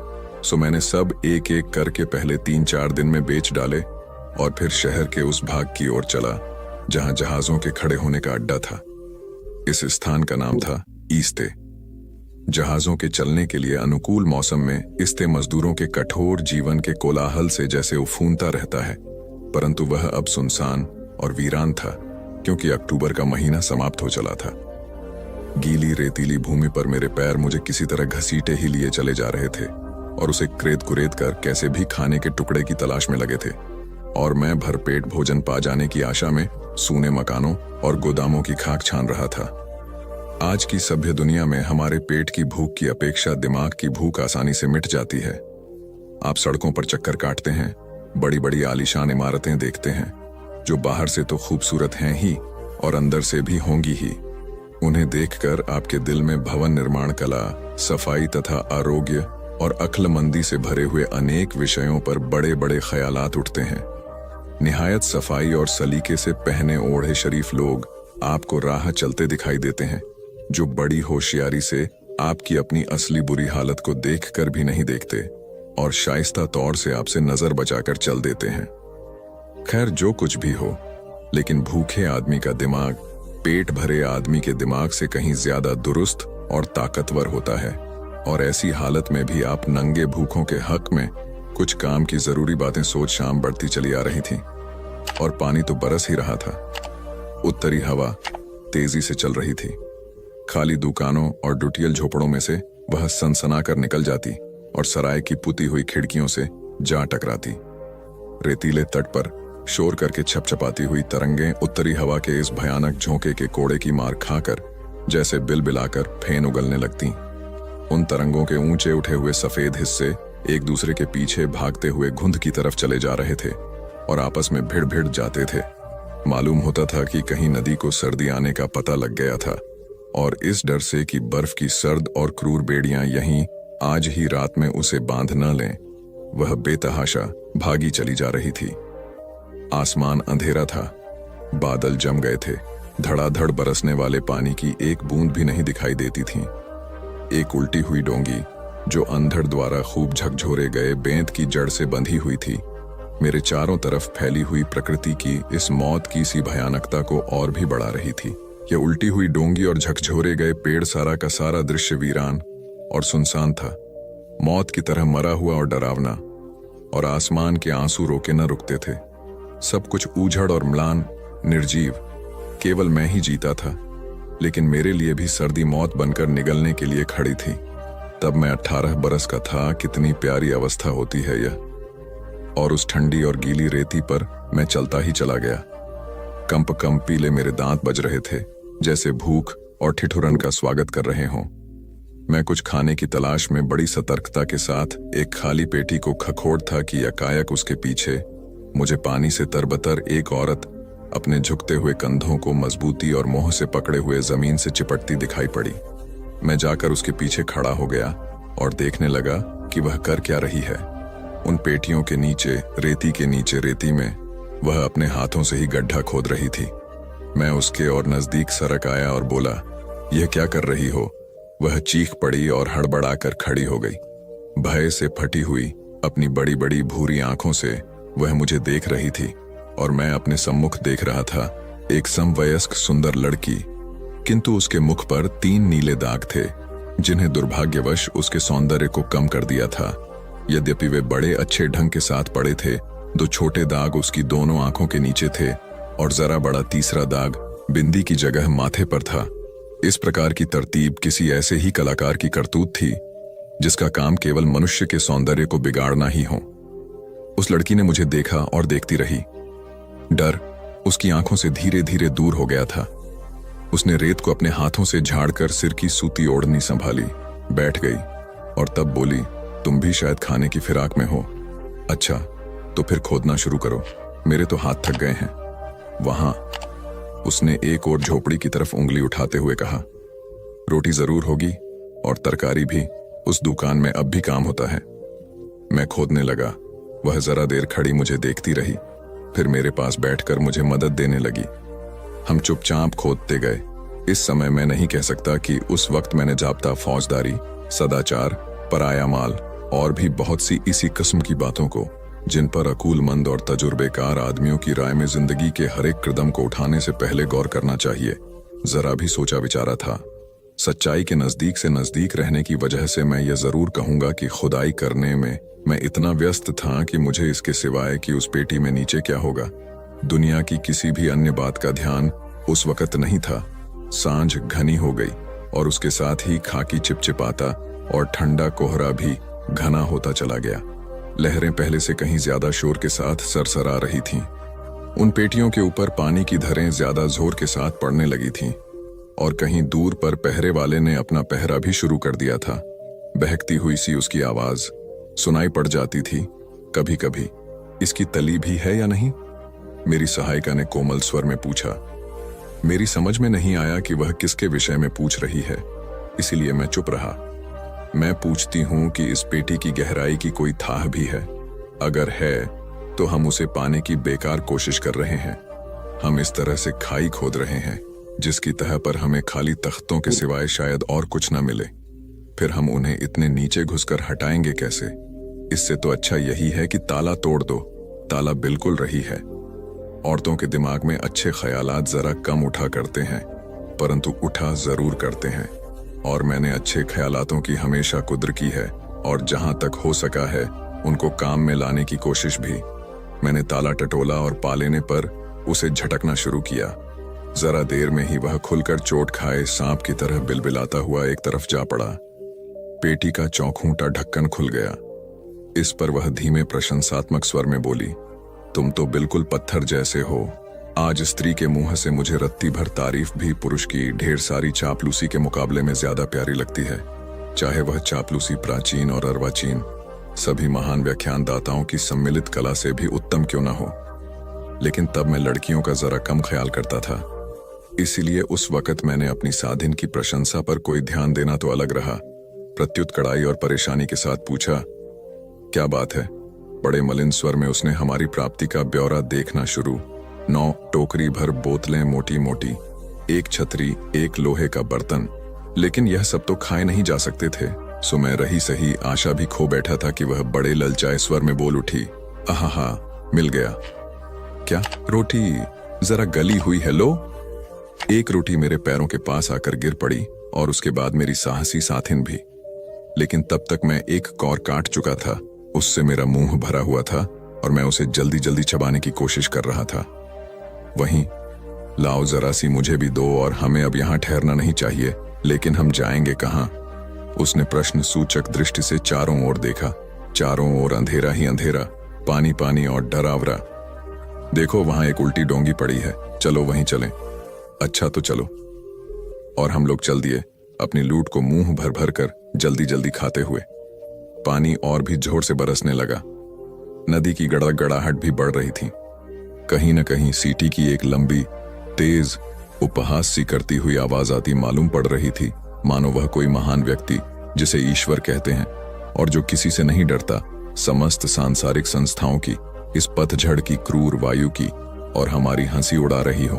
[SPEAKER 1] सो मैंने सब एक एक करके पहले 3-4 दिन में बेच डाले और फिर शहर के उस भाग की ओर चला जहां जहाजों के खड़े होने का अड्डा था। इस स्थान का नाम था ईस्ते। जहाजों के चलने के लिए अनुकूल मौसम में ईस्ते मजदूरों के कठोर जीवन के कोलाहल से जैसे उफूनता रहता है, परंतु वह अब सुनसान और वीरान था, क्योंकि अक्टूबर का महीना समाप्त हो चला था। गीली रेतीली भूमि पर मेरे पैर मुझे किसी तरह घसीटे ही लिए चले जा रहे थे और उसे क्रेद कुरेद कर कैसे भी खाने के टुकड़े की तलाश में लगे थे, और मैं भरपेट भोजन पा जाने की आशा में सूने मकानों और गोदामों की खाक छान रहा था। आज की सभ्य दुनिया में हमारे पेट की भूख की अपेक्षा दिमाग की भूख आसानी से मिट जाती है। आप सड़कों पर चक्कर काटते हैं, बड़ी बड़ी आलीशान इमारतें देखते हैं, जो बाहर से तो खूबसूरत हैं ही और अंदर से भी होंगी ही। उन्हें देखकर आपके दिल में भवन निर्माण कला, सफाई तथा आरोग्य और अक्लमंदी से भरे हुए अनेक विषयों पर बड़े बड़े ख्यालात उठते हैं। निहायत सफाई और सलीके से पहने ओढ़े शरीफ लोग आपको राह चलते दिखाई देते हैं, जो बड़ी होशियारी से आपकी अपनी असली बुरी हालत को देखकर भी नहीं देखते और शाइस्ता तौर से आपसे नजर बचाकर चल देते हैं। खैर, जो कुछ भी हो, लेकिन भूखे आदमी का दिमाग पेट भरे आदमी के दिमाग से कहीं ज्यादा दुरुस्त और ताकतवर होता है, और ऐसी हालत में भी आप नंगे भूखों के हक में कुछ काम की जरूरी बातें सोच शाम बढ़ती चली आ रही थी, और पानी तो बरस ही रहा था। उत्तरी हवा तेजी से चल रही थी। खाली दुकानों और डुटियल झोपड़ों में से वह सनसना कर निकल जाती और सराय की पुती हुई खिड़कियों से जा टकराती। रेतीले तट पर शोर करके छपछपाती हुई तरंगें उत्तरी हवा के इस भयानक झोंके के कोड़े की मार खाकर जैसे बिलबिलाकर फेन उगलने लगती। उन तरंगों के ऊंचे उठे हुए सफेद हिस्से एक दूसरे के पीछे भागते हुए घुंध की तरफ चले जा रहे थे और आपस में भिड़ भिड़ जाते थे। मालूम होता था कि कहीं नदी को सर्दी आने का पता लग गया था, और इस डर से कि बर्फ की सर्द और क्रूर बेड़ियां यहीं आज ही रात में उसे बांध न लें, वह बेतहाशा भागी चली जा रही थी। आसमान अंधेरा था, बादल जम गए थे, धड़ाधड़ बरसने वाले पानी की एक बूंद भी नहीं दिखाई देती थी। एक उल्टी हुई डोंगी जो अंधड़ द्वारा खूब झकझोरे गए बेंत की जड़ से बंधी हुई थी, मेरे चारों तरफ फैली हुई प्रकृति की इस मौत की सी भयानकता को और भी बढ़ा रही थी। यह उल्टी हुई डोंगी और झकझोरे गए पेड़, सारा का सारा दृश्य वीरान और सुनसान था, मौत की तरह मरा हुआ और डरावना, और आसमान के आंसू रोके न रुकते थे। सब कुछ ऊझड़ और म्लान, निर्जीव। केवल मैं ही जीता था, लेकिन मेरे लिए भी सर्दी मौत बनकर निगलने के लिए खड़ी थी। तब मैं 18 बरस का था। कितनी प्यारी अवस्था होती है यह। और उस ठंडी और गीली रेती पर मैं चलता ही चला गया। कंप कंप पीले मेरे दांत बज रहे थे, जैसे भूख और ठिठुरन का स्वागत कर रहे हों। मैं कुछ खाने की तलाश में बड़ी सतर्कता के साथ एक खाली पेटी को खखोड़ था कि एकाएक उसके पीछे मुझे पानी से तरबतर एक औरत अपने झुकते हुए कंधों को मजबूती और मोह से पकड़े हुए जमीन से चिपटती दिखाई पड़ी। मैं जाकर उसके पीछे खड़ा हो गया और देखने लगा कि वह कर क्या रही है। उन पेटियों के नीचे, रेती के नीचे रेती में वह अपने हाथों से ही गड्ढा खोद रही थी। मैं उसके और नजदीक सरक आया और बोला, यह क्या कर रही हो? वह चीख पड़ी और हड़बड़ाकर खड़ी हो गई। भय से फटी हुई अपनी बड़ी बड़ी भूरी आंखों से वह मुझे देख रही थी, और मैं अपने सम्मुख देख रहा था एक समवयस्क सुंदर लड़की, किंतु उसके मुख पर 3 नीले दाग थे, जिन्हें दुर्भाग्यवश उसके सौंदर्य को कम कर दिया था। यद्यपि वे बड़े अच्छे ढंग के साथ पड़े थे, 2 छोटे दाग उसकी दोनों आंखों के नीचे थे और जरा बड़ा तीसरा दाग बिंदी की जगह माथे पर था। इस प्रकार की तरतीब किसी ऐसे ही कलाकार की करतूत थी जिसका काम केवल मनुष्य के सौंदर्य को बिगाड़ना ही हो। उस लड़की ने मुझे देखा और देखती रही। डर उसकी आंखों से धीरे धीरे दूर हो गया था, उसने रेत को अपने हाथों से झाड़कर सिर की सूती ओढ़नी संभाली, बैठ गई और तब बोली, तुम भी शायद खाने की फिराक में हो। अच्छा, तो फिर खोदना शुरू करो, मेरे तो हाथ थक गए हैं। वहां उसने एक और झोपड़ी की तरफ उंगली उठाते हुए कहा, रोटी जरूर होगी और तरकारी भी, उस दुकान में अब भी काम होता है। मैं खोदने लगा। वह जरा देर खड़ी मुझे देखती रही, फिर मेरे पास बैठकर मुझे मदद देने लगी। हम चुपचाप खोदते गए। इस समय मैं नहीं कह सकता कि उस वक्त मैंने जाब्ता फौजदारी, सदाचार, पराया माल और भी बहुत सी इसी किस्म की बातों को, जिन पर अकूलमंद और तजुर्बेकार आदमियों की राय में जिंदगी के हर एक कदम को उठाने से पहले गौर करना चाहिए, जरा भी सोचा विचारा था। सच्चाई के नजदीक से नजदीक रहने की वजह से मैं यह जरूर कहूंगा कि खुदाई करने में मैं इतना व्यस्त था कि मुझे इसके सिवाय कि उस पेटी में नीचे क्या होगा, दुनिया की किसी भी अन्य बात का ध्यान उस वक्त नहीं था। सांझ घनी हो गई और उसके साथ ही खाकी चिपचिपाता और ठंडा कोहरा भी घना होता चला गया। लहरें पहले से कहीं ज्यादा शोर के साथ सरसरा रही थीं। उन पेटियों के ऊपर पानी की धारें ज्यादा जोर के साथ पड़ने लगी थीं और कहीं दूर पर पहरे वाले ने अपना पहरा भी शुरू कर दिया था। बहकती हुई सी उसकी आवाज सुनाई पड़ जाती थी कभी कभी। इसकी तली भी है या नहीं? मेरी सहायिका ने कोमल स्वर में पूछा। मेरी समझ में नहीं आया कि वह किसके विषय में पूछ रही है, इसीलिए मैं चुप रहा। मैं पूछती हूं कि इस पेटी की गहराई की कोई थाह भी है? अगर है तो हम उसे पाने की बेकार कोशिश कर रहे हैं। हम इस तरह से खाई खोद रहे हैं जिसकी तह पर हमें खाली तख्तों के सिवाय शायद और कुछ न मिले। फिर हम उन्हें इतने नीचे घुसकर हटाएंगे कैसे? इससे तो अच्छा यही है कि ताला तोड़ दो। ताला बिल्कुल रही है। औरतों के दिमाग में अच्छे ख्यालात जरा कम उठा करते हैं, परंतु उठा जरूर करते हैं। और मैंने अच्छे ख्यालातों की हमेशा कुद्र की है और जहां तक हो सका है उनको काम में लाने की कोशिश भी। मैंने ताला टटोला और पा लेने पर उसे झटकना शुरू किया। जरा देर में ही वह खुलकर चोट खाए सांप की तरह बिलबिलाता हुआ एक तरफ जा पड़ा। पेटी का चौखूंटा ढक्कन खुल गया। इस पर वह धीमे प्रशंसात्मक स्वर में बोली, तुम तो बिल्कुल पत्थर जैसे हो। आज स्त्री के मुंह से मुझे रत्ती भर तारीफ भी पुरुष की ढेर सारी चापलूसी के मुकाबले में ज्यादा प्यारी लगती है, चाहे वह चापलूसी प्राचीन और अर्वाचीन सभी महान व्याख्यानदाताओं की सम्मिलित कला से भी उत्तम क्यों न हो। लेकिन तब मैं लड़कियों का जरा कम ख्याल करता था, इसीलिए उस वक्त मैंने अपनी साधिन की प्रशंसा पर कोई ध्यान देना तो अलग रहा। प्रत्युत कड़ाई और परेशानी के साथ पूछा, क्या बात है? बड़े मलिन स्वर में उसने हमारी प्राप्ति का ब्यौरा देखना शुरू। 9 टोकरी भर बोतलें मोटी मोटी, एक छतरी, एक लोहे का बर्तन। लेकिन यह सब तो खाए नहीं जा सकते थे, सो मैं रही सही आशा भी खो बैठा था कि वह बड़े ललचाए स्वर में बोल उठी, आहा, मिल गया। क्या? रोटी जरा गली हुई है, लो। एक रोटी मेरे पैरों के पास आकर गिर पड़ी और उसके बाद मेरी साहसी साथिन भी। लेकिन तब तक मैं एक कौर काट चुका था। उससे मेरा मुंह भरा हुआ था और मैं उसे जल्दी जल्दी चबाने की कोशिश कर रहा था। वहीं, लाओ जरा सी मुझे भी दो, और हमें अब यहां ठहरना नहीं चाहिए, लेकिन हम जाएंगे कहां? उसने प्रश्न सूचक दृष्टि से चारों ओर देखा। चारों ओर अंधेरा ही अंधेरा, पानी पानी और डरावरा। देखो, वहां एक उल्टी डोंगी पड़ी है, चलो वहीं चलें। अच्छा तो चलो। और हम लोग चल दिए, अपनी लूट को मुंह भर भर कर जल्दी जल्दी खाते हुए। पानी और भी जोर से बरसने लगा। नदी की गड़गड़ाहट भी बढ़ रही थी। कहीं न कहीं सीटी की एक लंबी, तेज, उपहास सी करती हुई आवाज आती मालूम पड़ रही थी, मानो वह कोई महान व्यक्ति, जिसे ईश्वर कहते हैं और जो किसी से नहीं डरता, समस्त सांसारिक संस्थाओं की, इस पतझड़ की, क्रूर वायु की और हमारी हंसी उड़ा रही हो।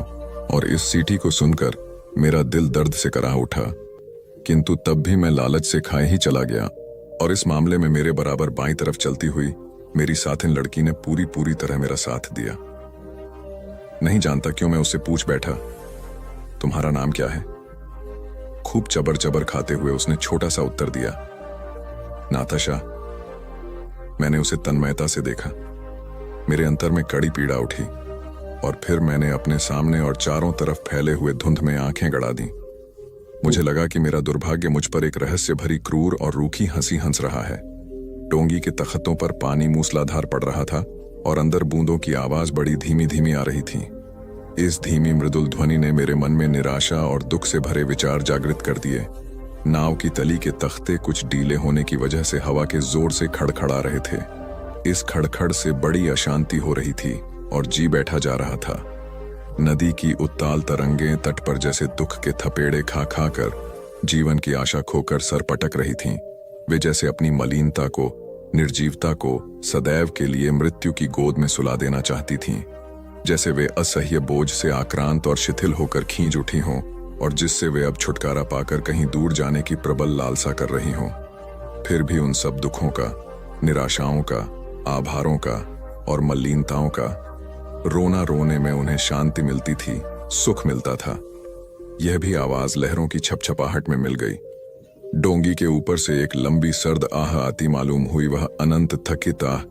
[SPEAKER 1] और इस सीटी को सुनकर मेरा दिल दर्द से करा उठा, किंतु तब भी मैं लालच से खाए ही चला गया। और इस मामले में मेरे बराबर बाईं तरफ चलती हुई मेरी साथिन लड़की ने पूरी तरह मेरा साथ दिया। नहीं जानता क्यों मैं उससे पूछ बैठा, तुम्हारा नाम क्या है? खूब चबर चबर खाते हुए उसने छोटा सा उत्तर दिया, नाताशा। मैंने उसे तन्मयता से देखा। मेरे अंतर में कड़ी पीड़ा उठी और फिर मैंने अपने सामने और चारों तरफ फैले हुए धुंध में आंखें गड़ा दी। मुझे लगा कि मेरा दुर्भाग्य मुझ पर एक रहस्य भरी, क्रूर और रूखी हंसी हंस रहा है। डोंगी के तख्तों पर पानी मूसलाधार पड़ रहा था और अंदर बूंदों की आवाज बड़ी धीमी धीमी आ रही थी। इस धीमी मृदुल ध्वनि ने मेरे मन में निराशा और दुख से भरे विचार जागृत कर दिए। नाव की तली के तख्ते कुछ ढीले होने की वजह से हवा के जोर से खड़खड़ा रहे थे। इस खड़खड़ से बड़ी अशांति हो रही थी और जी बैठा जा रहा था। नदी की उत्ताल तरंगें तट पर जैसे दुख के थपेड़े खा खा कर जीवन की आशा खोकर सर पटक रही थीं। वे जैसे अपनी मलिनता को, निर्जीवता को सदैव के लिए मृत्यु की गोद में सुला देना चाहती थीं। जैसे वे असह्य बोझ से आक्रांत और शिथिल होकर खींच उठी हों और जिससे वे अब छुटकारा पाकर कहीं दूर जाने की प्रबल लालसा कर रही हों। फिर भी उन सब दुखों का, निराशाओं का, आभारों का और मलिनताओं का रोना रोने में उन्हें शांति मिलती थी, सुख मिलता था। यह भी आवाज लहरों की छपछपाहट में मिल गई। डोंगी के ऊपर से एक लंबी सर्द आह आती मालूम हुई। वह अनंत थकित आह,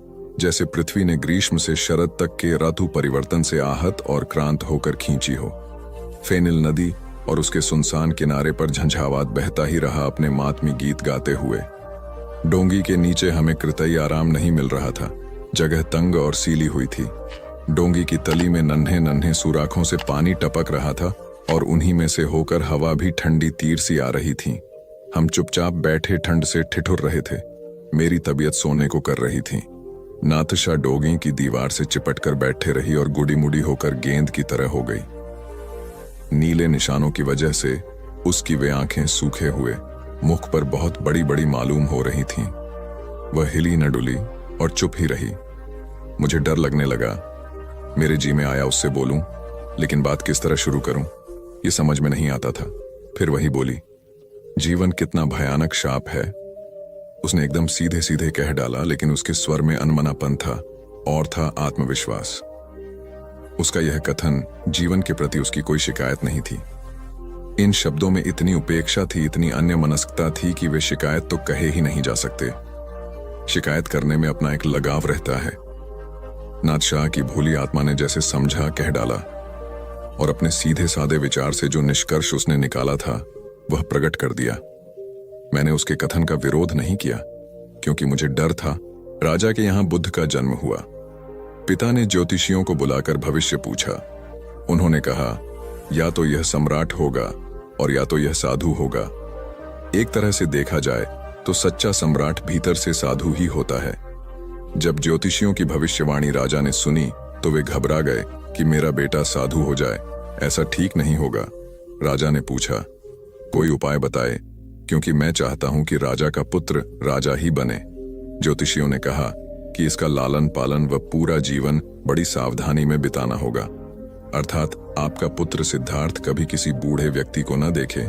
[SPEAKER 1] जैसे पृथ्वी ने ग्रीष्म से शरद तक के ऋतु परिवर्तन से आहत और क्रांत होकर खींची हो। फेनिल नदी और उसके सुनसान किनारे पर झंझावात बहता ही रहा अपने मातमी गीत गाते हुए। डोंगी के नीचे हमें कृतई आराम नहीं मिल रहा था। जगह तंग और सीली हुई थी। डोंगी की तली में नन्हे नन्हे सुराखों से पानी टपक रहा था और उन्हीं में से होकर हवा भी ठंडी तीर सी आ रही थी। हम चुपचाप बैठे ठंड से ठिठुर रहे थे। मेरी तबीयत सोने को कर रही थी। नातशा डोगी की दीवार से चिपटकर बैठे रही और गुड़ी मुड़ी होकर गेंद की तरह हो गई। नीले निशानों की वजह से उसकी वे आंखें सूखे हुए मुख पर बहुत बड़ी बड़ी मालूम हो रही थीं। वह हिली न डुली और चुप ही रही। मुझे डर लगने लगा। मेरे जी में आया उससे बोलूं, लेकिन बात किस तरह शुरू करूं ये समझ में नहीं आता था। फिर वही बोली, जीवन कितना भयानक शाप है। उसने एकदम सीधे सीधे कह डाला, लेकिन उसके स्वर में अनमनापन था और था आत्मविश्वास। उसका यह कथन जीवन के प्रति उसकी कोई शिकायत नहीं थी। इन शब्दों में इतनी उपेक्षा थी, इतनी अन्यमनस्कता थी कि वे शिकायत तो कहे ही नहीं जा सकते। शिकायत करने में अपना एक लगाव रहता है। नादशाह की भोली आत्मा ने जैसे समझा, कह डाला और अपने सीधे सादे विचार से जो निष्कर्ष उसने निकाला था वह प्रकट कर दिया। मैंने उसके कथन का विरोध नहीं किया, क्योंकि मुझे डर था। राजा के यहां बुद्ध का जन्म हुआ। पिता ने ज्योतिषियों को बुलाकर भविष्य पूछा। उन्होंने कहा, या तो यह सम्राट होगा और या तो यह साधु होगा। एक तरह से देखा जाए तो सच्चा सम्राट भीतर से साधु ही होता है। जब ज्योतिषियों की भविष्यवाणी राजा ने सुनी तो वे घबरा गए कि मेरा बेटा साधु हो जाए, ऐसा ठीक नहीं होगा। राजा ने पूछा, कोई उपाय बताए, क्योंकि मैं चाहता हूं कि राजा का पुत्र राजा ही बने। ज्योतिषियों ने कहा कि इसका लालन पालन व पूरा जीवन बड़ी सावधानी में बिताना होगा। अर्थात आपका पुत्र सिद्धार्थ कभी किसी बूढ़े व्यक्ति को न देखे,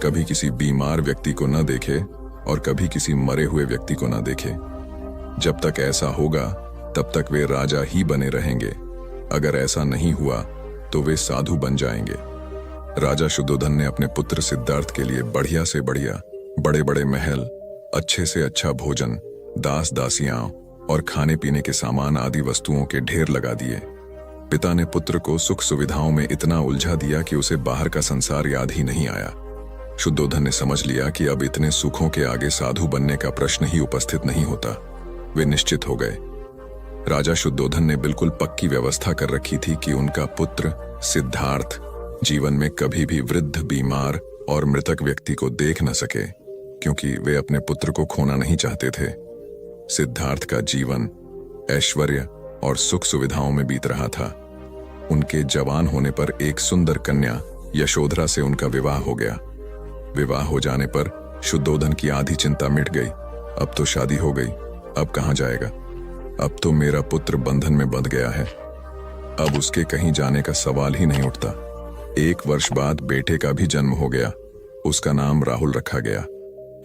[SPEAKER 1] कभी किसी बीमार व्यक्ति को न देखे और कभी किसी मरे हुए व्यक्ति को न देखे। जब तक ऐसा होगा तब तक वे राजा ही बने रहेंगे। अगर ऐसा नहीं हुआ तो वे साधु बन जाएंगे। राजा शुद्धोधन ने अपने पुत्र सिद्धार्थ के लिए बढ़िया से बढ़िया, बड़े बड़े महल, अच्छे से अच्छा भोजन, दास दासियां और खाने पीने के सामान आदि वस्तुओं के ढेर लगा दिए। पिता ने पुत्र को सुख सुविधाओं में इतना उलझा दिया कि उसे बाहर का संसार याद ही नहीं आया। शुद्धोधन ने समझ लिया कि अब इतने सुखों के आगे साधु बनने का प्रश्न ही उपस्थित नहीं होता। वे निश्चित हो गए। राजा शुद्धोधन ने बिल्कुल पक्की व्यवस्था कर रखी थी कि उनका पुत्र सिद्धार्थ जीवन में कभी भी वृद्ध, बीमार और मृतक व्यक्ति को देख न सके, क्योंकि वे अपने पुत्र को खोना नहीं चाहते थे। सिद्धार्थ का जीवन ऐश्वर्य और सुख सुविधाओं में बीत रहा था। उनके जवान होने पर एक सुंदर कन्या यशोधरा से उनका विवाह हो गया। विवाह हो जाने पर शुद्धोधन की आधी चिंता मिट गई। अब तो शादी हो गई, अब कहां जाएगा? अब तो मेरा पुत्र बंधन में बंध गया है। अब उसके कहीं जाने का सवाल ही नहीं उठता। 1 वर्ष बाद बेटे का भी जन्म हो गया। उसका नाम राहुल रखा गया।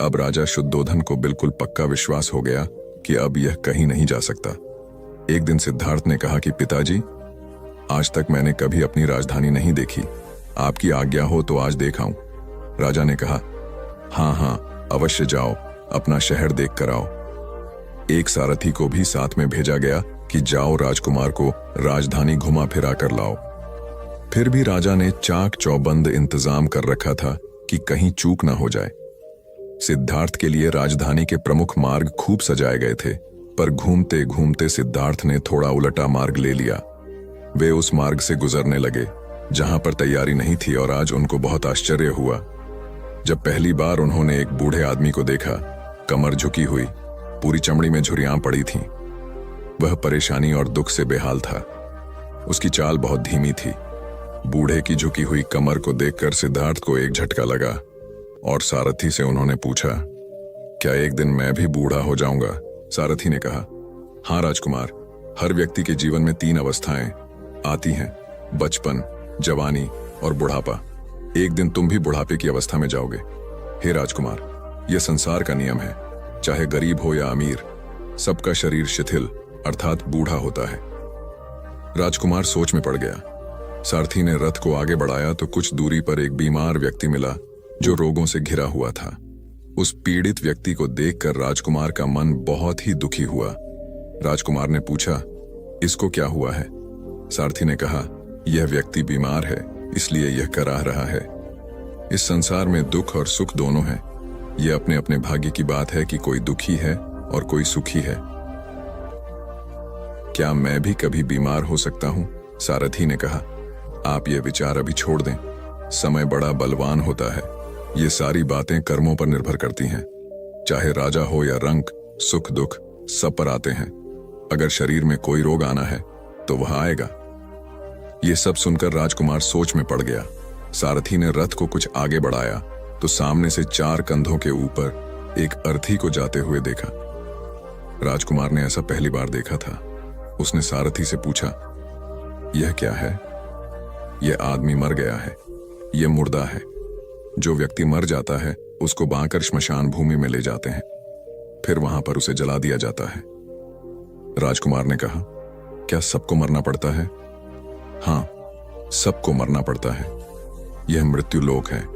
[SPEAKER 1] अब राजा शुद्धोधन को बिल्कुल पक्का विश्वास हो गया कि अब यह कहीं नहीं जा सकता। एक दिन सिद्धार्थ ने कहा कि पिताजी, आज तक मैंने कभी अपनी राजधानी नहीं देखी। आपकी आज्ञा हो तो आज देख आऊं। राजा ने कहा, हाँ हाँ, अवश्य जाओ, अपना शहर देख कर आओ। एक सारथी को भी साथ में भेजा गया कि जाओ राजकुमार को राजधानी घुमा फिरा कर लाओ। फिर भी राजा ने चाक चौबंद इंतजाम कर रखा था कि कहीं चूक ना हो जाए। सिद्धार्थ के लिए राजधानी के प्रमुख मार्ग खूब सजाए गए थे, पर घूमते घूमते सिद्धार्थ ने थोड़ा उलटा मार्ग ले लिया। वे उस मार्ग से गुजरने लगे जहां पर तैयारी नहीं थी, और आज उनको बहुत आश्चर्य हुआ जब पहली बार उन्होंने एक बूढ़े आदमी को देखा, कमर झुकी हुई, पूरी चमड़ी में झुर्रियां पड़ी थीं। वह परेशानी और दुख से बेहाल था। उसकी चाल बहुत धीमी थी। बूढ़े की झुकी हुई कमर को देखकर सिद्धार्थ को एक झटका लगा और सारथी से उन्होंने पूछा, क्या एक दिन मैं भी बूढ़ा हो जाऊंगा? सारथी ने कहा, हाँ राजकुमार, हर व्यक्ति के जीवन में 3 अवस्थाएं आती हैं, बचपन, जवानी और बुढ़ापा। एक दिन तुम भी बुढ़ापे की अवस्था में जाओगे। हे राजकुमार, यह संसार का नियम है, चाहे गरीब हो या अमीर, सबका शरीर शिथिल अर्थात बूढ़ा होता है। राजकुमार सोच में पड़ गया। सारथी ने रथ को आगे बढ़ाया तो कुछ दूरी पर एक बीमार व्यक्ति मिला जो रोगों से घिरा हुआ था। उस पीड़ित व्यक्ति को देखकर राजकुमार का मन बहुत ही दुखी हुआ। राजकुमार ने पूछा, इसको क्या हुआ है? सारथी ने कहा, यह व्यक्ति बीमार है, इसलिए यह कराह रहा है। इस संसार में दुख और सुख दोनों हैं। यह अपने अपने भाग्य की बात है कि कोई दुखी है और कोई सुखी है। क्या मैं भी कभी बीमार हो सकता हूं? सारथी ने कहा, आप यह विचार अभी छोड़ दें। समय बड़ा बलवान होता है। ये सारी बातें कर्मों पर निर्भर करती हैं। चाहे राजा हो या रंक, सुख दुख सब पर आते हैं। अगर शरीर में कोई रोग आना है तो वह आएगा। ये सब सुनकर राजकुमार सोच में पड़ गया। सारथी ने रथ को कुछ आगे बढ़ाया तो सामने से 4 कंधों के ऊपर एक अर्थी को जाते हुए देखा। राजकुमार ने ऐसा पहली बार देखा था। उसने सारथी से पूछा, यह क्या है? यह आदमी मर गया है, यह मुर्दा है। जो व्यक्ति मर जाता है उसको बांकर श्मशान भूमि में ले जाते हैं, फिर वहां पर उसे जला दिया जाता है। राजकुमार ने कहा, क्या सबको मरना पड़ता है? हाँ, सबको मरना पड़ता है। यह मृत्यु लोक है।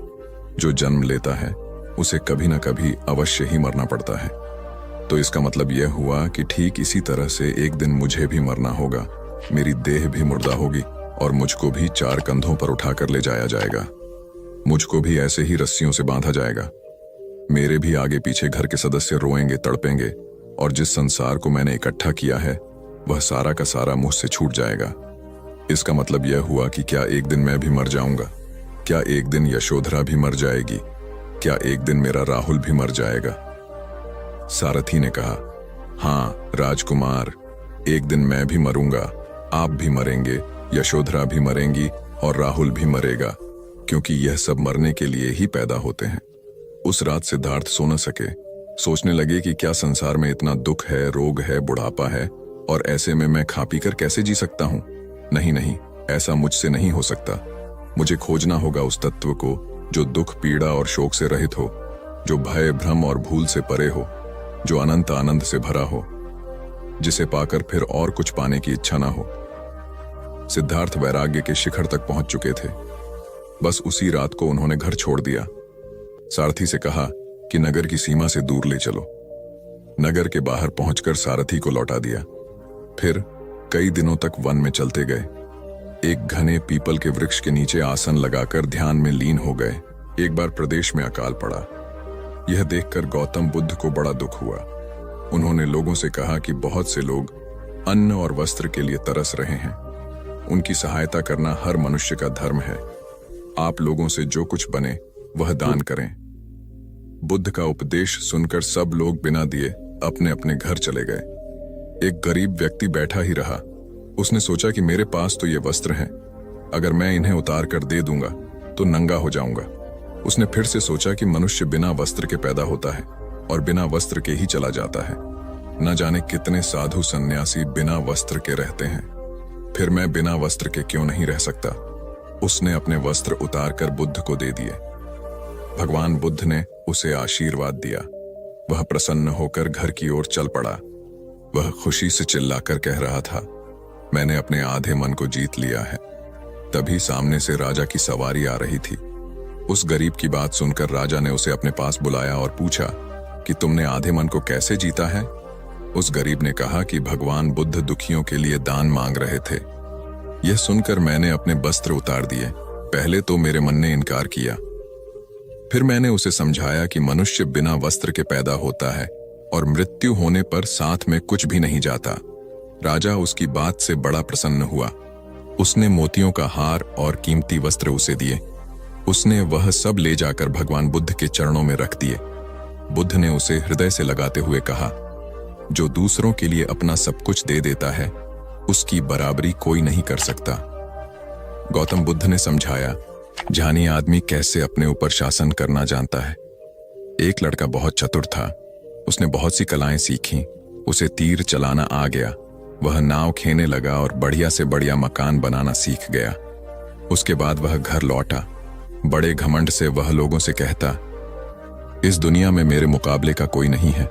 [SPEAKER 1] जो जन्म लेता है उसे कभी ना कभी अवश्य ही मरना पड़ता है। तो इसका मतलब यह हुआ कि ठीक इसी तरह से एक दिन मुझे भी मरना होगा। मेरी देह भी मुर्दा होगी और मुझको भी 4 कंधों पर उठाकर ले जाया जाएगा। मुझको भी ऐसे ही रस्सियों से बांधा जाएगा। मेरे भी आगे पीछे घर के सदस्य रोएंगे, तड़पेंगे, और जिस संसार को मैंने इकट्ठा किया है वह सारा का सारा मुझसे छूट जाएगा। इसका मतलब यह हुआ कि क्या एक दिन मैं भी मर जाऊंगा? क्या एक दिन यशोधरा भी मर जाएगी? क्या एक दिन मेरा राहुल भी मर जाएगा? सारथी ने कहा, हाँ राजकुमार, एक दिन मैं भी मरूंगा, आप भी मरेंगे, यशोधरा भी मरेंगी और राहुल भी मरेगा, क्योंकि यह सब मरने के लिए ही पैदा होते हैं। उस रात सिद्धार्थ सो न सके। सोचने लगे कि क्या संसार में इतना दुख है, रोग है, बुढ़ापा है, और ऐसे में मैं खा पी कर कैसे जी सकता हूं? नहीं नहीं, ऐसा मुझसे नहीं हो सकता। मुझे खोजना होगा उस तत्व को जो दुख, पीड़ा और शोक से रहित हो, जो भय, भ्रम और भूल से परे हो, जो अनंत आनंद से भरा हो, जिसे पाकर फिर और कुछ पाने की इच्छा ना हो। सिद्धार्थ वैराग्य के शिखर तक पहुंच चुके थे। बस उसी रात को उन्होंने घर छोड़ दिया। सारथी से कहा कि नगर की सीमा से दूर ले चलो। नगर के बाहर पहुंचकर सारथी को लौटा दिया। फिर कई दिनों तक वन में चलते गए। एक घने पीपल के वृक्ष के नीचे आसन लगाकर ध्यान में लीन हो गए। एक बार प्रदेश में अकाल पड़ा। यह देखकर गौतम बुद्ध को बड़ा दुख हुआ। उन्होंने लोगों से कहा कि बहुत से लोग अन्न और वस्त्र के लिए तरस रहे हैं। उनकी सहायता करना हर मनुष्य का धर्म है। आप लोगों से जो कुछ बने वह दान करें। बुद्ध का उपदेश सुनकर सब लोग बिना दिए अपने अपने घर चले गए। एक गरीब व्यक्ति बैठा ही रहा। उसने सोचा कि मेरे पास तो ये वस्त्र हैं, अगर मैं इन्हें उतार कर दे दूंगा तो नंगा हो जाऊंगा। उसने फिर से सोचा कि मनुष्य बिना वस्त्र के पैदा होता है और बिना वस्त्र के ही चला जाता है। न जाने कितने साधु सन्यासी बिना वस्त्र के रहते हैं, फिर मैं बिना वस्त्र के क्यों नहीं रह सकता? उसने अपने वस्त्र उतारकर बुद्ध को दे दिए। भगवान बुद्ध ने उसे आशीर्वाद दिया। वह प्रसन्न होकर घर की ओर चल पड़ा। वह खुशी से चिल्लाकर कह रहा था, मैंने अपने आधे मन को जीत लिया है। तभी सामने से राजा की सवारी आ रही थी। उस गरीब की बात सुनकर राजा ने उसे अपने पास बुलाया और पूछा कि तुमने आधे मन को कैसे जीता है? उस गरीब ने कहा कि भगवान बुद्ध दुखियों के लिए दान मांग रहे थे। यह सुनकर मैंने अपने वस्त्र उतार दिए। पहले तो मेरे मन ने इनकार किया, फिर मैंने उसे समझाया कि मनुष्य बिना वस्त्र के पैदा होता है और मृत्यु होने पर साथ में कुछ भी नहीं जाता। राजा उसकी बात से बड़ा प्रसन्न हुआ। उसने मोतियों का हार और कीमती वस्त्र उसे दिए। उसने वह सब ले जाकर भगवान बुद्ध के चरणों में रख दिए। बुद्ध ने उसे हृदय से लगाते हुए कहा, जो दूसरों के लिए अपना सब कुछ दे देता है, उसकी बराबरी कोई नहीं कर सकता। गौतम बुद्ध ने समझाया, जानिए आदमी कैसे अपने ऊपर शासन करना जानता है। एक लड़का बहुत चतुर था। उसने बहुत सी कलाएं सीखी। उसे तीर चलाना आ गया। वह नाव खेने लगा और बढ़िया से बढ़िया मकान बनाना सीख गया। उसके बाद वह घर लौटा। बड़े घमंड से वह लोगों से कहता, इस दुनिया में मेरे मुकाबले का कोई नहीं है,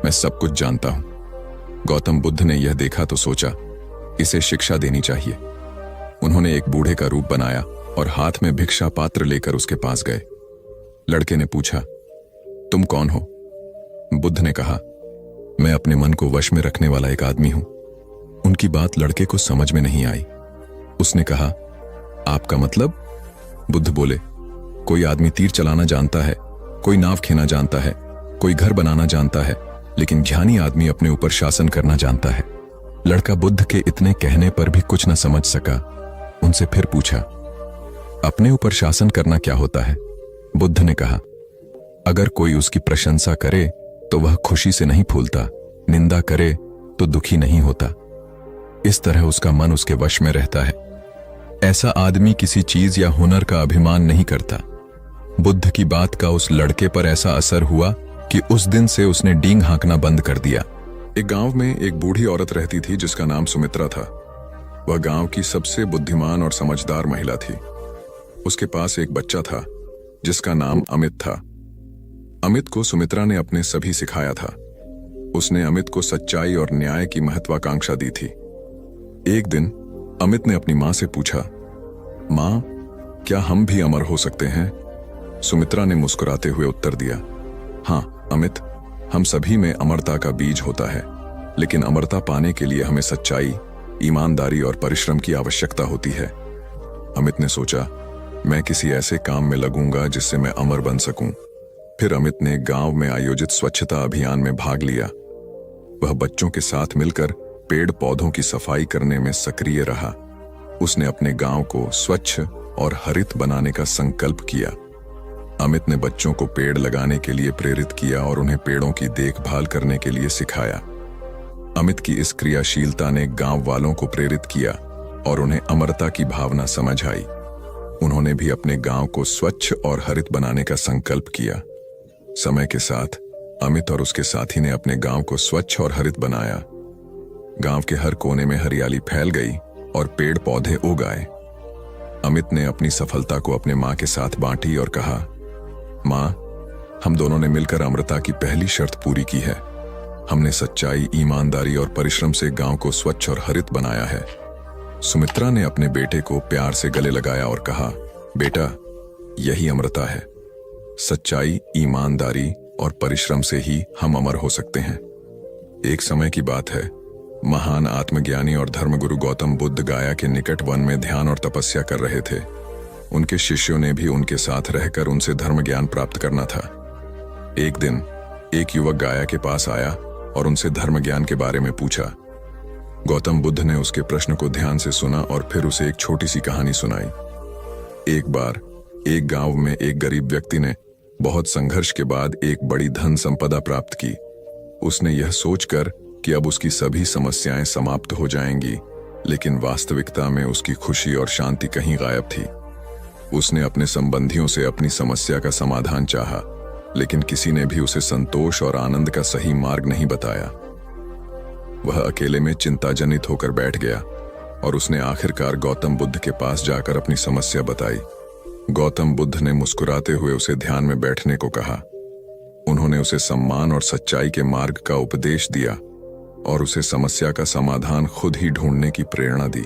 [SPEAKER 1] मैं सब कुछ जानता हूं। गौतम बुद्ध ने यह देखा तो सोचा, इसे शिक्षा देनी चाहिए। उन्होंने एक बूढ़े का रूप बनाया और हाथ में भिक्षा पात्र लेकर उसके पास गए। लड़के ने पूछा, तुम कौन हो? बुद्ध ने कहा, मैं अपने मन को वश में रखने वाला एक आदमी हूं। उनकी बात लड़के को समझ में नहीं आई। उसने कहा, आपका मतलब? बुद्ध बोले, कोई आदमी तीर चलाना जानता है, कोई नाव खेना जानता है, कोई घर बनाना जानता है, लेकिन ज्ञानी आदमी अपने ऊपर शासन करना जानता है। लड़का बुद्ध के इतने कहने पर भी कुछ न समझ सका। उनसे फिर पूछा, अपने ऊपर शासन करना क्या होता है? बुद्ध ने कहा, अगर कोई उसकी प्रशंसा करे तो वह खुशी से नहीं फूलता, निंदा करे तो दुखी नहीं होता। इस तरह उसका मन उसके वश में रहता है। ऐसा आदमी किसी चीज या हुनर का अभिमान नहीं करता। बुद्ध की बात का उस लड़के पर ऐसा असर हुआ कि उस दिन से उसने डींग हाँकना बंद कर दिया। एक गांव में एक बूढ़ी औरत रहती थी जिसका नाम सुमित्रा था। वह गांव की सबसे बुद्धिमान और समझदार महिला थी। उसके पास एक बच्चा था जिसका नाम अमित था। अमित को सुमित्रा ने अपने सभी सिखाया था। उसने अमित को सच्चाई और न्याय की महत्वाकांक्षा दी थी। एक दिन अमित ने अपनी मां से पूछा, मां, क्या हम भी अमर हो सकते हैं? सुमित्रा ने मुस्कुराते हुए उत्तर दिया, हाँ अमित, हम सभी में अमरता का बीज होता है, लेकिन अमरता पाने के लिए हमें सच्चाई, ईमानदारी और परिश्रम की आवश्यकता होती है। अमित ने सोचा, मैं किसी ऐसे काम में लगूंगा जिससे मैं अमर बन सकूं। फिर अमित ने गांव में आयोजित स्वच्छता अभियान में भाग लिया। वह बच्चों के साथ मिलकर पेड़ पौधों की सफाई करने में सक्रिय रहा। उसने अपने गांव को स्वच्छ और हरित बनाने का संकल्प किया। अमित ने बच्चों को पेड़ लगाने के लिए प्रेरित किया और उन्हें पेड़ों की देखभाल करने के लिए सिखाया। अमित की इस क्रियाशीलता ने गांव वालों को प्रेरित किया और उन्हें अमरता की भावना समझ आई। उन्होंने भी अपने गांव को स्वच्छ और हरित बनाने का संकल्प किया। समय के साथ अमित और उसके साथी ने अपने गांव को स्वच्छ और हरित बनाया। गांव के हर कोने में हरियाली फैल गई और पेड़ पौधे उग आए। अमित ने अपनी सफलता को अपने मां के साथ बांटी और कहा, मां, हम दोनों ने मिलकर अमरता की पहली शर्त पूरी की है। हमने सच्चाई, ईमानदारी और परिश्रम से गांव को स्वच्छ और हरित बनाया है। सुमित्रा ने अपने बेटे को प्यार से गले लगाया और कहा, बेटा, यही अमरता है। सच्चाई, ईमानदारी और परिश्रम से ही हम अमर हो सकते हैं। एक समय की बात है, महान आत्मज्ञानी और धर्मगुरु गौतम बुद्ध गाया के निकट वन में ध्यान और तपस्या कर रहे थे। उनके शिष्यों ने भी उनके साथ रहकर उनसे धर्म ज्ञान प्राप्त करना था। एक दिन एक युवक गाया के पास आया और उनसे धर्म ज्ञान के बारे में पूछा। गौतम बुद्ध ने उसके प्रश्न को ध्यान से सुना और फिर उसे एक छोटी सी कहानी सुनाई। एक बार एक गांव में एक गरीब व्यक्ति ने बहुत संघर्ष के बाद एक बड़ी धन संपदा प्राप्त की। उसने यह सोचकर कि अब उसकी सभी समस्याएं समाप्त हो जाएंगी, लेकिन वास्तविकता में उसकी खुशी और शांति कहीं गायब थी। उसने अपने संबंधियों से अपनी समस्या का समाधान चाहा, लेकिन किसी ने भी उसे संतोष और आनंद का सही मार्ग नहीं बताया। वह अकेले में चिंताजनित होकर बैठ गया और उसने आखिरकार गौतम बुद्ध के पास जाकर अपनी समस्या बताई। गौतम बुद्ध ने मुस्कुराते हुए उसे ध्यान में बैठने को कहा। उन्होंने उसे सम्मान और सच्चाई के मार्ग का उपदेश दिया और उसे समस्या का समाधान खुद ही ढूंढने की प्रेरणा दी।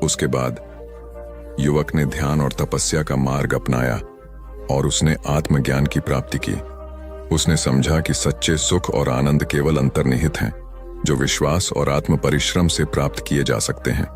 [SPEAKER 1] उसके बाद युवक ने ध्यान और तपस्या का मार्ग अपनाया और उसने आत्मज्ञान की प्राप्ति की। उसने समझा कि सच्चे सुख और आनंद केवल अंतर्निहित हैं, जो विश्वास और आत्म परिश्रम से प्राप्त किए जा सकते हैं।